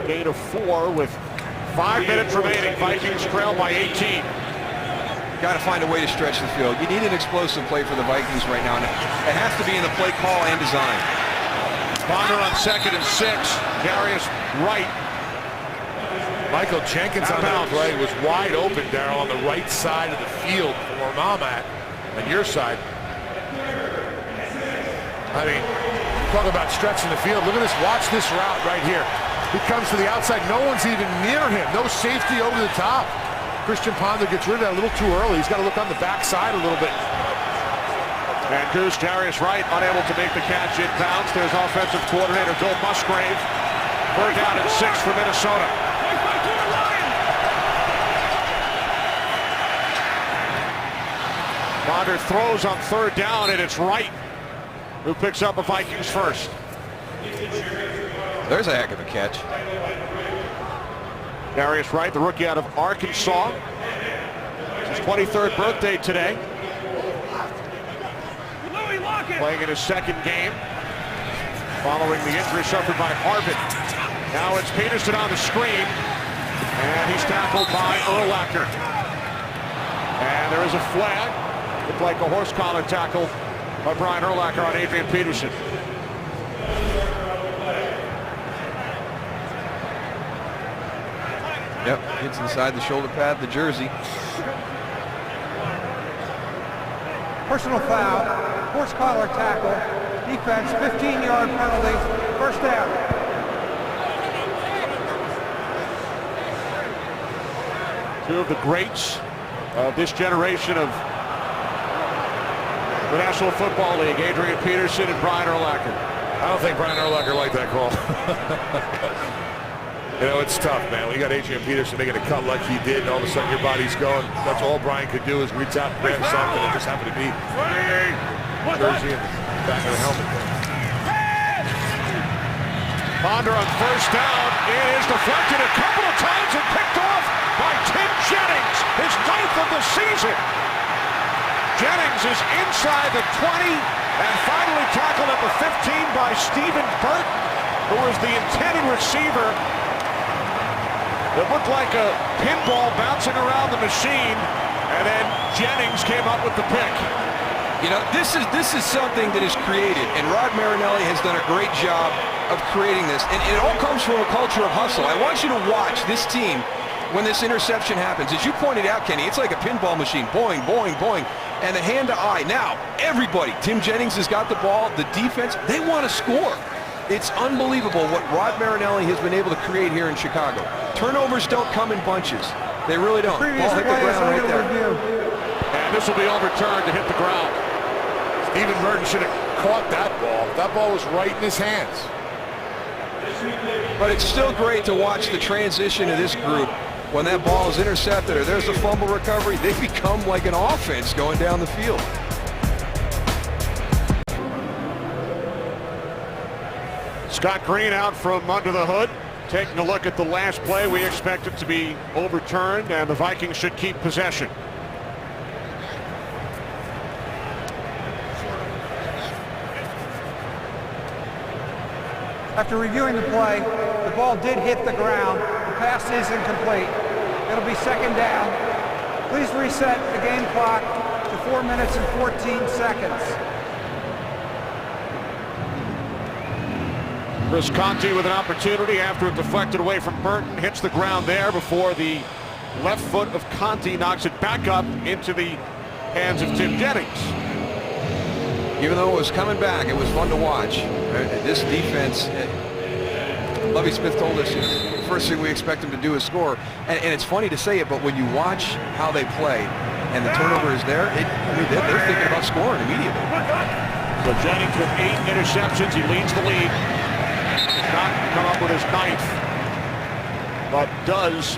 Gain of 4 with 5 minutes remaining. Vikings trail by 18. Got to find a way to stretch the field. You need an explosive play for the Vikings right now. And it has to be in the play call and design. Ponder on 2nd and 6. Darius Wright Michael Jenkins on that play was wide open, Darryl, on the right side of the field from where I'm at, on your side. I mean, talk about stretching the field. Look at this. Watch this route right here. He comes to the outside. No one's even near him. No safety over the top. Christian Ponder gets rid of that a little too early. He's got to look on the backside a little bit. And Goose, Darius Wright unable to make the catch inbounds. There's offensive coordinator Bill Musgrave. Third down and 6 for Minnesota. Ponder throws on third down, and it's Wright who picks up the Vikings first. There's a heck of a catch. Darius Wright, the rookie out of Arkansas. It's his 23rd birthday today. Playing in his second game following the injury suffered by Harvin. Now it's Peterson on the screen, and he's tackled by Urlacher. And there is a flag. Looked like a horse collar tackle by Brian Urlacher on Adrian Peterson. Yep, gets inside the shoulder pad, the jersey. Personal foul, horse collar tackle, defense, 15-yard penalty, first down. Two of the greats of this generation of the National Football League, Adrian Peterson and Brian Urlacher. I don't think Brian Urlacher liked that call. You know, it's tough, man. When you got Adrian Peterson making a cut like he did, and all of a sudden your body's going, that's all Brian could do is reach out and grab something. It just happened to be jersey in the back of the helmet. Ponder on first down. It is deflected a couple of times and picked off by Tim Jennings, his 9th of the season. Jennings is inside the 20 and finally tackled at the 15 by Stephen Burton, who was the intended receiver. It looked like a pinball bouncing around the machine, and then Jennings came up with the pick. You know, this is something that is created, and Rod Marinelli has done a great job of creating this, and it all comes from a culture of hustle. I want you to watch this team when this interception happens. As you pointed out, Kenny, it's like a pinball machine. Boing, boing, boing, and the hand to eye. Now, everybody, Tim Jennings has got the ball, the defense, they want to score. It's unbelievable what Rod Marinelli has been able to create here in Chicago. Turnovers don't come in bunches. They really don't. Ball hit the ground right there. And this will be overturned to hit the ground. Stephen Burton should have caught that ball. That ball was right in his hands. But it's still great to watch the transition of this group. When that ball is intercepted or there's a fumble recovery, they become like an offense going down the field. Scott Green out from under the hood. Taking a look at the last play, we expect it to be overturned, and the Vikings should keep possession. After reviewing the play, the ball did hit the ground. The pass is incomplete. It'll be second down. Please reset the game clock to 4 minutes and 14 seconds. Chris Conti with an opportunity after it deflected away from Burton. Hits the ground there before the left foot of Conti knocks it back up into the hands of Tim Jennings. Even though it was coming back, it was fun to watch. This defense, Lovie Smith told us, the first thing we expect them to do is score. And it's funny to say it, but when you watch how they play and the turnover is there, they're thinking about scoring immediately. So Jennings with 8 interceptions. He leads the league. Does not come up with his 9th, but does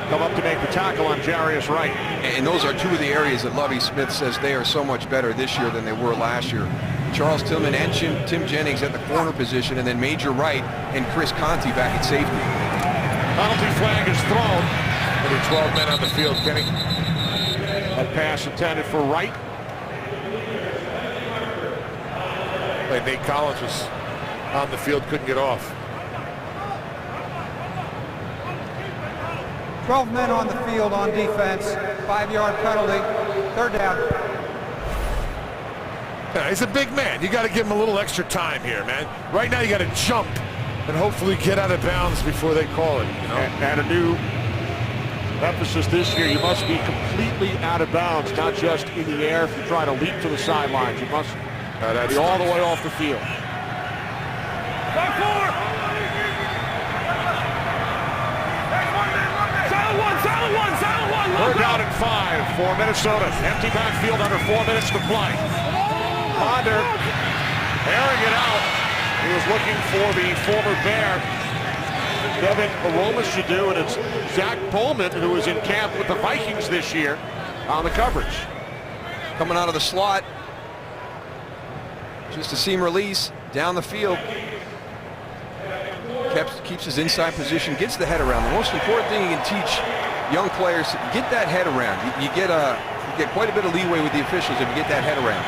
come up to make the tackle on Darius Wright. And those are two of the areas that Lovie Smith says they are so much better this year than they were last year. Charles Tillman and Tim Jennings at the corner position, and then Major Wright and Chris Conti back at safety. Penalty flag is thrown. Only 12 men on the field, Kenny. A pass intended for Wright. Like Nate Collins was on the field, couldn't get off. 12 men on the field on defense. 5-yard penalty. Third down. Yeah, he's a big man. You got to give him a little extra time here, man. Right now you got to jump and hopefully get out of bounds before they call it. You know? And a new emphasis this year, you must be completely out of bounds, not just in the air if you try to leap to the sidelines. You must be all the way off the field. Third down and 5 for Minnesota. Empty backfield under 4 minutes to play. Ponder airing it out. He was looking for the former Bear, Devin Aromashodu, and it's Zach Pullman, who was in camp with the Vikings this year on the coverage. Coming out of the slot. Just a seam release down the field. Keeps his inside position, gets the head around. The most important thing you can teach young players, get that head around. You get quite a bit of leeway with the officials if you get that head around.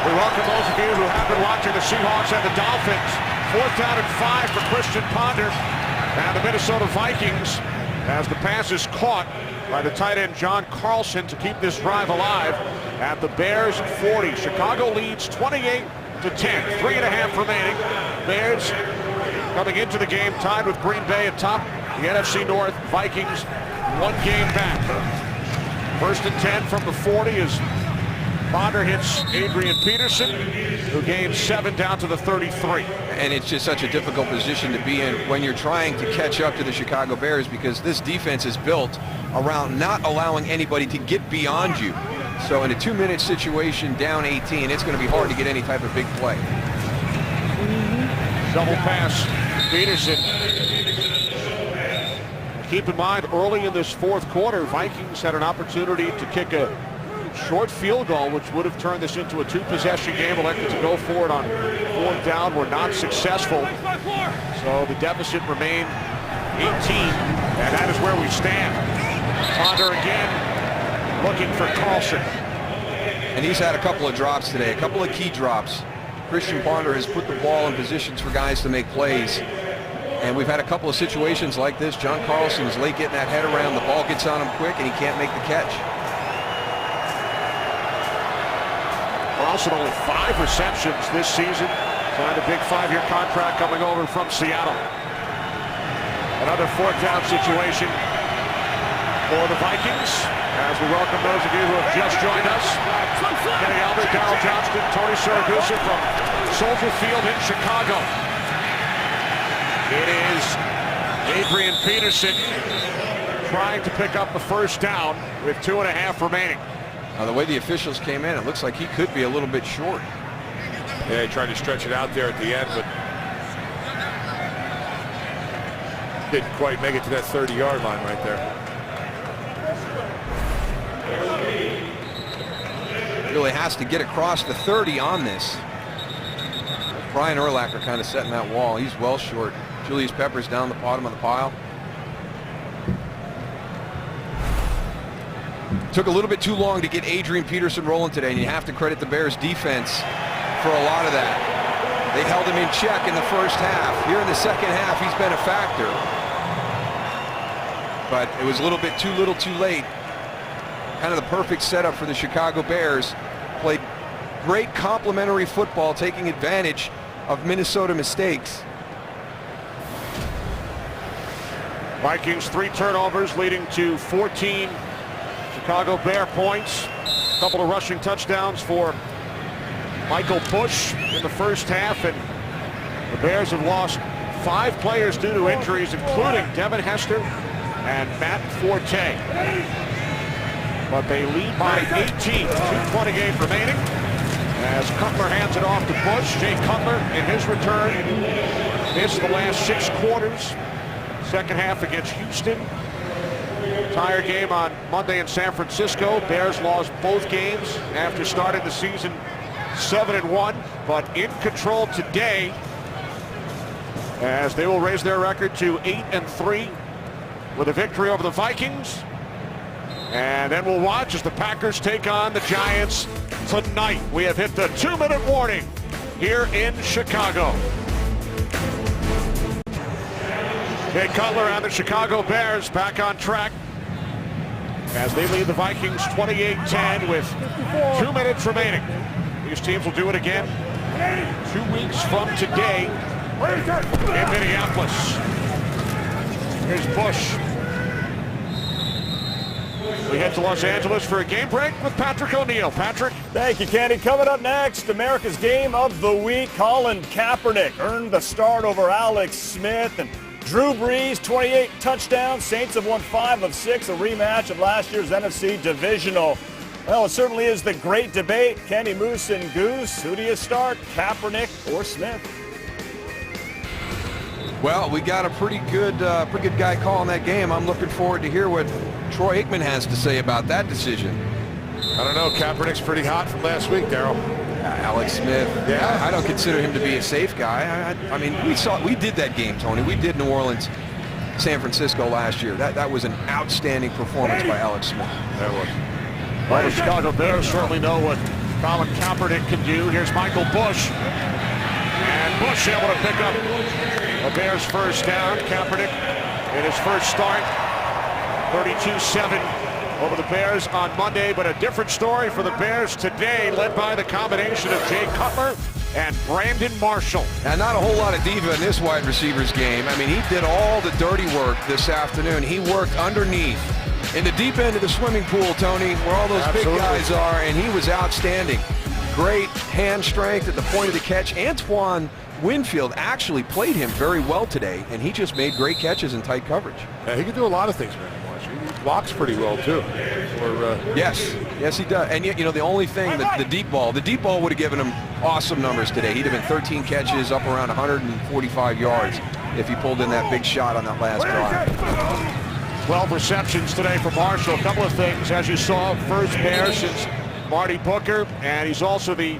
We welcome those of you who have been watching the Seahawks and the Dolphins. 4th down and 5 for Christian Ponder and the Minnesota Vikings as the pass is caught by the tight end John Carlson to keep this drive alive at the Bears 40. Chicago leads 28-10. 3.5 remaining. Bears coming into the game tied with Green Bay atop the NFC North. Vikings 1 game back. 1st and 10 from the 40 as Ponder hits Adrian Peterson, who gains 7 down to the 33. And it's just such a difficult position to be in when you're trying to catch up to the Chicago Bears, because this defense is built around not allowing anybody to get beyond you. So in a 2-minute situation, down 18, it's going to be hard to get any type of big play. Double pass, Peterson. Keep in mind, early in this 4th quarter, Vikings had an opportunity to kick a short field goal, which would have turned this into a 2-possession game. Elected to go for it on 4th down. Were not successful. So the deficit remained 18, and that is where we stand. Ponder again, looking for Carlson. And he's had a couple of drops today, a couple of key drops. Christian Ponder has put the ball in positions for guys to make plays. And we've had a couple of situations like this. John Carlson is late getting that head around. The ball gets on him quick, and he can't make the catch. Carlson only 5 receptions this season. Signed a big 5-year contract coming over from Seattle. Another 4th down situation for the Vikings, as we welcome those of you who have just joined us. Kenny Albert, Darryl Johnston, Tony Siragusa from Soldier Field in Chicago. It is Adrian Peterson trying to pick up the 1st down with 2.5 remaining. Now, the way the officials came in, it looks like he could be a little bit short. Yeah, he tried to stretch it out there at the end, but didn't quite make it to that 30-yard line right there. Really has to get across the 30 on this. Brian Urlacher kind of setting that wall. He's well short. Julius Peppers down the bottom of the pile. Took a little bit too long to get Adrian Peterson rolling today, and you have to credit the Bears defense for a lot of that. They held him in check in the 1st half. Here in the 2nd half, he's been a factor. But it was a little bit too little too late. Kind of the perfect setup for the Chicago Bears. Played great complementary football, taking advantage of Minnesota mistakes. Vikings 3 turnovers leading to 14 Chicago Bear points. A couple of rushing touchdowns for Michael Bush in the 1st half, and the Bears have lost 5 players due to injuries, including Devin Hester and Matt Forte. But they lead by 18, 2:28 remaining. As Cutler hands it off to Bush, Jay Cutler in his return missed the last 6 quarters. 2nd half against Houston. Entire game on Monday in San Francisco. Bears lost both games after starting the season 7-1, but in control today as they will raise their record to 8-3 with a victory over the Vikings. And then we'll watch as the Packers take on the Giants tonight. We have hit the 2-minute warning here in Chicago. Jay Cutler and the Chicago Bears back on track. as they lead the Vikings 28-10 with 2 minutes remaining. These teams will do it again 2 weeks from today in Minneapolis. Here's Bush. We head to Los Angeles for a game break with Patrick O'Neill. Patrick. Thank you, Kenny. Coming up next, America's Game of the Week. Colin Kaepernick earned the start over Alex Smith. And Drew Brees, 28 touchdowns. Saints have won 5 of 6, a rematch of last year's NFC Divisional. Well, it certainly is the great debate. Kenny, Moose, and Goose. Who do you start, Kaepernick or Smith? Well, we got a pretty good guy calling that game. I'm looking forward to hear what Troy Aikman has to say about that decision. I don't know. Kaepernick's pretty hot from last week, Daryl. Alex Smith. Yeah. I don't consider him to be a safe guy. I mean, we did that game, Tony. We did New Orleans, San Francisco last year. That was an outstanding performance by Alex Smith. That was. Well, the Chicago Bears certainly know what Colin Kaepernick can do. Here's Michael Bush. And Bush able to pick up a Bears first down. Kaepernick in his first start, 32-7 over the Bears on Monday, but a different story for the Bears today, led by the combination of Jay Cutler and Brandon Marshall. And not a whole lot of diva in this wide receivers game. I mean, he did all the dirty work this afternoon. He worked underneath in the deep end of the swimming pool, Tony, where all those big guys are, and he was outstanding. Great hand strength at the point of the catch. Antoine Winfield actually played him very well today, and he just made great catches in tight coverage. Yeah, he can do a lot of things, man. He blocks pretty well, too. Yes, he does. And yet, you know, the only thing, the deep ball would have given him awesome numbers today. He'd have been 13 catches, up around 145 yards if he pulled in that big shot on that last drive. 12 receptions today for Marshall. A couple of things, as you saw, first Bear since Marty Booker, and he's also the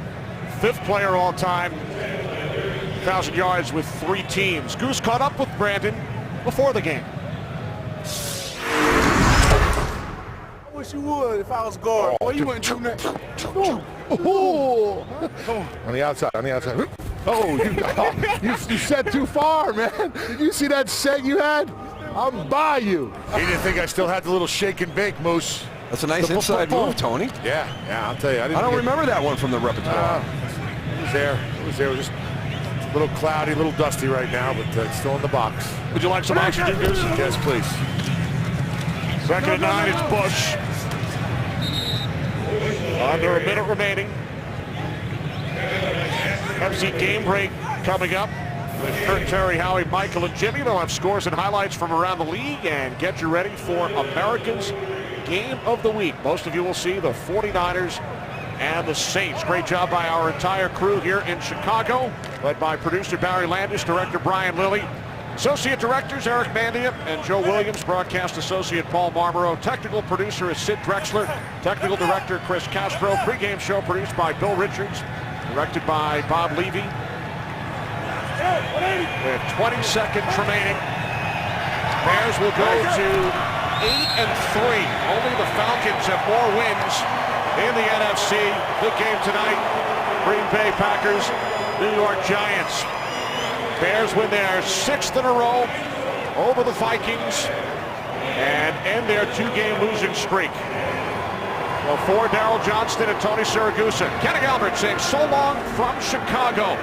5th player all time, 1,000 yards with 3 teams. Goose caught up with Brandon before the game. I wish you would if I was guard. Boy, you wouldn't do that. On the outside, on the outside. Oh, you said too far, man. Did you see that set you had? I'm by you. He didn't think I still had the little shake and bake, Moose. That's a nice inside move, Tony. Yeah, I'll tell you. I don't remember that one from the repertoire. It was there. It was just a little cloudy, a little dusty right now, but it's still in the box. Would you like some oxygen, Goose? Yes, please. 2nd and 9, it's Bush. Under a minute remaining. FC game break coming up with Kurt, Terry, Howie, Michael, and Jimmy. They'll have scores and highlights from around the league and get you ready for America's Game of the Week. Most of you will see the 49ers and the Saints. Great job by our entire crew here in Chicago, led by producer Barry Landis, director Brian Lilly, associate directors Eric Mandia and Joe Williams, broadcast associate Paul Marlborough, technical producer is Sid Drexler, technical director Chris Castro, pregame show produced by Bill Richards, directed by Bob Levy. With 20 seconds remaining, Bears will go to 8-3. Only the Falcons have more wins in the NFC. Big game tonight. Green Bay Packers, New York Giants. Bears win their 6th in a row over the Vikings and end their 2-game losing streak. Well, for Daryl Johnston and Tony Siragusa, Kenny Albert saying so long from Chicago.